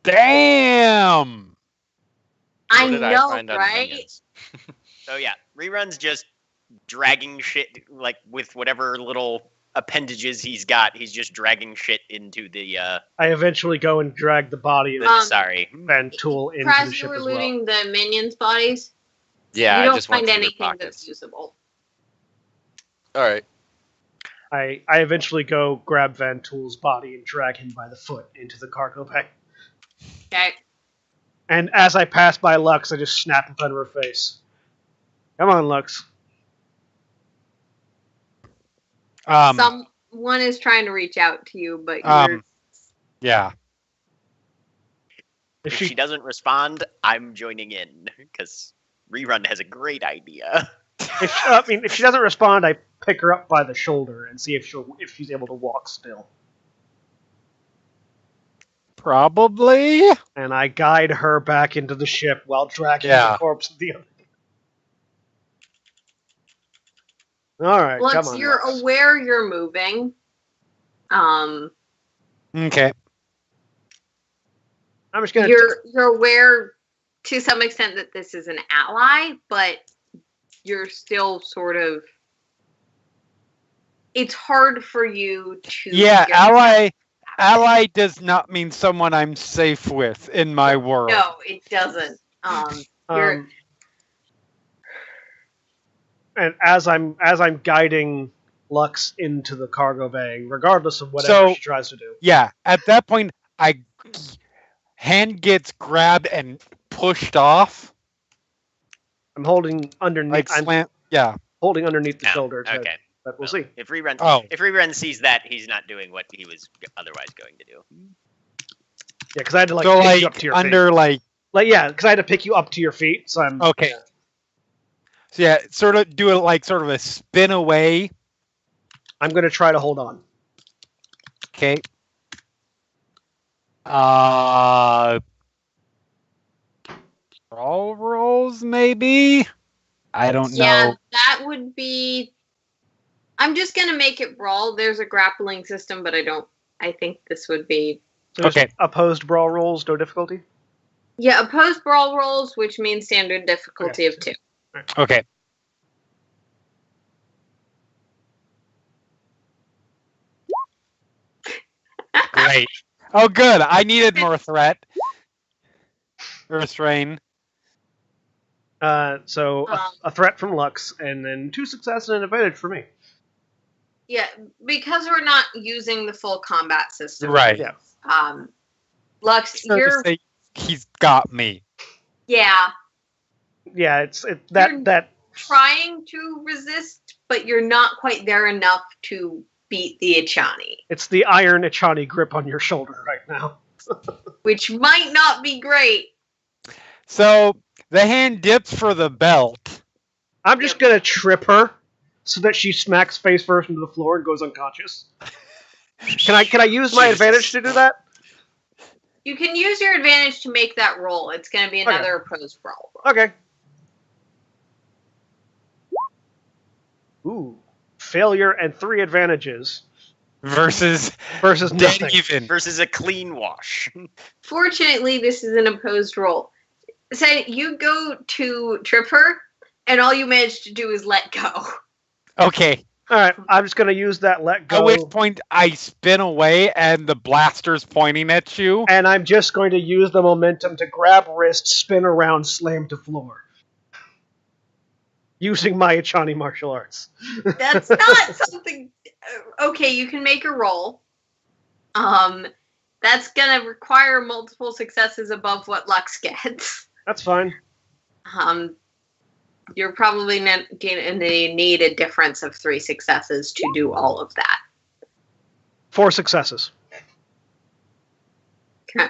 Damn. I What did know, find on right? Minions? So yeah, Rerun's just dragging shit like with whatever little appendages he's got. He's just dragging shit into the I eventually go and drag the body of sorry. Van Tool into the Praz, you ship were as well. looting the minions' bodies. Yeah, you I don't just went find through their anything pockets. that's usable. All right. I eventually go grab Van Tool's body and drag him by the foot into the cargo bay. Okay. And as I pass by Lux, I just snap in front of her face. Come on, Lux. Someone is trying to reach out to you, but you're... Yeah. If she doesn't respond, I'm joining in because Rerun has a great idea. If she doesn't respond, I pick her up by the shoulder and see if she's able to walk still. Probably. And I guide her back into the ship while dragging the corpse of the other. All right, Lux, come on. You're Lux. aware you're moving. Okay. I'm just gonna. You're aware to some extent that this is an ally, but you're still sort of. It's hard for you to. Yeah, ally does not mean someone I'm safe with in my world. No, it doesn't. And as I'm guiding Lux into the cargo bay, regardless of whatever she tries to do. Yeah, at that point, hand gets grabbed and pushed off. I'm holding underneath. Holding underneath the shoulder. Okay. But we'll see. If Rerun sees that, he's not doing what he was otherwise going to do. Yeah, because I had to pick you up to your feet. Because I had to pick you up to your feet. So I'm okay. So yeah, sort of do it sort of a spin away. I'm going to try to hold on. Okay. Brawl rolls, maybe? I don't know. Yeah, that would be... I'm just going to make it brawl. There's a grappling system, but I think this would be... So okay. Opposed brawl rolls, no difficulty? Yeah, opposed brawl rolls, which means standard difficulty of 2. Okay. Great. Oh, good. I needed more threat. Restrain. So a threat from Lux, and then 2 successes and an advantage for me. Yeah, because we're not using the full combat system. Right. Yeah. Lux, he's got me. Yeah. Yeah, that trying to resist, but you're not quite there enough to beat the Echani. It's the iron Echani grip on your shoulder right now. Which might not be great. So the hand dips for the belt. I'm just gonna trip her so that she smacks face first into the floor and goes unconscious. Can I use my advantage to do that? You can use your advantage to make that roll. It's going to be another opposed brawl roll. Okay. Ooh. Failure and 3 advantages. Versus nothing. Even. Versus a clean wash. Fortunately, this is an opposed roll. So you go to trip her, and all you manage to do is let go. Okay. All right, I'm just going to use that let go. At which point I spin away and the blaster's pointing at you. And I'm just going to use the momentum to grab wrist, spin around, slam to floor. Using my Echani martial arts. That's not something... Okay, you can make a roll. That's going to require multiple successes above what Lux gets. That's fine. You're probably going to need a difference of 3 successes to do all of that. 4 successes. Okay.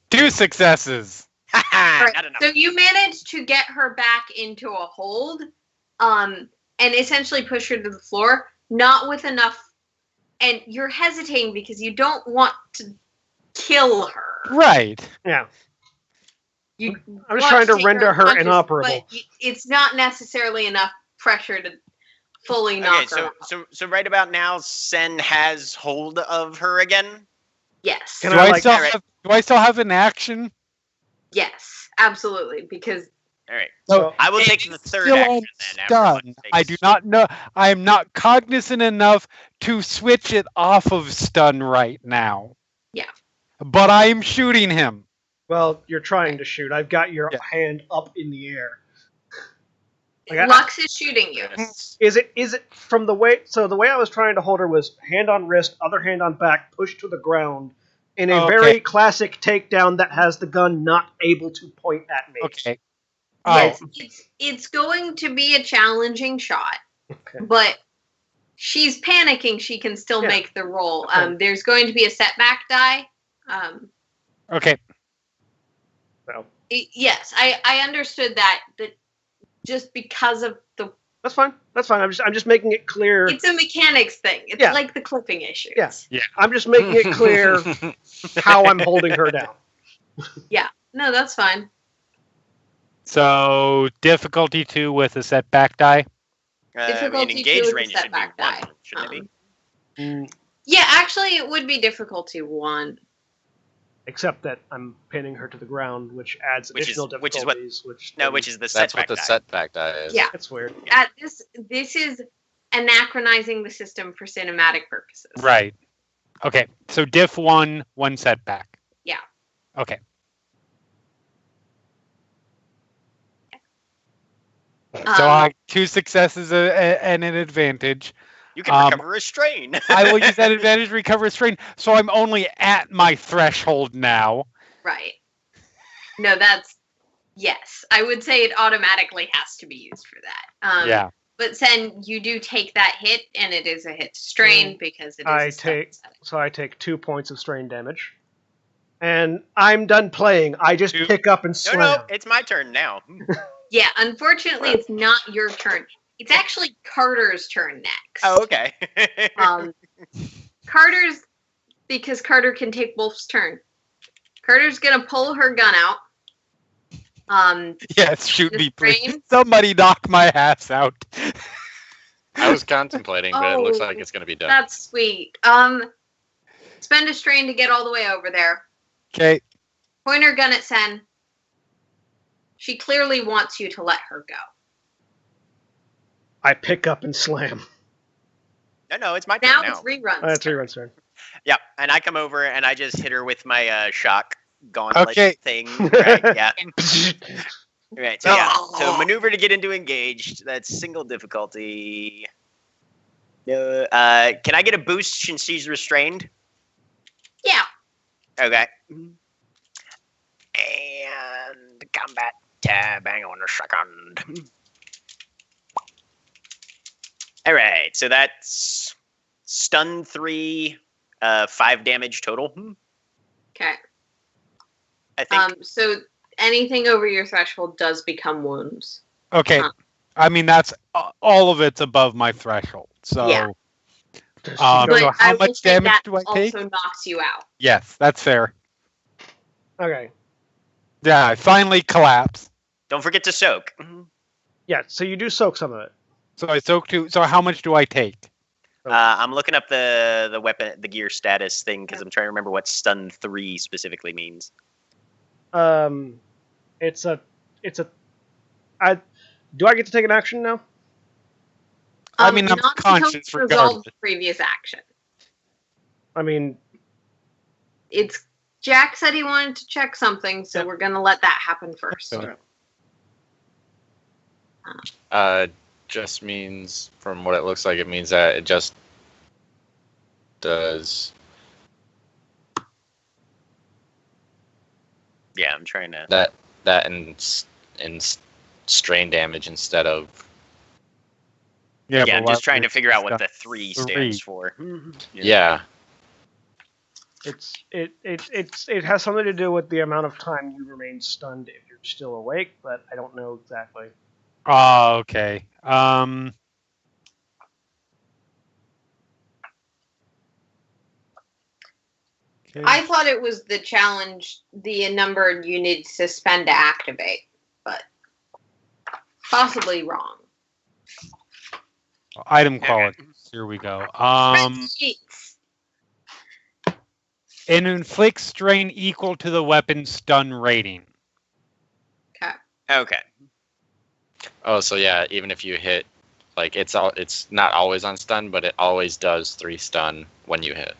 2 successes. Right. So you managed to get her back into a hold, and essentially push her to the floor, not with enough, and you're hesitating because you don't want to kill her. Right. Yeah. I'm just trying to render her inoperable. But it's not necessarily enough pressure to fully knock her out. So right about now, Sen has hold of her again? Yes. Do I still have an action? Yes, absolutely, because... All right. So I will take the third still action then. Stun. I do not know. I am not cognizant enough to switch it off of stun right now. Yeah. But I am shooting him. Well, you're trying to shoot. I've got your hand up in the air. Lux is shooting you. Is it from the way... So the way I was trying to hold her was hand on wrist, other hand on back, push to the ground, in a very classic takedown that has the gun not able to point at me. Okay. Yes, it's going to be a challenging shot, but she's panicking. She can still make the roll. There's going to be a setback die. Okay. Well, yes, I understood that just because of the. That's fine. I'm just making it clear. It's a mechanics thing. It's like the clipping issue. Yeah. I'm just making it clear how I'm holding her down. Yeah. No, that's fine. So difficulty 2 with a setback die. Difficulty engaged 2 with range a setback die. Shouldn't it be? Yeah, actually, it would be difficulty 1. Except that I'm pinning her to the ground, which adds additional difficulties. Which is the That's setback what the die. setback die is. Yeah. That's weird. This is anachronizing the system for cinematic purposes. Right. Okay. So diff 1 setback. Yeah. Okay. So I 2 successes and an advantage. You can recover a strain. I will use that advantage to recover a strain. So I'm only at my threshold now. Right. No, yes. I would say it automatically has to be used for that. Yeah. But Sen, you do take that hit, and it is a hit strain because it is I take 2 points of strain damage. And I'm done playing. I just pick up and slam. No, it's my turn now. Yeah, unfortunately, it's not your turn. It's actually Carter's turn next. Oh, okay. Because Carter can take Wolf's turn. Carter's gonna pull her gun out. Yes, shoot me, please. strain? Somebody knock my ass out. I was contemplating, but it looks like it's going to be done. That's sweet. Spend a strain to get all the way over there. Okay. Point her gun at Sen. She clearly wants you to let her go. I pick up and slam. No, it's my turn Now now. it's reruns. That's reruns turn. Yeah, and I come over and I just hit her with my shock gauntlet thing. Right, yeah. Right, so so maneuver to get into engaged. That's single difficulty. Can I get a boost since she's restrained? Yeah. Okay. And combat tab. Hang on a second. All right, so that's stun 3, 5 damage total. Okay. I think. So anything over your threshold does become wounds. Okay. I mean, that's all of it's above my threshold. So, Yeah. so But how will much say damage that do I take? Also knocks you out. Yes, that's fair. Okay. Yeah, I finally collapse. Don't forget to soak. Yeah, so you do soak some of it. So I soak 2. So how much do I take? I'm looking up the weapon, the gear status thing because I'm trying to remember what stun 3 specifically means. It's a. Do I get to take an action now? I mean, I'm not conscious until it's resolved regardless. the previous action. I mean, It's Jack said he wanted to check something, so we're gonna let that happen first. Just means, from what it looks like, it means that it just does. Yeah, I'm trying to. That and strain damage instead of. Yeah, but I'm why just trying to would figure out what stuff the 3 3? stands for. Yeah. it has something to do with the amount of time you remain stunned if you're still awake, but I don't know exactly. Oh, okay. Okay. I thought it was the challenge, the number you need to spend to activate, but possibly wrong. Item quality. Here we go. Spreadsheets. An inflict strain equal to the weapon's stun rating. Okay. Oh, so yeah, even if you hit, like it's not always on stun, but it always does 3 stun when you hit.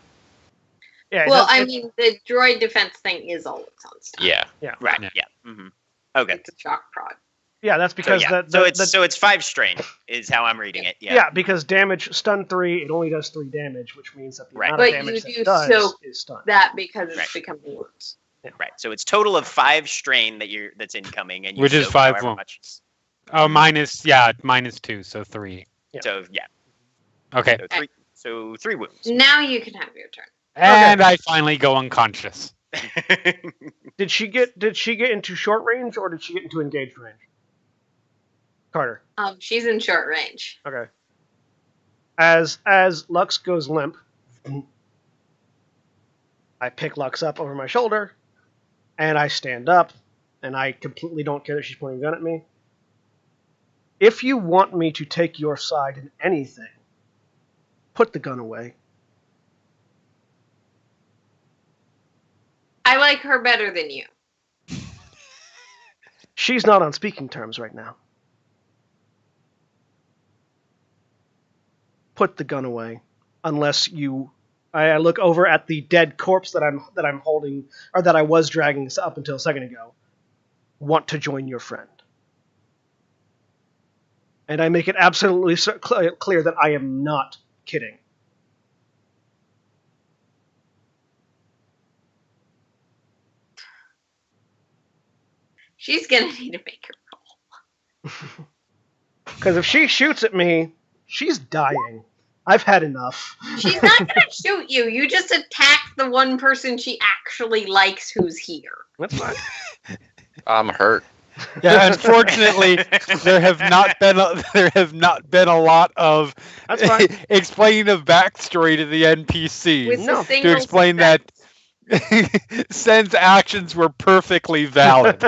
Yeah. Well, I mean, the droid defense thing is always on stuff. Yeah. Right. Yeah. Okay. It's a shock prod. Yeah, that's because so it's 5 strain is how I'm reading it. Yeah. Yeah, because damage stun 3, it only does 3 damage, which means that the amount of But damage you that do it does so is stun. that because it's Right. becoming wounds. Right. So it's total of 5 strain that's incoming, and you Which is soak 5 however wounds. much. Oh, -2, so 3. Yeah. So yeah. Okay. So 3 wounds. Now you can have your turn. And I finally go unconscious. Did she get into short range or did she get into engaged range? Carter. She's in short range. Okay. As Lux goes limp, I pick Lux up over my shoulder, and I stand up, and I completely don't care that she's pointing a gun at me. If you want me to take your side in anything, put the gun away. I like her better than you. She's not on speaking terms right now. Put the gun away, unless you. I look over at the dead corpse that I'm holding, or that I was dragging up until a second ago. Want to join your friend, and I make it absolutely clear that I am not kidding. She's gonna need to make her roll. Because if she shoots at me, she's dying. I've had enough. She's not gonna shoot you. You just attacked the one person she actually likes who's here. That's fine. I'm hurt. Yeah, unfortunately, there have not been a lot of That's fine. explaining the backstory to the NPCs With No. a single to explain success. that Sen's actions were perfectly valid.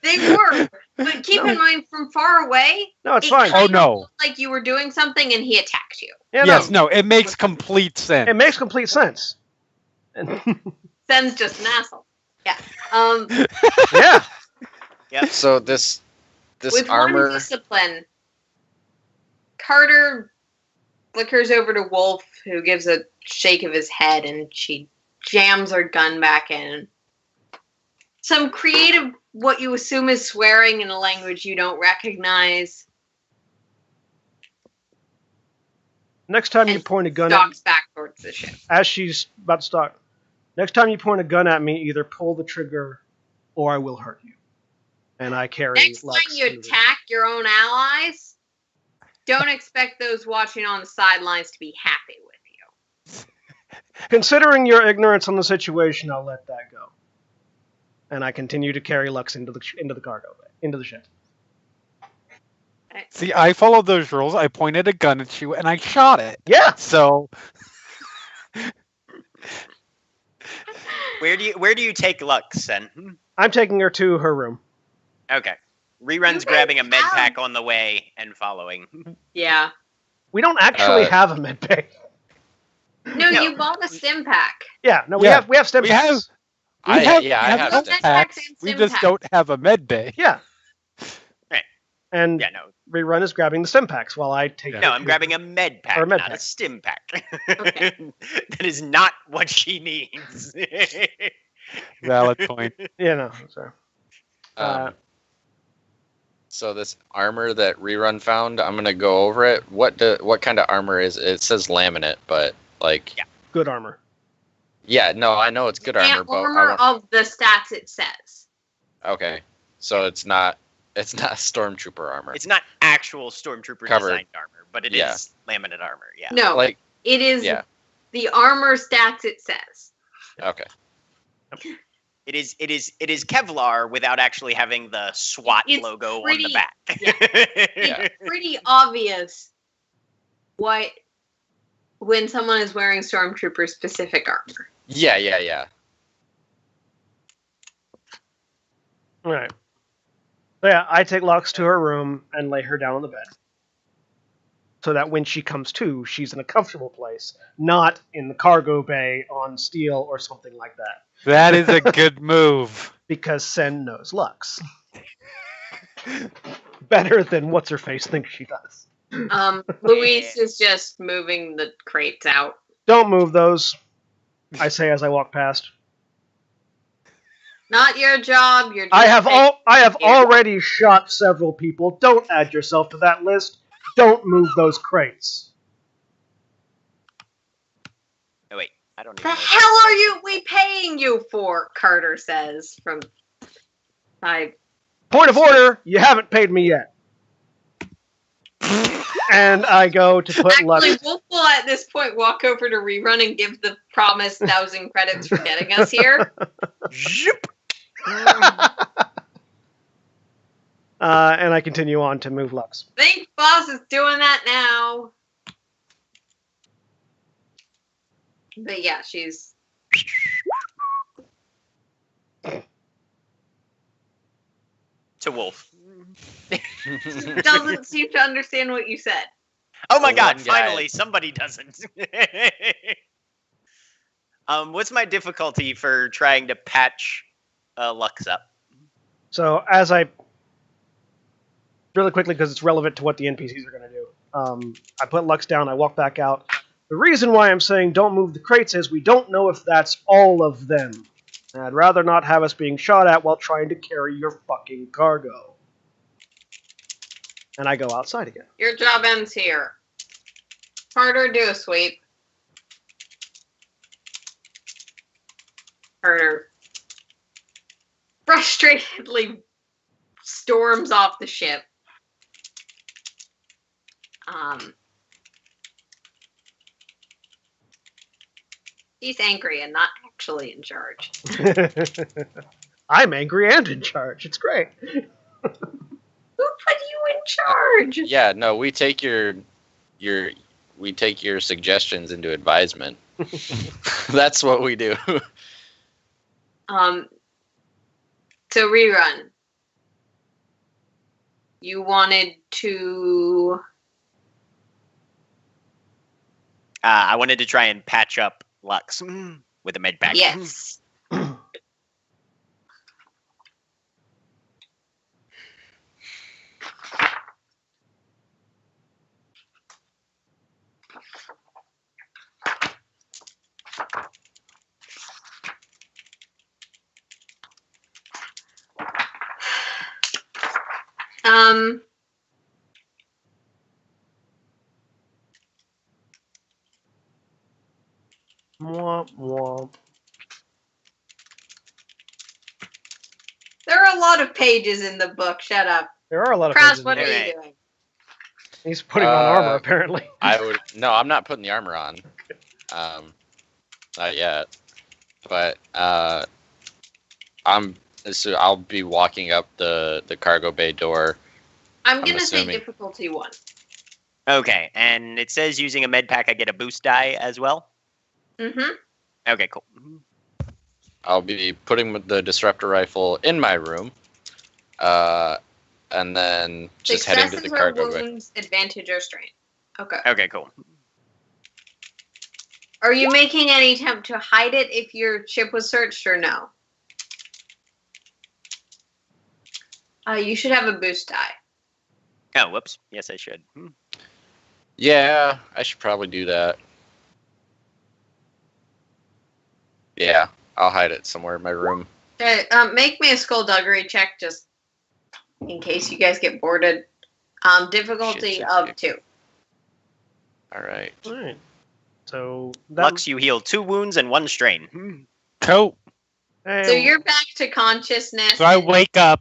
They were, but keep No. in mind, from far away, No, it's it fine. Oh kinda no! looked like you were doing something and he attacked you. Yeah, Yes, no, it makes complete sense. It makes complete sense. And Sen's just an asshole. Yeah. yeah. So this With armor. one discipline, Carter flickers over to Wolf, who gives a shake of his head, and she jams her gun back in. Some creative, what you assume is swearing in a language you don't recognize, Next time you and point a gun at stalks back towards the ship. as she's about to start. Next time you point a gun at me, either pull the trigger or I will hurt you. And I carry Next Lux time you into the- attack your own allies, don't expect those watching on the sidelines to be happy with you. Considering your ignorance on the situation, I'll let that go. And I continue to carry Lux into the cargo bay, into the ship. See, I followed those rules. I pointed a gun at you and I shot it. Yeah. So Where do you take Lux, Sen? I'm taking her to her room. Okay. You Rerun's guys grabbing a med have- pack on the way and following. Yeah. We don't actually Uh, have a med bay. No, No. you bought a stim pack. Yeah, no, we Yeah. have stem we packs. have I have have Med stim packs packs. and We stim just packs. don't have a med bay. Yeah. Right. And Yeah, no. Rerun is grabbing the stem packs while I take. Yeah. No, I'm grabbing a med pack, Or a med not a pack. stim pack. Okay. That is not what she needs. Valid point. Yeah, no. Sorry. So this armor that Rerun found, I'm gonna go over it. What kind of armor is it? It says laminate, but like Good armor. yeah, no, I know it's good armor, And but I armor want, of the stats it says. okay, so it's not stormtrooper armor. It's not actual Stormtrooper Covered. designed armor, but it is Yeah. laminate armor. Yeah. No, like it is yeah, the armor stats it says. okay, It is Kevlar without actually having the SWAT It's logo on pretty- the back. Yeah. It's pretty obvious when someone is wearing stormtrooper specific armor. yeah. All right. So yeah, I take Lux to her room and lay her down on the bed. So that when she comes to, she's in a comfortable place, not in the cargo bay on steel or something like that. That is a good move. Because Sen knows Lux. Better than what's-her-face thinks she does. Luis is just moving the crates out. Don't move those, I say as I walk past. Not your job. You're just I have here. already shot several people. Don't add yourself to that list. Don't move those crates. Oh wait, I don't even The know. hell are we paying you for? Carter says from 5. Point of order, you haven't paid me yet. And I go to put Actually, Lux. Wolf will at this point walk over to Rerun and give the promised 1,000 credits for getting us here. Zip. And I continue on to move Lux. Think Boss is doing that now. But yeah, she's... To Wolf. doesn't seem to understand what you said. Oh my The god, one guy. finally, somebody doesn't. What's my difficulty for trying to patch Lux up? So as I really quickly, because it's relevant to what the NPCs are going to do, I put Lux down. I walk back out. The reason why I'm saying don't move the crates is we don't know if that's all of them. And I'd rather not have us being shot at while trying to carry your fucking cargo. And I go outside again. Your job ends here. Carter, do a sweep. Carter frustratedly storms off the ship. He's angry and not actually in charge. I'm angry and in charge. It's great. Who put you in charge? Yeah, no, we take your suggestions into advisement. That's what we do. So Rerun. You wanted to... I wanted to try and patch up Lux with a med pack. Yes. Womp womp. There are a lot of pages in the book. Shut up. There are a lot of Kraz, pages. what in are there. you doing? He's putting on armor, apparently. No, I'm not putting the armor on. Not yet. But I'll be walking up the cargo bay door. I'm gonna say assuming. difficulty 1. Okay, and it says using a med pack I get a boost die as well? Mm-hmm. Okay, cool. I'll be putting the disruptor rifle in my room. And then just heading to the Successes or cargo bay. wounds, advantage or strain. Okay. Okay, cool. Are you making any attempt to hide it if your ship was searched or no? You should have a boost die. Oh, whoops. Yes, I should. Yeah, I should probably do that. Yeah, I'll hide it somewhere in my room. Okay, make me a skullduggery check just in case you guys get boarded. Difficulty Shit. of 2. All right. Alright. So that, Lux, you heal 2 wounds and 1 strain. Cool. hey, So you're back to consciousness. So I and wake up.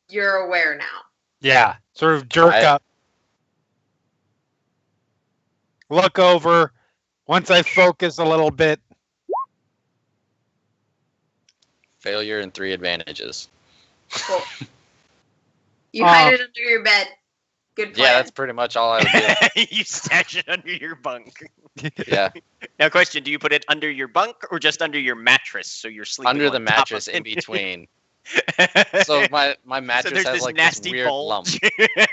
You're aware now. Yeah. Sort of jerk up. Look over. Once I focus a little bit. Failure and 3 advantages. Cool. You hide it under your bed. Good plan. Yeah, that's pretty much all I would do. You stash it under your bunk. Yeah, Now, question: do you put it under your bunk or just under your mattress so you're sleeping under on the top mattress of in it? between. So my mattress there's has this like nasty this weird lump. bulge.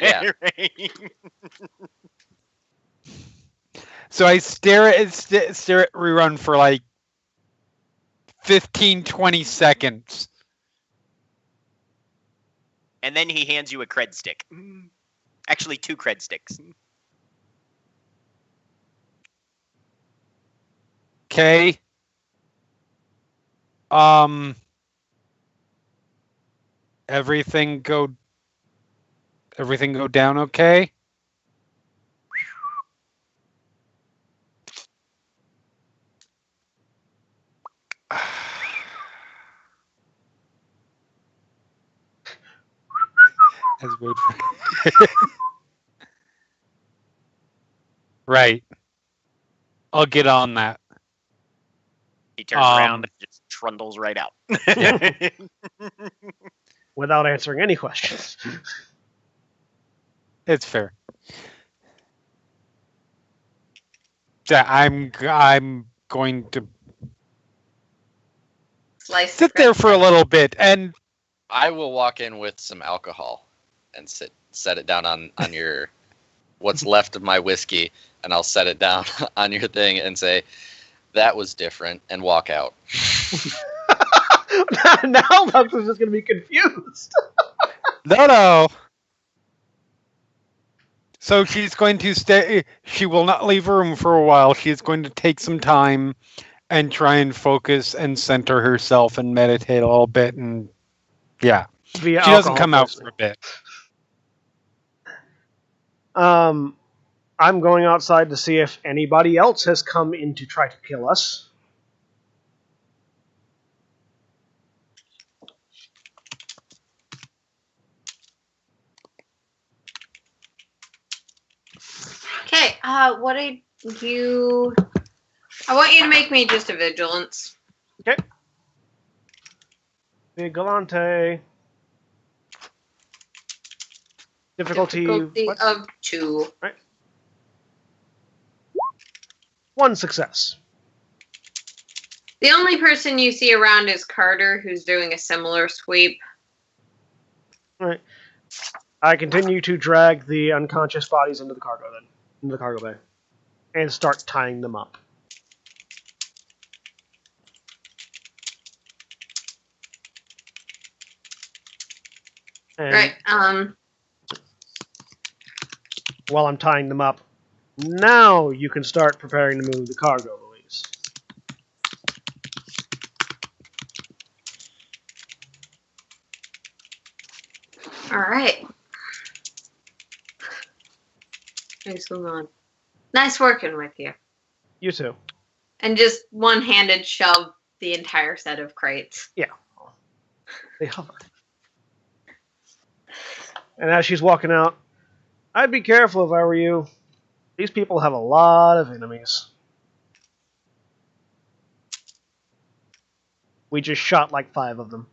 Yeah. Right. So I stare at Rerun for like 15, 20 seconds. And then he hands you a cred stick. Actually, 2 cred sticks. Okay. Everything go down okay? As wait for Right. I'll get on that. He turns around and just trundles right out. Without answering any questions. It's fair. Yeah, I'm going to Slice sit there for a little bit, and I will walk in with some alcohol and set it down on your what's left of my whiskey, and I'll set it down on your thing and say, "That was different," and walk out. Now Bugs is just going to be confused. no. So she's going to stay. She will not leave her room for a while. She's going to take some time and try and focus and center herself and meditate a little bit. And yeah, Via she doesn't alcohol come out poisoning. for a bit. I'm going outside to see if anybody else has come in to try to kill us. Okay, what did you... I want you to make me just a vigilance. Okay. Vigilante. Difficulty what? of 2. Right. 1 success. The only person you see around is Carter, who's doing a similar sweep. Right. I continue to drag the unconscious bodies into the cargo bay. And start tying them up. And Right, while I'm tying them up, now you can start preparing to move the cargo, Louise. alright. Thanks so much. Nice working with you. You too. And just one-handed shove the entire set of crates. Yeah. They hover. And as she's walking out, I'd be careful if I were you. These people have a lot of enemies. We just shot like 5 of them.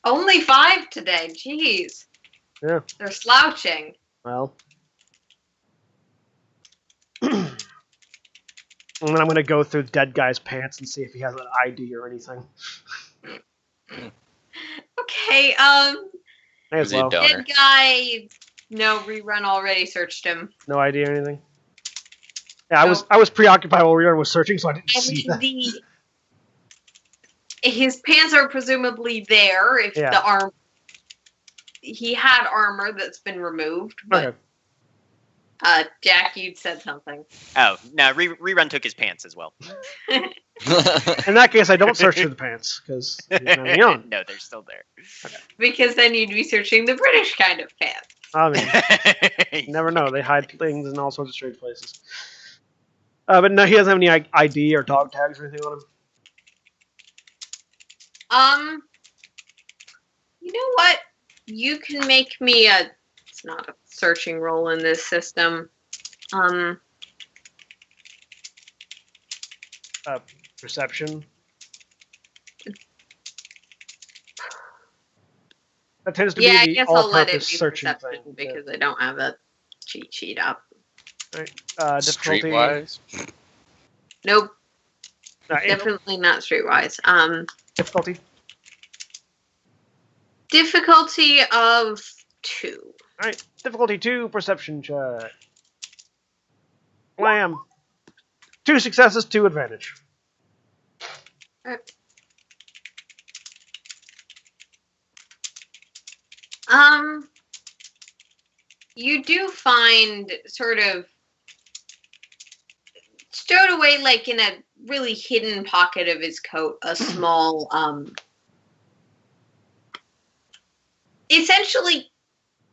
Only 5 today, jeez. Yeah. They're slouching. Well. And then I'm going to go through the dead guy's pants and see if he has an ID or anything. Okay, May as Is he a well. donor? dead guy, no, rerun already searched him. No ID or anything? Yeah, No. I was preoccupied while Rita was searching, so I didn't I see mean, that. his pants are presumably there if Yeah. the arm... He had armor that's been removed, but... Okay. Jack, you'd said something. Oh, no, Rerun took his pants as well. In that case, I don't search through the pants, because he's not any on. No, they're still there. Because then you'd be searching the British kind of pants. I mean, you never know. They hide things in all sorts of strange places. But no, he doesn't have any ID or dog tags or anything on him. You know what? You can make me a... It's not a searching roll in this system. Perception. That tends to Yeah, I be the guess I'll let it all-purpose be searching perception thing. because I don't have a cheat sheet up. Difficulty. Streetwise? Nope, Info- definitely not streetwise. difficulty. Difficulty of 2. All right, difficulty 2, perception check. Blam. 2 successes, 2 advantage. You do find sort of stowed away, like in a really hidden pocket of his coat, a small essentially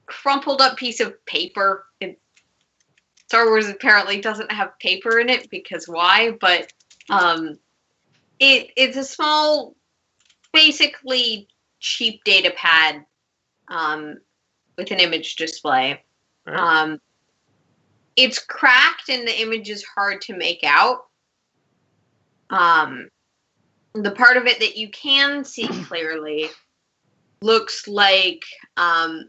crumpled up piece of paper. Star Wars apparently doesn't have paper in it because why? But it's a small, basically cheap data pad with an image display. Right. It's cracked and the image is hard to make out. The part of it that you can see clearly looks like a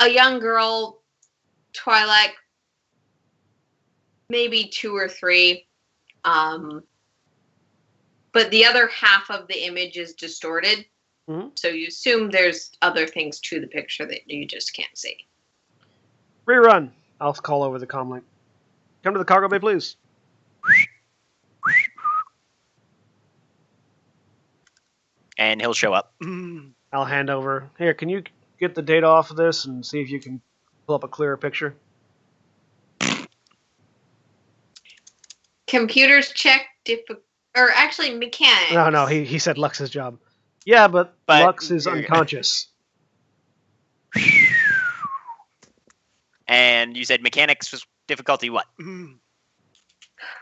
young girl, Twilight, maybe 2 or 3. But the other half of the image is distorted. Mm-hmm. So you assume there's other things to the picture that you just can't see. Rerun. I'll call over the comm link. Come to the cargo bay, please. And he'll show up. I'll hand over. Here, can you get the data off of this and see if you can pull up a clearer picture? Computers check or actually mechanics. No, he said Lux's job. Yeah, but Lux is unconscious. And you said mechanics was difficulty what?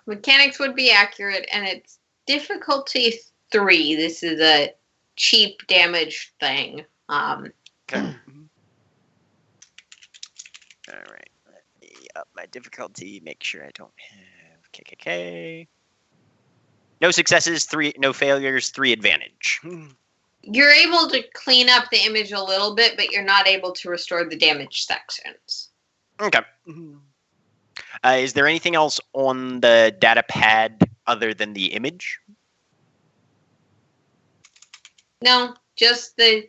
Mechanics would be accurate, and it's difficulty 3. This is a cheap damage thing. Okay. All right. Let me up my difficulty. Make sure I don't have KKK. No successes, 3. No failures, 3 advantage. You're able to clean up the image a little bit, but you're not able to restore the damaged sections. Okay. Is there anything else on the data pad other than the image? No, just the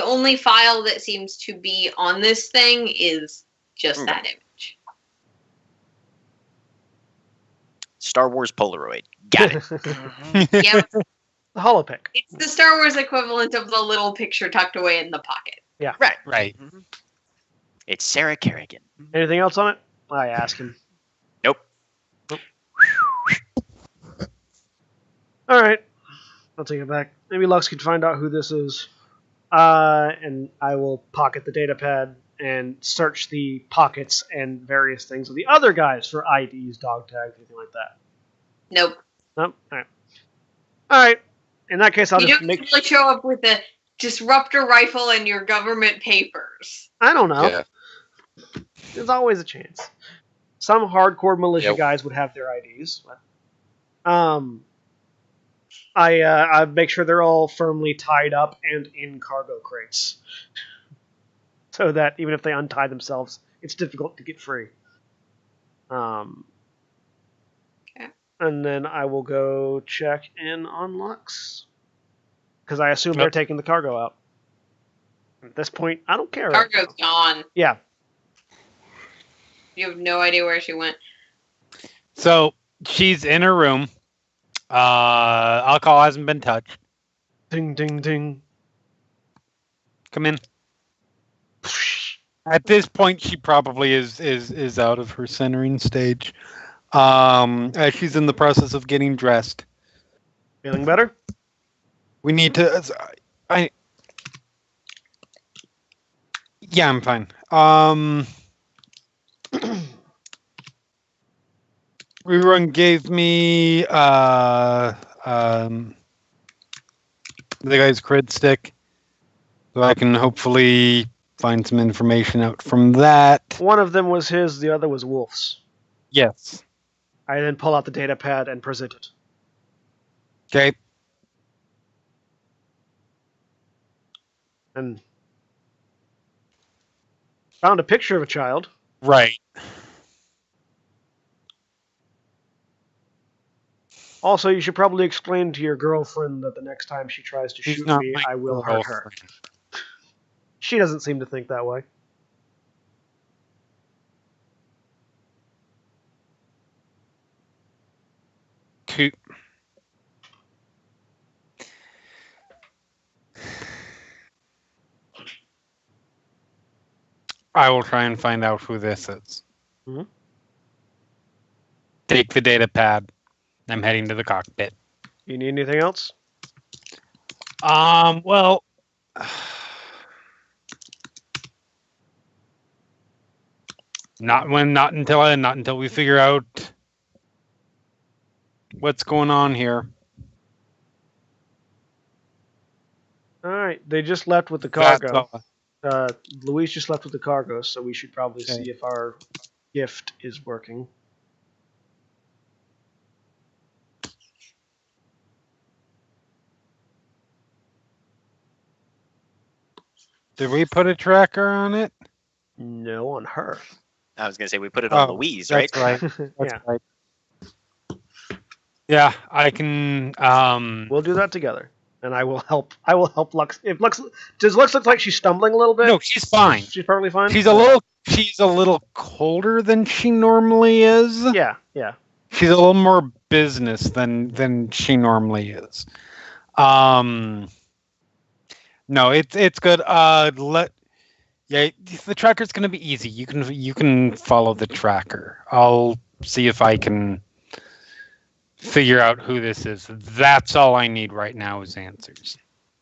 only file that seems to be on this thing is just that image. Star Wars Polaroid. Got it. Yep. The holopic. It's the Star Wars equivalent of the little picture tucked away in the pocket. Yeah. Right. It's Sarah Kerrigan. Anything else on it? I ask him. Nope. All right. I'll take it back. Maybe Lux could find out who this is. And I will pocket the data pad and search the pockets and various things of the other guys for IDs, dog tags, anything like that. Nope. Nope. All right. All right. In that case, I'll you just don't make. usually show up with a disruptor rifle and your government papers. I don't know. Yeah. There's always a chance. Some hardcore militia guys would have their IDs. But, I make sure they're all firmly tied up and in cargo crates, so that even if they untie themselves, it's difficult to get free. Okay. And then I will go check in on Lux, because I assume they're taking the cargo out. At this point, I don't care. Cargo's gone. Yeah. You have no idea where she went. So she's in her room. Alcohol hasn't been touched. Ding, ding, ding. Come in. At this point, she probably is out of her centering stage. As she's in the process of getting dressed. Feeling better? We need to. Yeah, I'm fine. Rerun gave me the guy's cred stick, so I can hopefully find some information out from that. One of them was his, the other was Wolf's. Yes. I then pull out the data pad and present it. Okay. And found a picture of a child. Right. Also, you should probably explain to your girlfriend that the next time she tries to shoot me, I will hurt her. She doesn't seem to think that way. Cool. I will try and find out who this is. Mm-hmm. Take the data pad. I'm heading to the cockpit. You need anything else? Well, Not until we figure out what's going on here. All right, they just left with the That's cargo. all. Louise just left with the cargo, so we should probably Okay. see if our gift is working. Did we put a tracker on it? No, on her. I was gonna say we put it on Oh, Louise, right? That's right. That's Yeah, right. Yeah, I can. we'll do that together, and I will help. I will help Lux. If Lux does Lux look like she's stumbling a little bit? No, she's fine. She's perfectly fine. She's a little colder than she normally is. Yeah, yeah. She's a little more business than she normally is. No, it's good. The tracker's gonna be easy. You can follow the tracker. I'll see if I can figure out who this is. That's all I need right now is answers.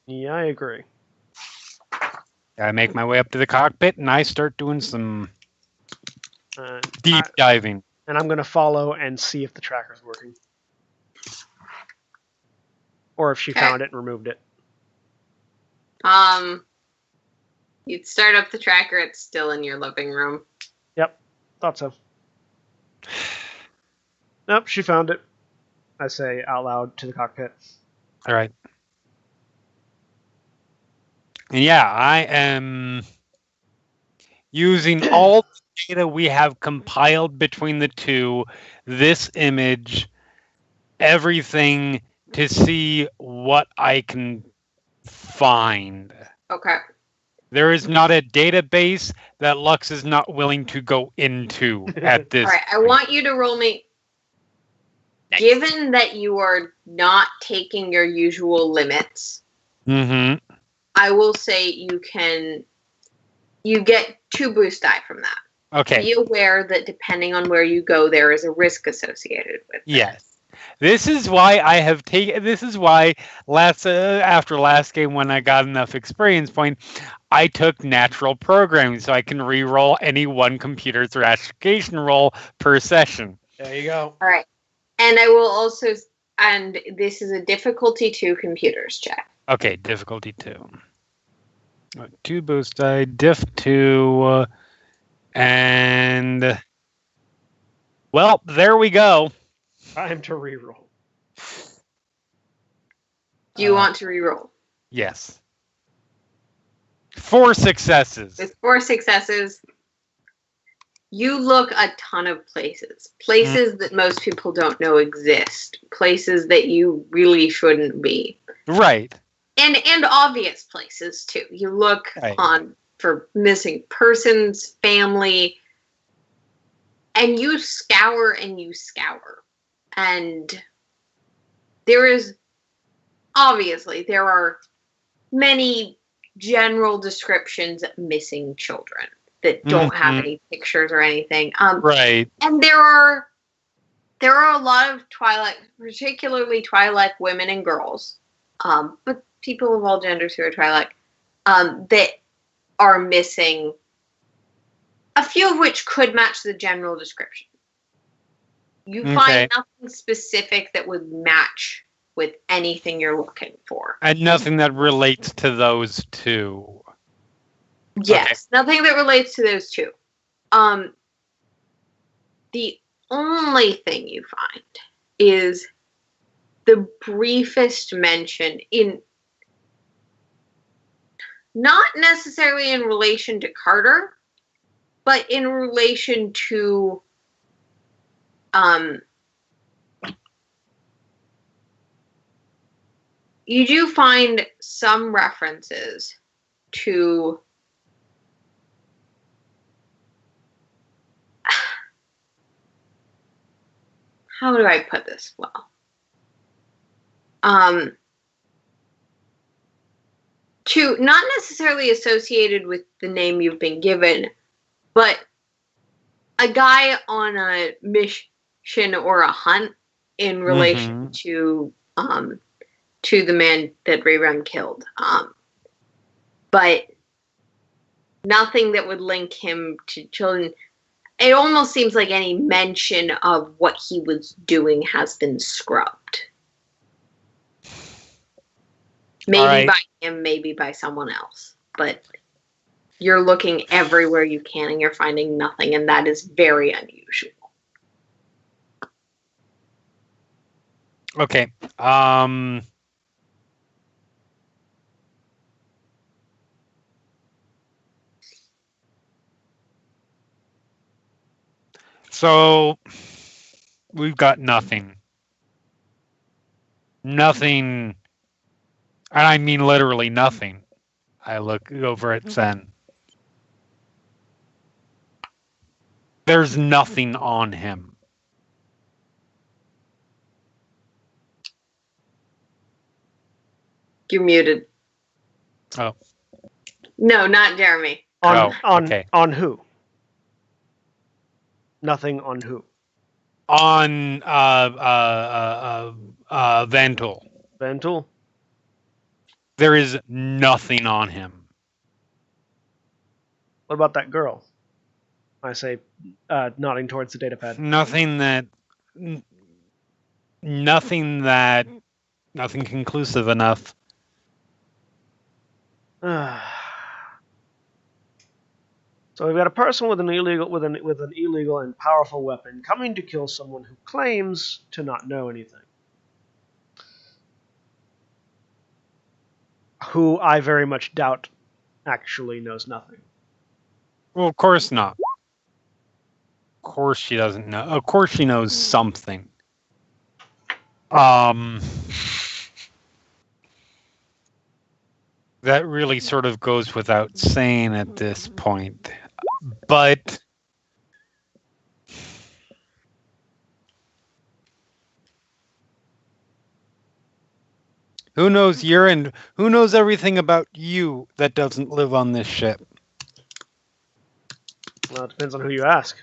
Yeah, I agree. I make my way up to the cockpit and I start doing some deep I- diving. and I'm gonna follow and see if the tracker's working, or if she Okay. found it and removed it. You'd start up the tracker. It's still in your living room. Thought so. Nope, she found it. I say out loud to the cockpit. All right. And yeah, I am using all the data we have compiled between the two, this image, everything, to see what I can find. Okay. There is not a database that Lux is not willing to go into at this. All right. I want you to roll me. Nice. Given that you are not taking your usual limits, Mm-hmm. I will say you get 2 boost die from that. Okay. Be aware that depending on where you go, there is a risk associated with it. Yes. This is why I have taken. This is why after last game, when I got enough experience point, I took natural programming so I can re-roll any one computer's ratification roll per session. There you go. All right. And I will also, and this is a difficulty 2 computers check. Okay, difficulty 2. 2 boost die, diff 2, and well, there we go. Time to reroll. Do you want to reroll? Yes. 4 successes. With 4 successes, you look a ton of places. Places that most people don't know exist. Places that you really shouldn't be. Right. And obvious places too. You look Right. for missing persons, family, and you scour and you scour. And there are many general descriptions of missing children that don't have Mhm. any pictures or anything. Right. And there are a lot of Twilight, particularly Twilight women and girls, but people of all genders who are Twilight, that are missing, a few of which could match the general description. You Okay. find nothing specific that would match with anything you're looking for. And nothing that relates to those two. Yes, nothing that relates to those two. The only thing you find is the briefest mention in, not necessarily in relation to Carter, but in relation to you do find some references to how do I put this well? To not necessarily associated with the name you've been given, but a guy on a mission or a hunt in relation to the man that Rerun killed. But nothing that would link him to children. It almost seems like any mention of what he was doing has been scrubbed. Maybe All right. by him, maybe by someone else. But you're looking everywhere you can and you're finding nothing, and that is very unusual. Okay. So we've got nothing. Nothing, and I mean literally nothing. I look over at Zen. There's nothing on him. You're muted. Oh. No, not Jeremy. Okay. On who? Nothing on who? On Ventul. Ventul? There is nothing on him. What about that girl? I say, nodding towards the datapad. Nothing conclusive enough. So we've got a person with an illegal and powerful weapon coming to kill someone who claims to not know anything. Who I very much doubt actually knows nothing. Well, of course not. Of course she doesn't know. Of course she knows something. That really sort of goes without saying at this point. But who knows who knows everything about you that doesn't live on this ship? Well, it depends on who you ask.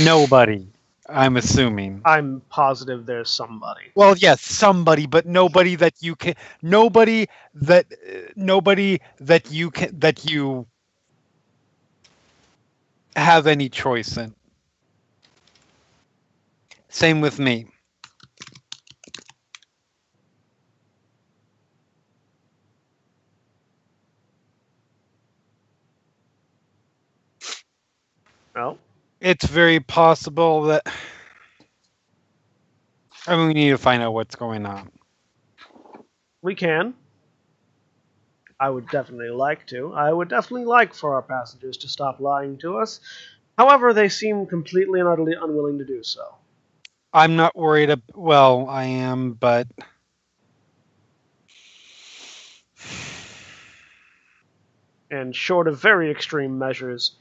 Nobody, I'm assuming. I'm positive there's somebody. Well, yes, somebody, but nobody that you can, nobody that you have any choice in. Same with me. Well, It's very possible that. I mean, we need to find out what's going on. we can. I would definitely like to. I would definitely like for our passengers to stop lying to us. However, they seem completely and utterly unwilling to do so. I'm not worried. Well, I am, but. And short of very extreme measures,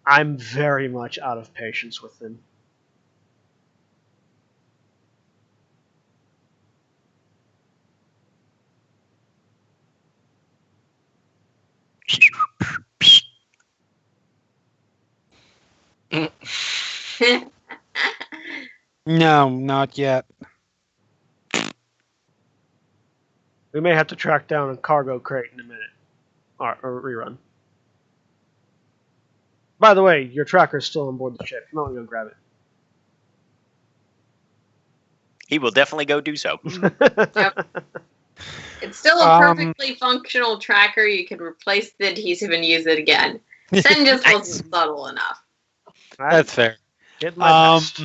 I'm very much out of patience with them. No, not yet. We may have to track down a cargo crate in a minute. Or rerun. By the way, your tracker's still on board the ship. You might want to go grab He will definitely go do so. it. Yep. It's still a perfectly functional tracker. You can replace the adhesive and use it again. Sen just wasn't subtle enough. That's fair. Get my best.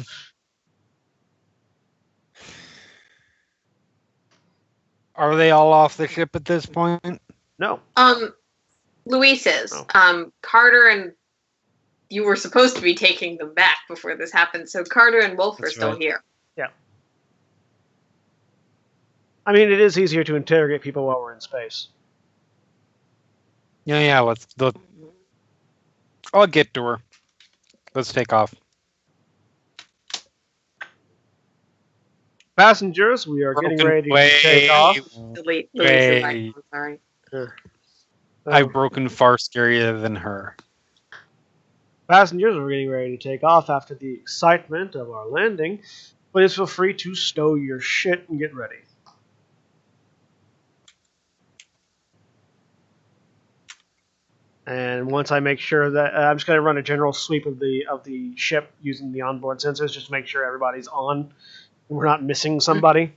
Are they all off the ship at this point? No. Luis is. Oh. Carter and you were supposed to be taking them back before this happened, so Carter and Wolf are That's still right. here. Yeah. I mean, it is easier to interrogate people while we're in space. Yeah. I'll get to her. Let's take off. Passengers, we are getting ready to take off. Delete Luis. I'm sorry. I've broken far scarier than her. Passengers, we're getting ready to take off after the excitement of our landing. Please feel free to stow your shit and get ready. And once I make sure that I'm just going to run a general sweep of the ship using the onboard sensors, just to make sure everybody's on, and we're not missing somebody.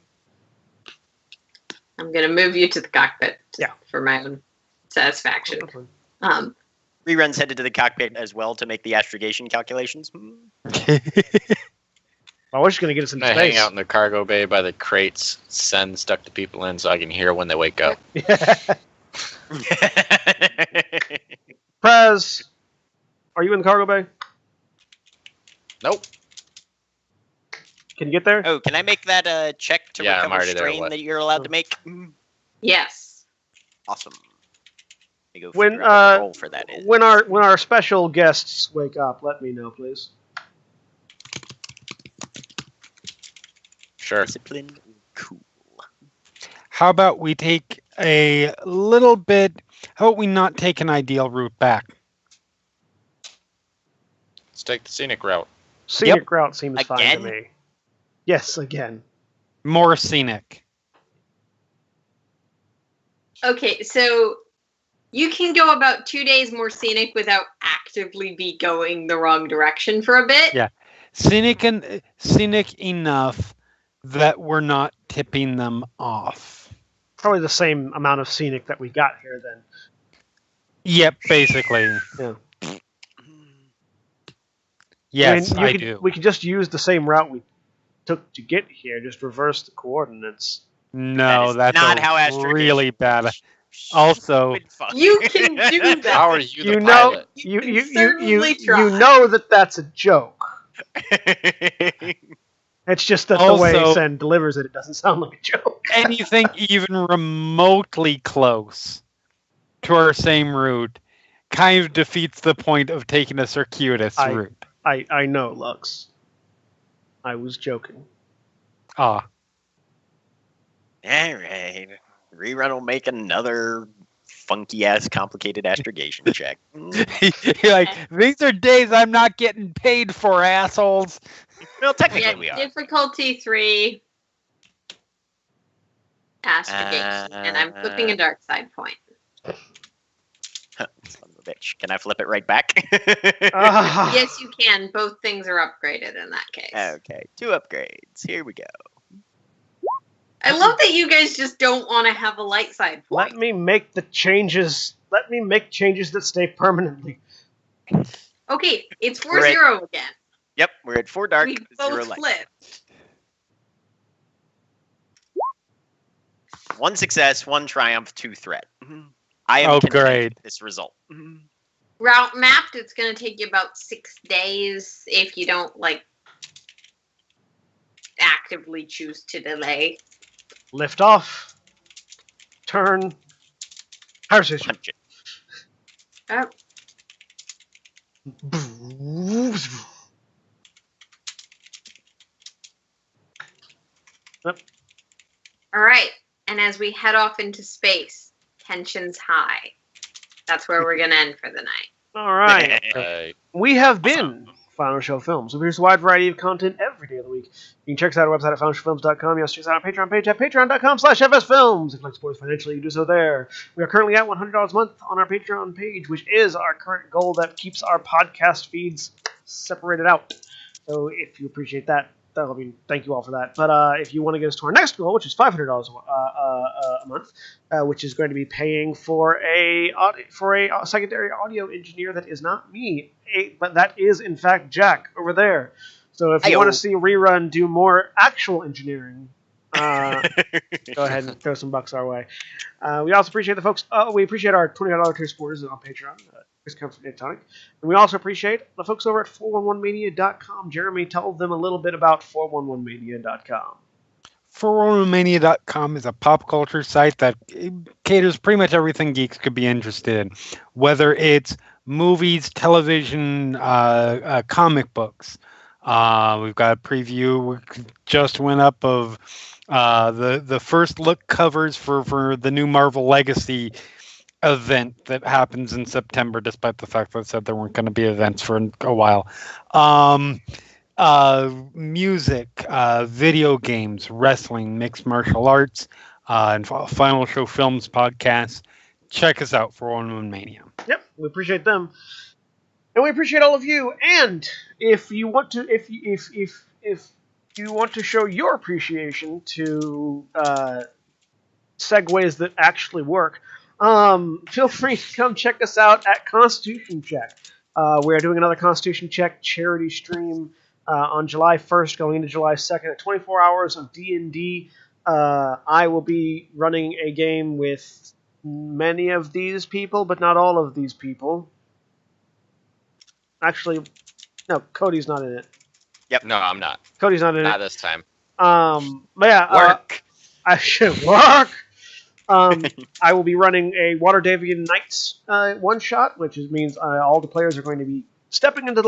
I'm going to move you to the cockpit. Yeah. For my own satisfaction. Reruns headed to the cockpit as well to make the astrogation calculations. I was just going to get us into I space. hang out in the cargo bay by the crates, send stuck to people in so I can hear when they wake up. Prez, are you in the cargo bay? Nope. Can you get there? Oh, can I make that check to Yeah, I'm recover already there, strain what? that you're allowed to make? Yes. Awesome. Let me go When, figure out what the roll for that is. When our special guests wake up, let me know, please. Sure. Discipline. Cool. How about we take a little bit? How about we not take an ideal route back? Let's take the scenic route. Scenic route seems fine Again? to me. Yes, again. More scenic. Okay, so you can go about 2 days more scenic without actively be going the wrong direction for a bit. Yeah. Scenic enough that we're not tipping them off. Probably the same amount of scenic that we got here then. Yep, basically. Yeah. Yes, I mean, I do. We could just use the same route we took to get here, just reverse the coordinates. No, That is that's not a how astrogation really bad. Also, Stupid fuck. You can do that. How are you the You know, pilot? you certainly try. know that that's a joke. It's just that the way Also- Sen delivers it, it doesn't sound like a joke. anything even remotely close to our same route kind of defeats the point of taking a circuitous route. I know, Lux. I was joking. Ah. Alright. Rerun will make another funky ass complicated astrogation check. You're like, these are days I'm not getting paid for, assholes. Well, technically Yeah, we are. difficulty 3. Astrogation. And I'm flipping a dark side point. Son of a bitch. Can I flip it right back? Ah. Yes, you can. Both things are upgraded in that case. Okay, 2 upgrades. Here we go. I love that you guys just don't want to have a light side point. Let me make the changes. Let me make changes that stay permanently. Okay, it's 4-0 Right. again. Yep, we're at 4 dark, We 0 both light. flipped. 1 success, 1 triumph, 2 threat. I am Oh, content great. with this result. Route mapped, it's going to take you about 6 days if you don't, actively choose to delay. Lift off. Turn. Power station. Punch it. Oh, all right. And as we head off into space, tension's high. That's where we're going to end for the night. All right. Right. We have been Final Show Films. We produce a wide variety of content every day of the week. You can check us out at our website at finalshowfilms.com. You also check us out on our Patreon page at patreon.com/fsfilms. If you'd like to support us financially, you do so there. We are currently at $100 a month on our Patreon page, which is our current goal that keeps our podcast feeds separated out. So if you appreciate that, thank you all for that. But if you want to get us to our next goal, which is $500 a month, which is going to be paying for a secondary audio engineer that is not me, but that is in fact Jack over there. So if you Ayo. want to see Rerun do more actual engineering, go ahead and throw some bucks our way. We also appreciate the folks. We appreciate our $20 tier supporters on Patreon. This comes from Antitonic. And we also appreciate the folks over at 411media.com. Jeremy, tell them a little bit about 411media.com. 411mania.com is a pop culture site that caters pretty much everything geeks could be interested in, whether it's movies, television, comic books. We've got a preview. We just went up of the first look covers for the new Marvel Legacy event that happens in September, despite the fact that it said there weren't going to be events for a while. Music, video games, wrestling, mixed martial arts, and Final Show Films podcast. check us out for One Mania. Yep, we appreciate them, and we appreciate all of you. And if you want to, if you want to show your appreciation to segues that actually work, feel free to come check us out at Constitution Check. We are doing another Constitution Check charity stream on July 1st, going into July 2nd at 24 hours of D&D. I will be running a game with many of these people, but not all of these people. Actually, no, Cody's not in it. Yep. No, I'm not. Cody's not in Not it. this time. But yeah, Work. I should work. I will be running a Waterdavian Knights one-shot, which means all the players are going to be stepping into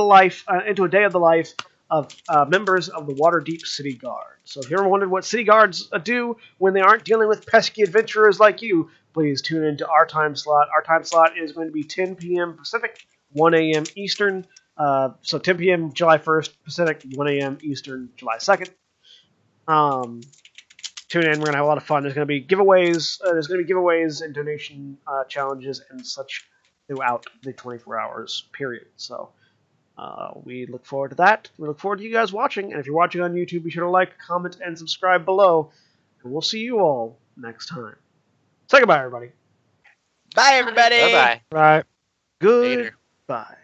into a day of the life of members of the Waterdeep City Guard. So if you ever wondered what City Guards do when they aren't dealing with pesky adventurers like you, please tune into our time slot. Our time slot is going to be 10 p.m. Pacific, 1 a.m. Eastern. So 10 p.m. July 1st Pacific, 1 a.m. Eastern, July 2nd. Tune in. We're going to have a lot of fun. There's going to be giveaways. And donation challenges and such throughout the 24 hours period. So we look forward to that. We look forward to you guys watching. And if you're watching on YouTube, be sure to like, comment, and subscribe below. And we'll see you all next time. Say goodbye, everybody. Bye, everybody. Bye-bye. Right. Goodbye.